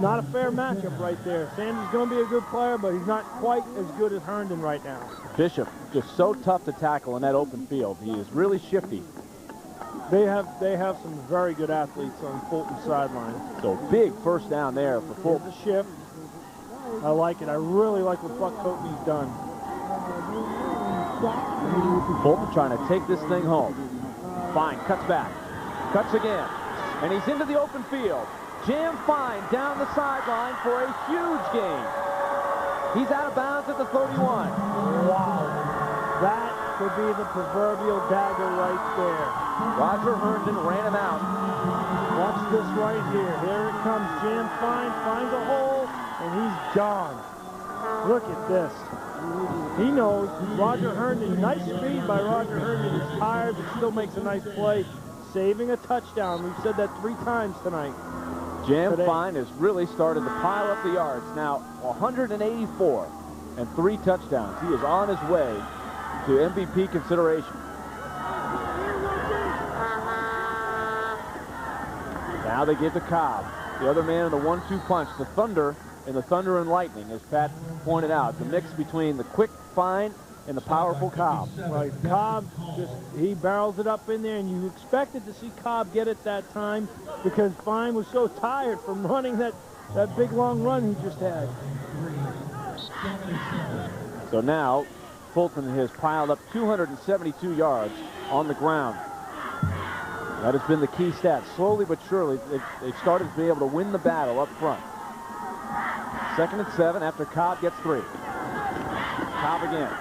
not a fair matchup right there. Sanders is going to be a good player, but he's not quite as good as Herndon right now. Bishop just so tough to tackle in that open field. He is really shifty. They have some very good athletes on Fulton's sideline. So big first down there for Fulton. The shift. I like it. I really like what Buck Coatney's done. Fulton trying to take this thing home. Fine, cuts back. Cuts again. And he's into the open field. Jam Fine down the sideline for a huge gain. He's out of bounds at the 31. Wow. That could be the proverbial dagger right there. Roger Herndon ran him out. Watch this right here. Here it comes. Jam Fine finds a hole, and he's gone. Look at this. He knows Roger Herndon. Nice speed by Roger Herndon. He's tired, but still makes a nice play, saving a touchdown. We've said that 3 times tonight. Jam Fine has really started to pile up the yards. Now 184 and 3 touchdowns. He is on his way to MVP consideration. Now they give to Cobb, the other man in the 1-2 punch. The Thunder and the Thunder and Lightning, as Pat pointed out, the mix between the quick Fine and the powerful Cobb. Right, Cobb, he barrels it up in there, and you expected to see Cobb get it that time because Fine was so tired from running that big long run he just had. So now Fulton has piled up 272 yards on the ground. That has been the key stat. Slowly but surely, they've started to be able to win the battle up front. 2nd and 7 after Cobb gets 3. Cobb again.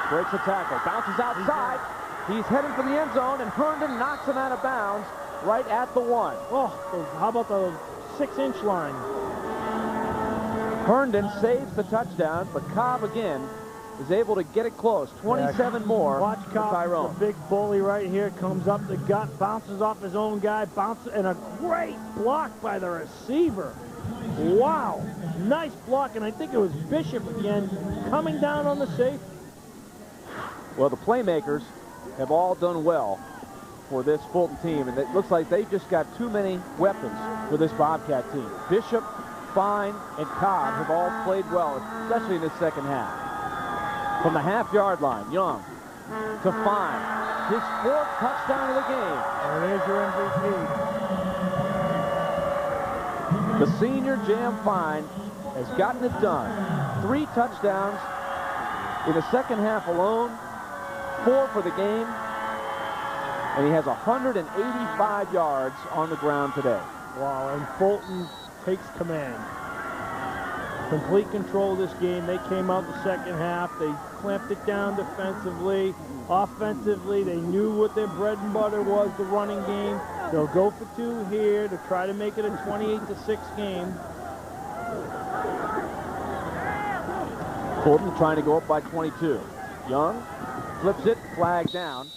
Breaks the tackle, bounces outside. He's heading for the end zone, and Herndon knocks him out of bounds right at the 1. Oh, how about the 6-inch line? Herndon saves the touchdown, but Cobb again is able to get it close. 27 more. Watch Cobb, Tyrone. the big bully right here, comes up the gut, bounces off his own guy, bounces, and a great block by the receiver. Wow, nice block, and I think it was Bishop again coming down on the safety. Well, the playmakers have all done well for this Fulton team, and it looks like they've just got too many weapons for this Bobcat team. Bishop, Fine, and Cobb have all played well, especially in the second half. From the half-yard line, Young to Fine. His 4th touchdown of the game. And there's your MVP. The senior Jam Fine has gotten it done. 3 touchdowns in the second half alone, 4 for the game, and he has 185 yards on the ground today. Wow, and Fulton takes command. Complete control of this game. They came out the second half. They clamped it down defensively. Offensively, they knew what their bread and butter was, the running game. They'll go for 2 here to try to make it a 28-6 game. Fulton trying to go up by 22. Young flips it, flag down.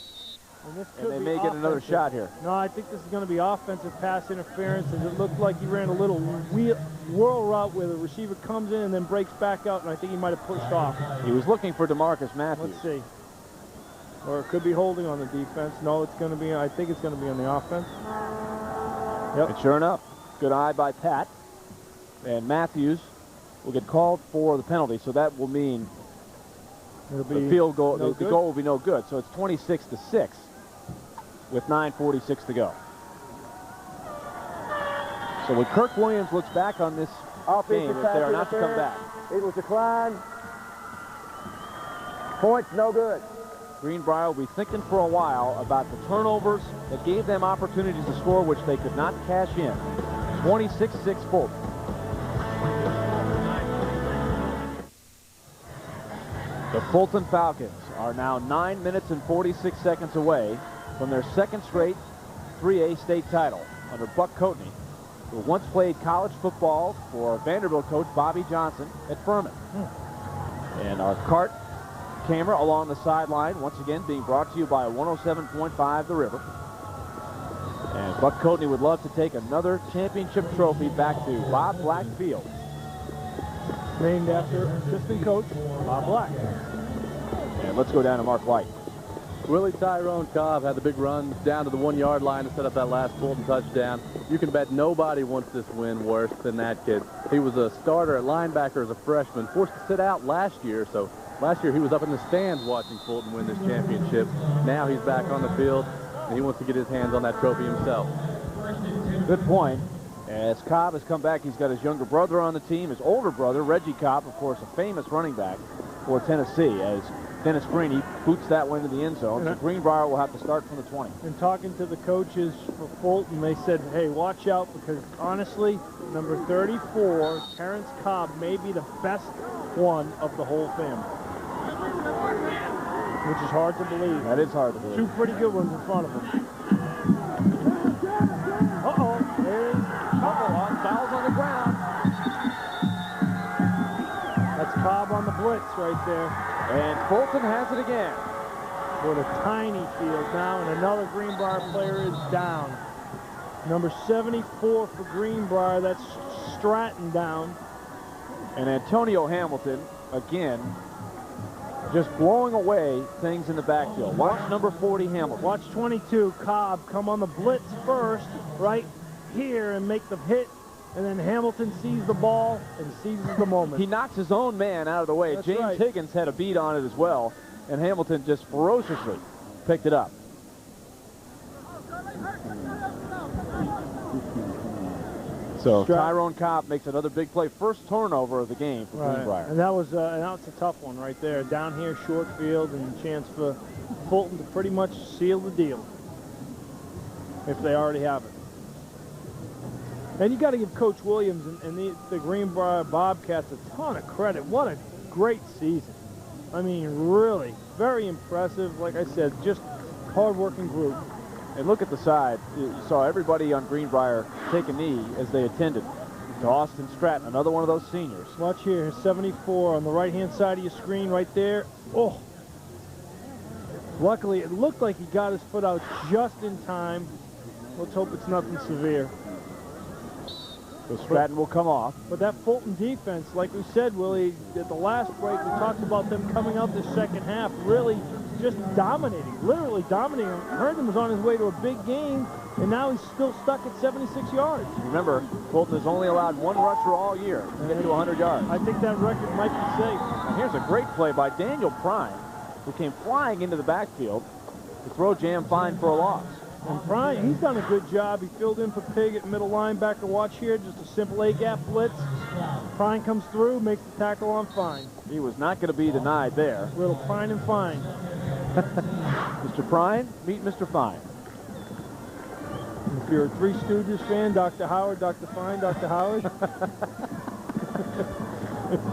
And they may get another shot here. No, I think this is going to be offensive pass interference, as it looked like he ran a little whirl route where the receiver comes in and then breaks back out, and I think he might have pushed off. He was looking for DeMarcus Matthews. Let's see. Or it could be holding on the defense. No, it's going to be, I think it's going to be on the offense. Yep. And sure enough, good eye by Pat. And Matthews will get called for the penalty, so that will mean it'll be the field goal, no the goal will be no good. So it's 26-6 with 9:46 to go. So when Kirk Williams looks back on this game, if they are not to come back, it was declined. Points no good. Greenbrier will be thinking for a while about the turnovers that gave them opportunities to score, which they could not cash in. 26-6 Fulton. The Fulton Falcons are now 9 minutes and 46 seconds away from their second straight 3A state title under Buck Coatney, who once played college football for Vanderbilt coach Bobby Johnson at Furman. And our cart camera along the sideline, once again being brought to you by 107.5 The River. And Buck Coatney would love to take another championship trophy back to Bob Black Field. Named after assistant coach Bob Black. And let's go down to Mark White. Willie Tyrone Cobb had the big run down to the 1 yard line to set up that last Fulton touchdown. You can bet nobody wants this win worse than that kid. He was a starter at linebacker as a freshman, forced to sit out last year. So last year he was up in the stands watching Fulton win this championship. Now he's back on the field, and he wants to get his hands on that trophy himself. Good point. As Cobb has come back, he's got his younger brother on the team, his older brother, Reggie Cobb, of course, a famous running back for Tennessee, as Dennis Greeny boots that one into the end zone. So Greenbrier will have to start from the 20. And talking to the coaches for Fulton, they said, hey, watch out, because honestly, number 34, Terrence Cobb, may be the best one of the whole family. Which is hard to believe. That is hard to believe. Two pretty good ones in front of him. Uh-oh, there's fouls on the ground. That's Cobb on the blitz right there. And Fulton has it again. What a tiny field now, and another Greenbrier player is down. Number 74 for Greenbrier, that's Stratton down. And Antonio Hamilton, again, just blowing away things in the backfield. Watch number 40, Hamilton. Watch 22, Cobb, come on the blitz first, right here, and make the hit. And then Hamilton sees the ball and seizes the moment. He knocks his own man out of the way. That's James right. Higgins had a beat on it as well, and Hamilton just ferociously picked it up. So Tyrone Cobb makes another big play. First turnover of the game for Greenbrier. And that was a tough one right there. Down here, short field, and a chance for Fulton to pretty much seal the deal, if they already have it. And you got to give Coach Williams and the Greenbrier Bobcats a ton of credit. What a great season. I mean, really, very impressive. Like I said, just hard-working group. And look at the side. You saw everybody on Greenbrier take a knee as they attended to Austin Stratton, another one of those seniors. Watch here, 74 on the right-hand side of your screen right there. Oh. Luckily, it looked like he got his foot out just in time. Let's hope it's nothing severe. So Stratton will come off. But that Fulton defense, like we said, Willie, at the last break, we talked about them coming out the second half, really just dominating, literally dominating. Herndon was on his way to a big game, and now he's still stuck at 76 yards. Remember, Fulton has only allowed one rusher all year to get to 100 yards. I think that record might be safe. And here's a great play by Daniel Prime, who came flying into the backfield to throw Jam Fine for a loss. And Prime, he's done a good job. He filled in for Pig at middle linebacker. Watch here, just a simple A-gap blitz. Prime comes through, makes the tackle on Fine. He was not going to be denied there. Little Prime and Fine. Mr. Prime, meet Mr. Fine. If you're a Three Stooges fan, Dr. Howard, Dr. Fine, Dr. Howard.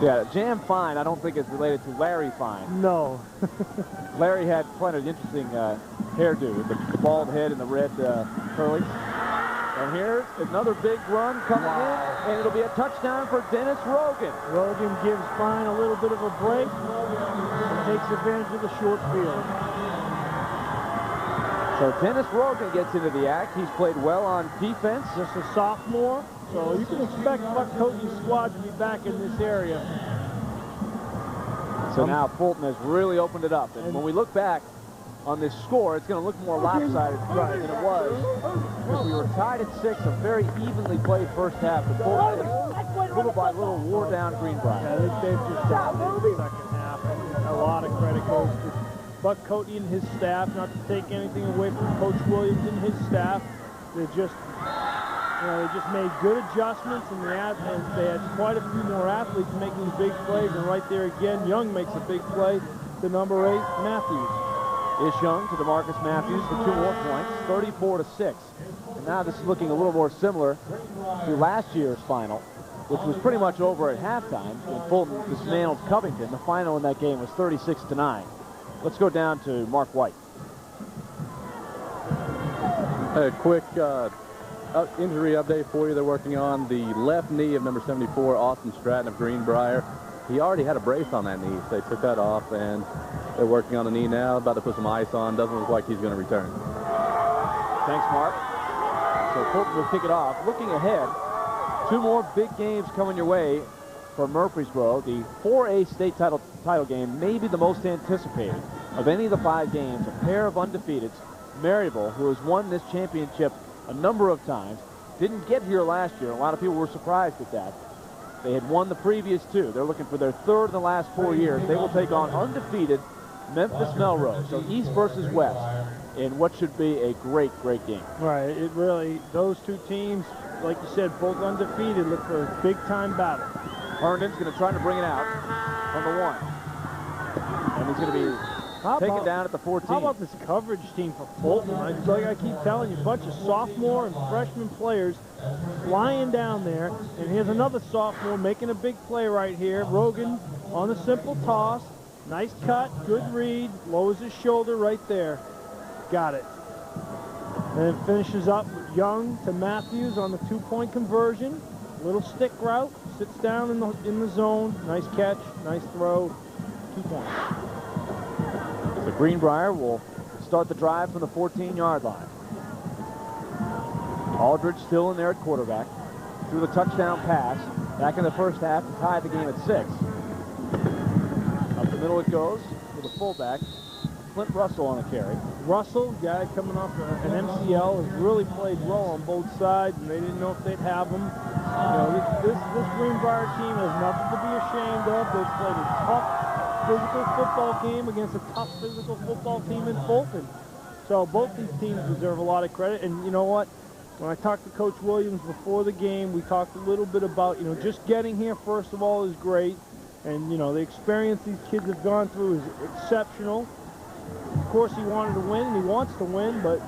Yeah, Jam Fine, I don't think is related to Larry Fine. No. Larry had quite an interesting hairdo with the bald head and the red curlies. And here's another big run coming in, and it'll be a touchdown for Dennis Rogan. Rogan gives Fine a little bit of a break and takes advantage of the short field. So Dennis Rogan gets into the act. He's played well on defense. Just a sophomore, so you can expect Buck Coatney's squad to be back in this area. So now Fulton has really opened it up. And when we look back on this score, it's going to look more lopsided than it was. Because we were tied at 6, a very evenly played first half. But Fulton has little by little wore down Greenbrier. Yeah, they've just dominated the second half. And a lot of credit goes to Buck Coatney and his staff, not to take anything away from Coach Williams and his staff. They just, they just made good adjustments, and they had quite a few more athletes making big plays. And right there again, Young makes a big play to number 8, Matthews. Ish Young to DeMarcus Matthews for 2 more points, 34-6. And now this is looking a little more similar to last year's final, which was pretty much over at halftime when Fulton dismantled Covington. The final in that game was 36-9. Let's go down to Mark White. A quick injury update for you. They're working on the left knee of number 74, Austin Stratton of Greenbrier. He already had a brace on that knee, so they took that off, and they're working on the knee now, about to put some ice on. Doesn't look like he's going to return. Thanks, Mark. So Fulton will kick it off. Looking ahead, 2 more big games coming your way for Murfreesboro. The 4A state title game may be the most anticipated of any of the 5 games. A pair of undefeateds. Maryville, who has won this championship a number of times, didn't get here last year. A lot of people were surprised at that. They had won the previous 2. They're looking for their 3rd in the last 4 years. They will take on undefeated Memphis Melrose. So East versus West in what should be a great, great game. Right. It really, those 2 teams, like you said, both undefeated, look for a big-time battle. Herndon's going to try to bring it out on the 1. And he's going to be taken down at the 14. How about this coverage team for Fulton? Like I keep telling you, a bunch of sophomore and freshman players flying down there. And here's another sophomore making a big play right here. Rogan on a simple toss. Nice cut, good read, lowers his shoulder right there. Got it. And it finishes up with Young to Matthews on the 2-point conversion. Little stick route, sits down in the zone. Nice catch, nice throw, 2 points. So Greenbrier will start the drive from the 14-yard line. Aldridge still in there at quarterback. Threw the touchdown pass back in the first half to tie the game at 6. Up the middle it goes with a fullback. Clint Russell on the carry. Russell, guy coming off an MCL, has really played well on both sides, and they didn't know if they'd have him. This Greenbrier team has nothing to be ashamed of. They've played a tough physical football game against a tough physical football team in Fulton. So both these teams deserve a lot of credit. And you know what? When I talked to Coach Williams before the game, we talked a little bit about, just getting here, first of all, is great. And, the experience these kids have gone through is exceptional. Of course, he wanted to win, and he wants to win, but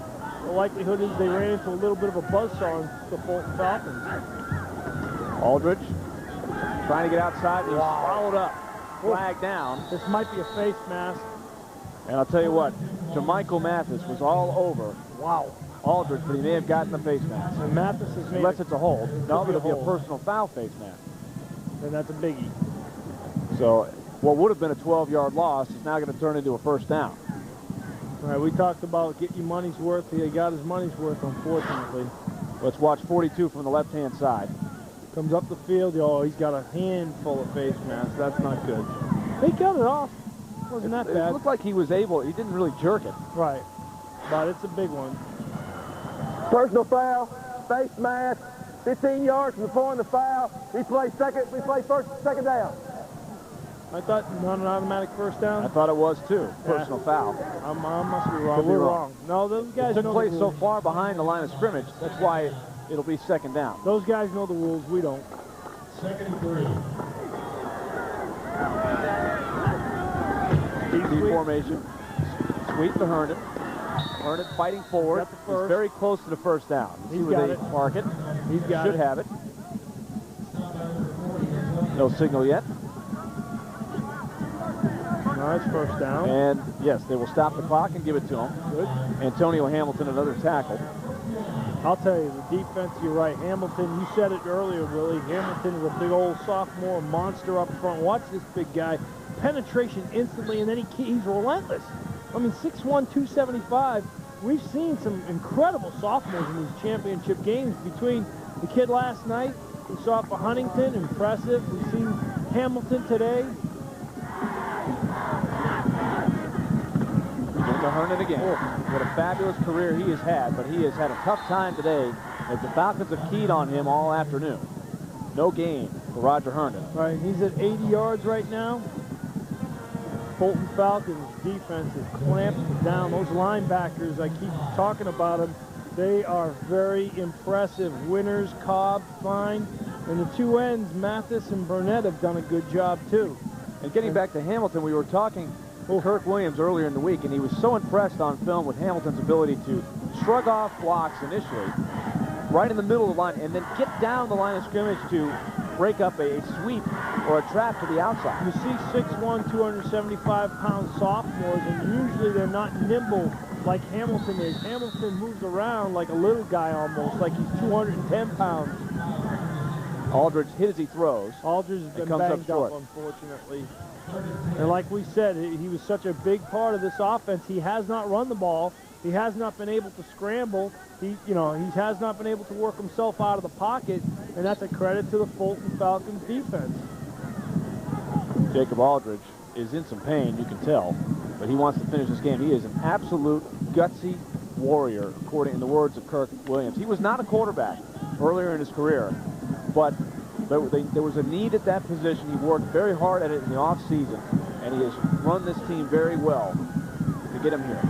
the likelihood is they ran into a little bit of a buzzsaw in the Fulton Falcons. Aldridge trying to get outside, and he's followed up. Flag down. This might be a face mask. And I'll tell you what, Jermichael Mathis was all over. Wow. Aldridge, but he may have gotten the face mask. And Mathis has made unless it's a hold. No, it'll be a hold. personal foul face mask. And that's a biggie. So what would have been a 12-yard loss is now going to turn into a first down. All right, we talked about get your money's worth. He got his money's worth, unfortunately. Let's watch 42 from the left-hand side. Comes up the field. Oh, he's got a handful of face masks. That's not good. He got it off. Wasn't that bad. It looked like he was able. He didn't really jerk it. Right. But it's a big one. Personal foul, face mask, 15 yards from the point of the foul. We play second down. I thought not an automatic first down. I thought it was too. Personal foul. I must be wrong. We're wrong. No, those guys it took know place the so rules. far behind the line of scrimmage. That's why it'll be second down. Those guys know the rules. We don't. Second and 3. Deep formation. Sweep to Herndon. Herndon fighting forward. He's very close to the first down. He's got it. Mark it. He's got Should it. have it. No signal yet. No, it's first down. And yes, they will stop the clock and give it to him. Good. Antonio Hamilton, another tackle. I'll tell you, the defense, you're right. Hamilton, you said it earlier, Willie. Hamilton is a big old sophomore monster up front. Watch this big guy. Penetration instantly, and then he's relentless. I mean, 6'1", 275. we've seen some incredible sophomores in these championship games. Between the kid last night, we saw it for Huntington, impressive. We've seen Hamilton today. To Herndon again. What a fabulous career he has had, but he has had a tough time today as the Falcons have keyed on him all afternoon. No gain for Roger Herndon. Right, he's at 80 yards right now. Fulton Falcons defense is clamped down. Those linebackers, I keep talking about them, they are very impressive. Winters, Cobb, fine. And the two ends, Mathis and Burnett, have done a good job too. And getting back to Hamilton, we were talking to Kirk Williams earlier in the week, and he was so impressed on film with Hamilton's ability to shrug off blocks initially, right in the middle of the line, and then get down the line of scrimmage to break up a sweep or a trap to the outside. You see 6'1", 275-pound sophomores, and usually they're not nimble like Hamilton is. Hamilton moves around like a little guy almost, like he's 210 pounds. Aldridge hit as he throws. Aldridge has been banged up, unfortunately. And like we said, he was such a big part of this offense. He has not run the ball. He has not been able to scramble. He has not been able to work himself out of the pocket, and that's a credit to the Fulton Falcons defense. Jacob Aldridge is in some pain, you can tell, but he wants to finish this game. He is an absolute gutsy warrior, according in the words of Kirk Williams. He was not a quarterback earlier in his career, but there was a need at that position. He worked very hard at it in the offseason, and he has run this team very well to get him here.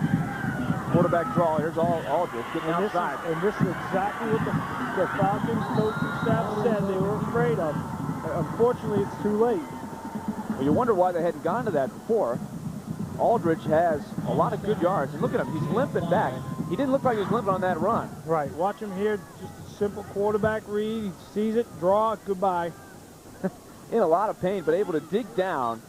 Quarterback draw. Here's Aldridge getting outside. This is exactly what the Falcons coaching staff said they were afraid of. Unfortunately, it's too late. Well, you wonder why they hadn't gone to that before. Aldridge has a lot of good yards. And look at him. He's limping back. He didn't look like he was limping on that run. Right. Watch him here. Just a simple quarterback read. He sees it, draw, goodbye. In a lot of pain, but able to dig down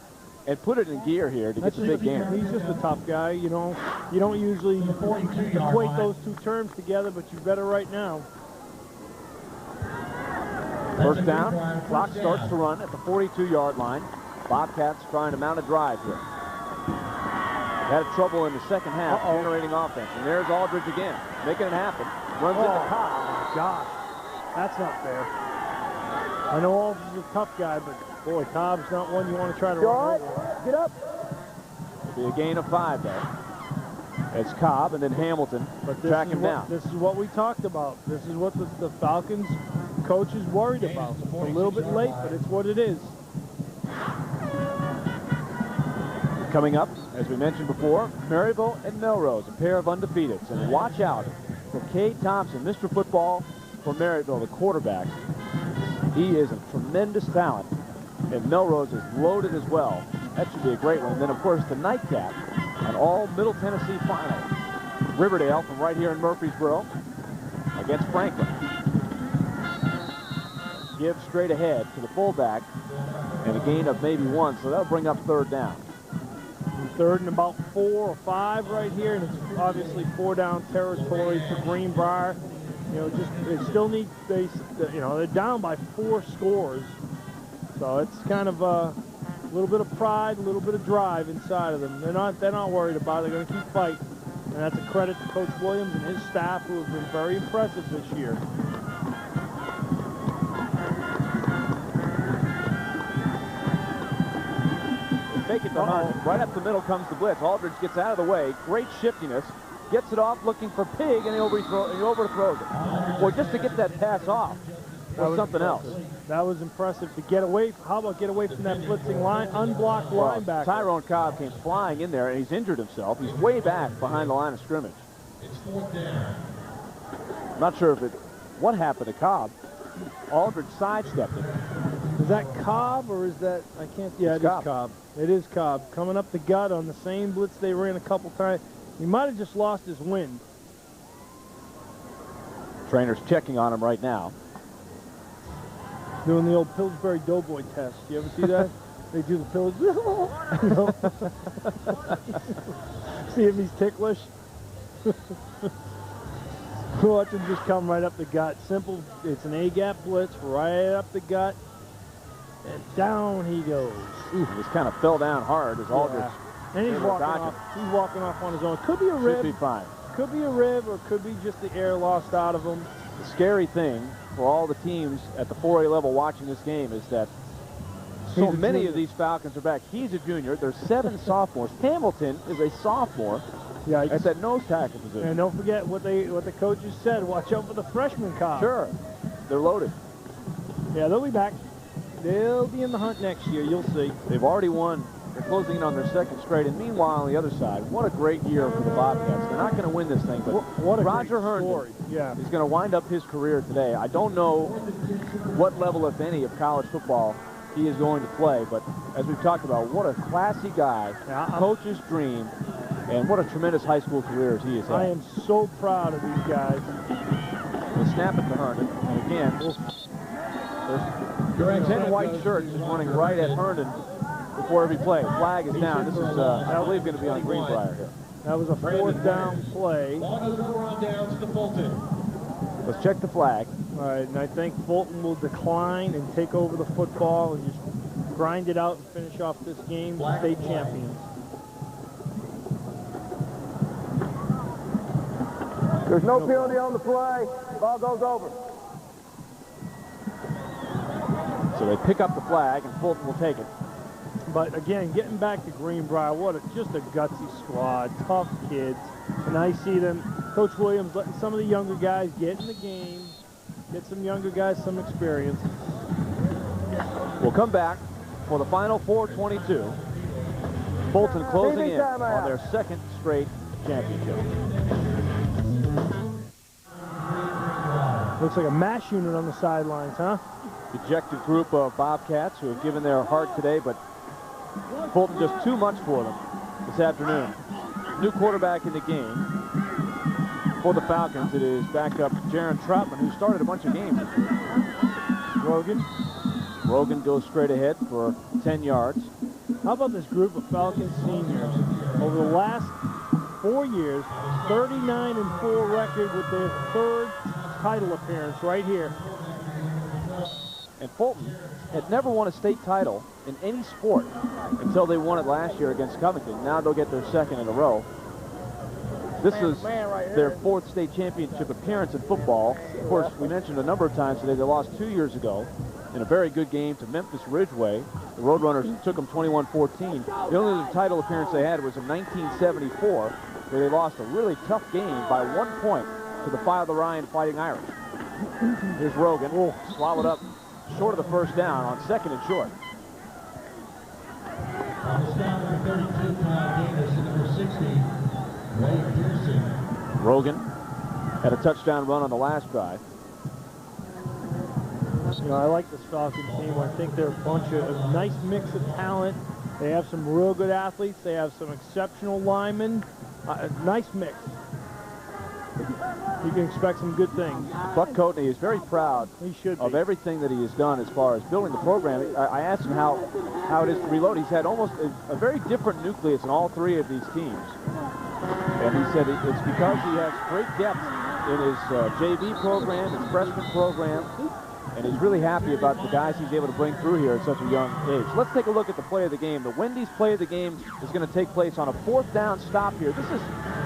and put it in gear here to get the big game. He's just a tough guy, you know. You don't usually equate those two terms together, but you better right now. First down, clock starts to run at the 42-yard line. Bobcats trying to mount a drive here. Had trouble in the second half generating offense. And there's Aldridge again, making it happen. Runs into Cobb. Oh, my gosh. That's not fair. I know Aldridge is a tough guy, but boy, Cobb's not one you want to try to run over. Get up. It'll be a gain of 5 though. It's Cobb and then Hamilton track him down. This is what we talked about. This is what the Falcons coach is worried about. It's a little bit late, but it's what it is. Coming up, as we mentioned before, Maryville and Melrose, a pair of undefeateds. And watch out for Cade Thompson, Mr. Football for Maryville, the quarterback. He is a tremendous talent, and Melrose is loaded as well. That should be a great one. And then, of course, the nightcap, an all-Middle Tennessee final. Riverdale from right here in Murfreesboro against Franklin. Give straight ahead to the fullback, and a gain of maybe 1, so that'll bring up third down. Third and about 4 or 5 right here, and it's obviously 4-down territory for Greenbrier. You know, they still need they're down by 4 scores, so it's kind of a little bit of pride, a little bit of drive inside of them. They're not worried about it. They're going to keep fighting, and that's a credit to Coach Williams and his staff, who have been very impressive this year. Fake it to Hunt. Right up the middle comes the blitz. Aldridge gets out of the way. Great shiftiness. Gets it off looking for Pig, and he overthrows it. Boy, just to get that pass off was something else. That was impressive to get away. How about get away from that blitzing line, unblocked linebacker? Tyrone Cobb came flying in there, and he's injured himself. He's way back behind the line of scrimmage. Not sure what happened to Cobb. Aldridge sidestepped it. Is that Cobb or is that, I can't, yeah, it is Cobb. It is Cobb. Coming up the gut on the same blitz they ran a couple times. He might have just lost his wind. Trainer's checking on him right now. Doing the old Pillsbury Doughboy test. You ever see that? They do the Pillsbury. See if he's ticklish. Watch him just come right up the gut. Simple. It's an A-gap blitz right up the gut. And down he goes. He just kind of fell down hard as Aldridge. And he's walking off on his own. Could be a rib. Should be fine. Could be a rib or could be just the air lost out of him. The scary thing for all the teams at the 4A level watching this game is that so many of these Falcons are back. He's a junior. There's 7 sophomores. Hamilton is a sophomore. Yeah, at that nose tackle position. And don't forget what the coaches said. Watch out for the freshman Cobb. Sure. They're loaded. Yeah, they'll be back. They'll be in the hunt next year. You'll see. They've already won. They're closing in on their 2nd straight. And meanwhile, on the other side, what a great year for the Bobcats. They're not going to win this thing, but what a Roger great Herndon story. Yeah. is going to wind up his career today. I don't know what level, if any, of college football he is going to play, but as we've talked about, what a classy guy, coach's dream, and what a tremendous high school career he has had. I am so proud of these guys. We'll snap it to Herndon, and again, there's 10 white shirts just running right at Herndon before every play. Flag is down. This is, I believe, going to be on Greenbrier here. That was a 4th down play. Let's check the flag. All right, and I think Fulton will decline and take over the football and just grind it out and finish off this game, state champions. There's no penalty on the play. Ball goes over. So they pick up the flag, and Fulton will take it. But again, getting back to Greenbrier, just a gutsy squad, tough kids. And I see them, Coach Williams letting some of the younger guys get in the game, get some younger guys some experience. We'll come back for the final 4:22. Fulton closing in on their 2nd straight championship. Looks like a mash unit on the sidelines, huh? Dejected group of Bobcats who have given their heart today, but Fulton just too much for them this afternoon. New quarterback in the game for the Falcons. It is backup Jaron Troutman, who started a bunch of games. Rogan goes straight ahead for 10 yards. How about this group of Falcons seniors? Over the last 4 years, 39-4 record with their 3rd title appearance right here. And Fulton had never won a state title in any sport until they won it last year against Covington. Now they'll get their 2nd in a row. This is their 4th state championship appearance in football. Of course, we mentioned a number of times today they lost 2 years ago in a very good game to Memphis Ridgeway. The Roadrunners took them 21-14. The only other title appearance they had was in 1974, where they lost a really tough game by 1 point to the Father Ryan Fighting Irish. Here's Rogan. Swallowed up short of the 1st down on 2nd and short. Rogan had a touchdown run on the last drive. You know, I like this Falcons team. I think they're a bunch of a nice mix of talent. They have some real good athletes. They have some exceptional linemen. Nice mix. You can expect some good things. Buck Coatney is very proud of everything that he has done as far as building the program. I asked him how it is to reload. He's had almost a very different nucleus in all 3 of these teams. And he said it's because he has great depth in his JV program, his freshman program, and he's really happy about the guys he's able to bring through here at such a young age. Let's take a look at the play of the game. The Wendy's play of the game is going to take place on a 4th down stop here. This is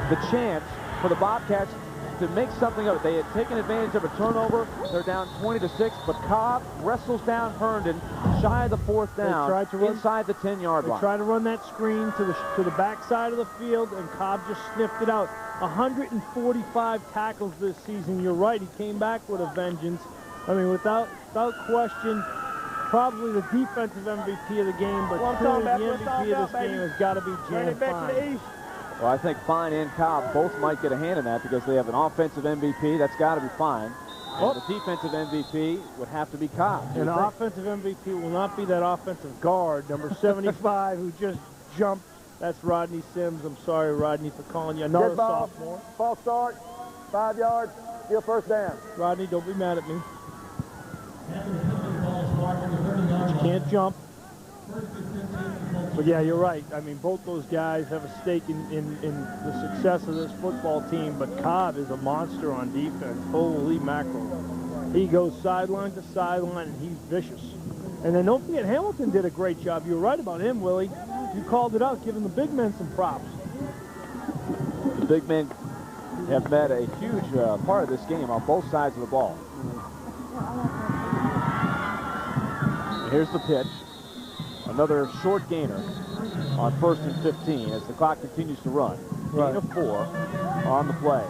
the chance for the Bobcats to make something of it. They had taken advantage of a turnover. They're down 20-6, but Cobb wrestles down Herndon shy of the 4th down inside the 10-yard line. They tried to run that screen to the back side of the field, and Cobb just sniffed it out. 145 tackles this season. You're right. He came back with a vengeance. I mean, without question, probably the defensive MVP of the game, but truly the MVP of this game has got to be Jan Fine. Well, I think Fine and Cobb both might get a hand in that because they have an offensive MVP. That's got to be Fine. And the defensive MVP would have to be Cobb. And the offensive MVP will not be that offensive guard, number 75, who just jumped. That's Rodney Sims. I'm sorry, Rodney, for calling you another sophomore. False start, 5 yards, still 1st down. Rodney, don't be mad at me. You can't jump. But yeah, you're right. I mean, both those guys have a stake in the success of this football team, but Cobb is a monster on defense. Holy mackerel. He goes sideline to sideline, and he's vicious. And then don't forget, Hamilton did a great job. You're right about him, Willie. You called it out, giving the big men some props. The big men have been a huge part of this game on both sides of the ball. Here's the pitch. Another short gainer on 1st and 15 as the clock continues to run. Gain of 4 on the play.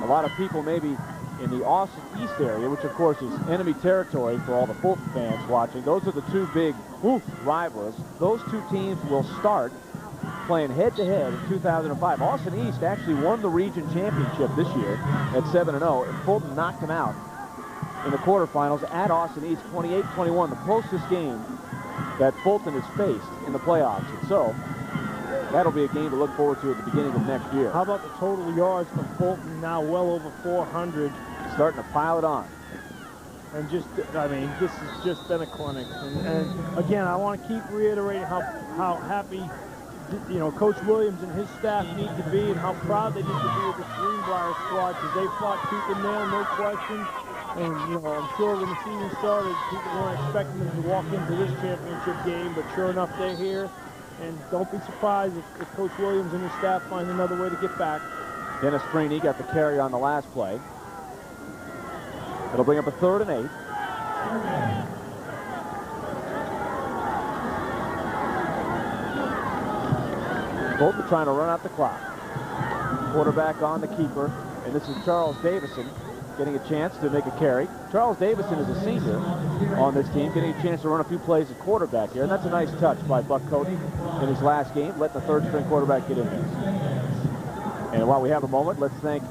A lot of people maybe in the Austin East area, which of course is enemy territory for all the Fulton fans watching. Those are the two big rivals. Those two teams will start playing head-to-head in 2005. Austin East actually won the region championship this year at 7-0, and Fulton knocked them out in the quarterfinals at Austin East, 28-21, the closest game that Fulton has faced in the playoffs. And so that'll be a game to look forward to at the beginning of next year. How about the total yards for Fulton, now well over 400. Starting to pile it on. And just, I mean, this has just been a clinic. And again, I want to keep reiterating how happy, you know, Coach Williams and his staff need to be, and how proud they need to be of this Greenbrier squad, because they fought tooth and nail, no question. And, you know, I'm sure when the season started, people weren't expecting them to walk into this championship game, but sure enough, they're here. And don't be surprised if Coach Williams and his staff find another way to get back. Dennis Freeney got the carry on the last play. It'll bring up a 3rd and 8. Fulton trying to run out the clock. Quarterback on the keeper, and this is Charles Davison getting a chance to make a carry. Charles Davison is a senior on this team, getting a chance to run a few plays at quarterback here, and that's a nice touch by Buck Cody in his last game, letting the 3rd-string quarterback get in there. And while we have a moment, let's thank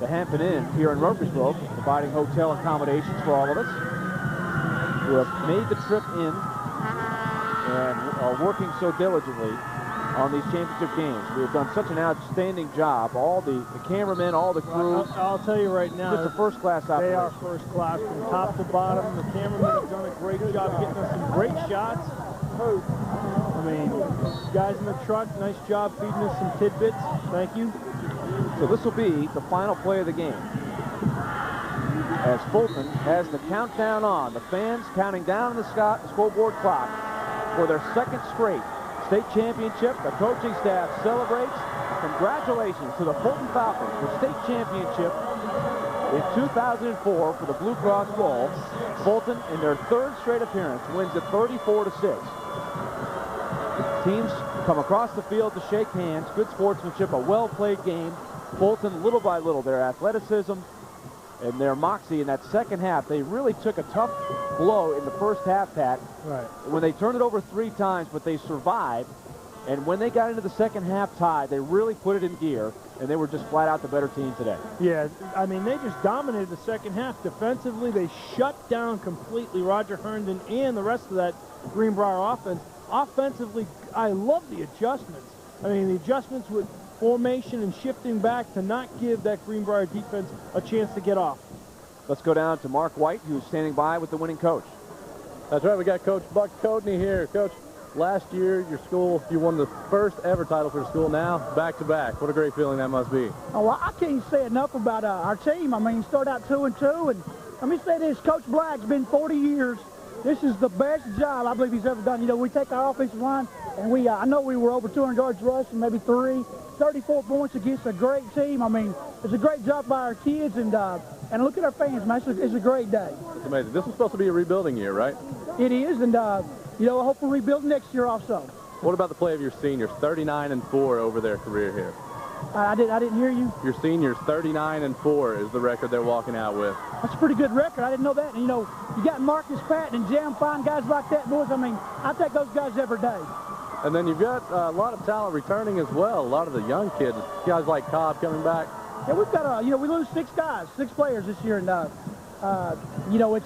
the Hampton Inn here in Murfreesboro, providing hotel accommodations for all of us, who have made the trip in and are working so diligently on these championship games. We have done such an outstanding job. All the cameramen, all the crew. I'll tell you right now, just a first-class operation. They are first class from top to bottom. The cameramen have done a great job getting us some great shots. I mean, guys in the truck, nice job feeding us some tidbits. Thank you. So this will be the final play of the game, as Fulton has the countdown on. The fans counting down the scoreboard clock for their 2nd straight state championship. The coaching staff celebrates. Congratulations to the Fulton Falcons for state championship in 2004 for the Blue Cross Bowl. Fulton, in their 3rd straight appearance, wins it 34-6. Teams come across the field to shake hands. Good sportsmanship, a well-played game. Fulton, little by little, their athleticism and their moxie in that second half. They really took a tough blow in the first half, Pat. Right. When they turned it over 3 times, but they survived. And when they got into the second half tied, they really put it in gear, and they were just flat out the better team today. Yeah, I mean, they just dominated the second half. Defensively, they shut down completely Roger Herndon and the rest of that Greenbrier offense. Offensively, I love the adjustments. I mean, the adjustments with formation and shifting back to not give that Greenbrier defense a chance to get off. Let's go down to Mark White, who's standing by with the winning coach. That's right, we got Coach Buck Codney here. Coach, last year, your school, you won the first ever title for the school. Now, back-to-back. What a great feeling that must be. Oh, well, I can't say enough about our team. I mean, start out 2-2, and let me say this, Coach Black's been 40 years. This is the best job I believe he's ever done. You know, we take our offensive line, and I know we were over 200 yards rushing, maybe 34 points against a great team. I mean, it's a great job by our kids, and look at our fans, man. It's a great day. It's amazing. This is supposed to be a rebuilding year, right? It is, and, you know, I hope we rebuild next year also. What about the play of your seniors? 39-4 over their career here. I didn't hear you. Your seniors, 39-4 is the record they're walking out with. That's a pretty good record. I didn't know that. And, you know, you got Marcus Patton and Jam Fine, guys like that, boys. I mean, I take those guys every day. And then you've got a lot of talent returning as well. A lot of the young kids, guys like Cobb coming back. Yeah, we've got, you know, we lose 6 players this year. And, you know,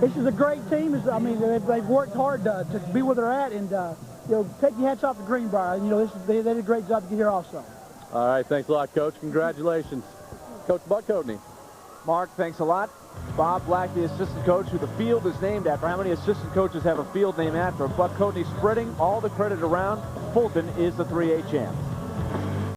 this is a great team. I mean, they've worked hard to be where they're at. And, you know, take your hats off to Greenbrier. You know, they did a great job to get here also. All right, thanks a lot, Coach. Congratulations. Coach Buck Codney. Mark, thanks a lot. Bob Black, the assistant coach, who the field is named after. How many assistant coaches have a field named after? Buck Codney spreading all the credit around. Fulton is the 3A champ.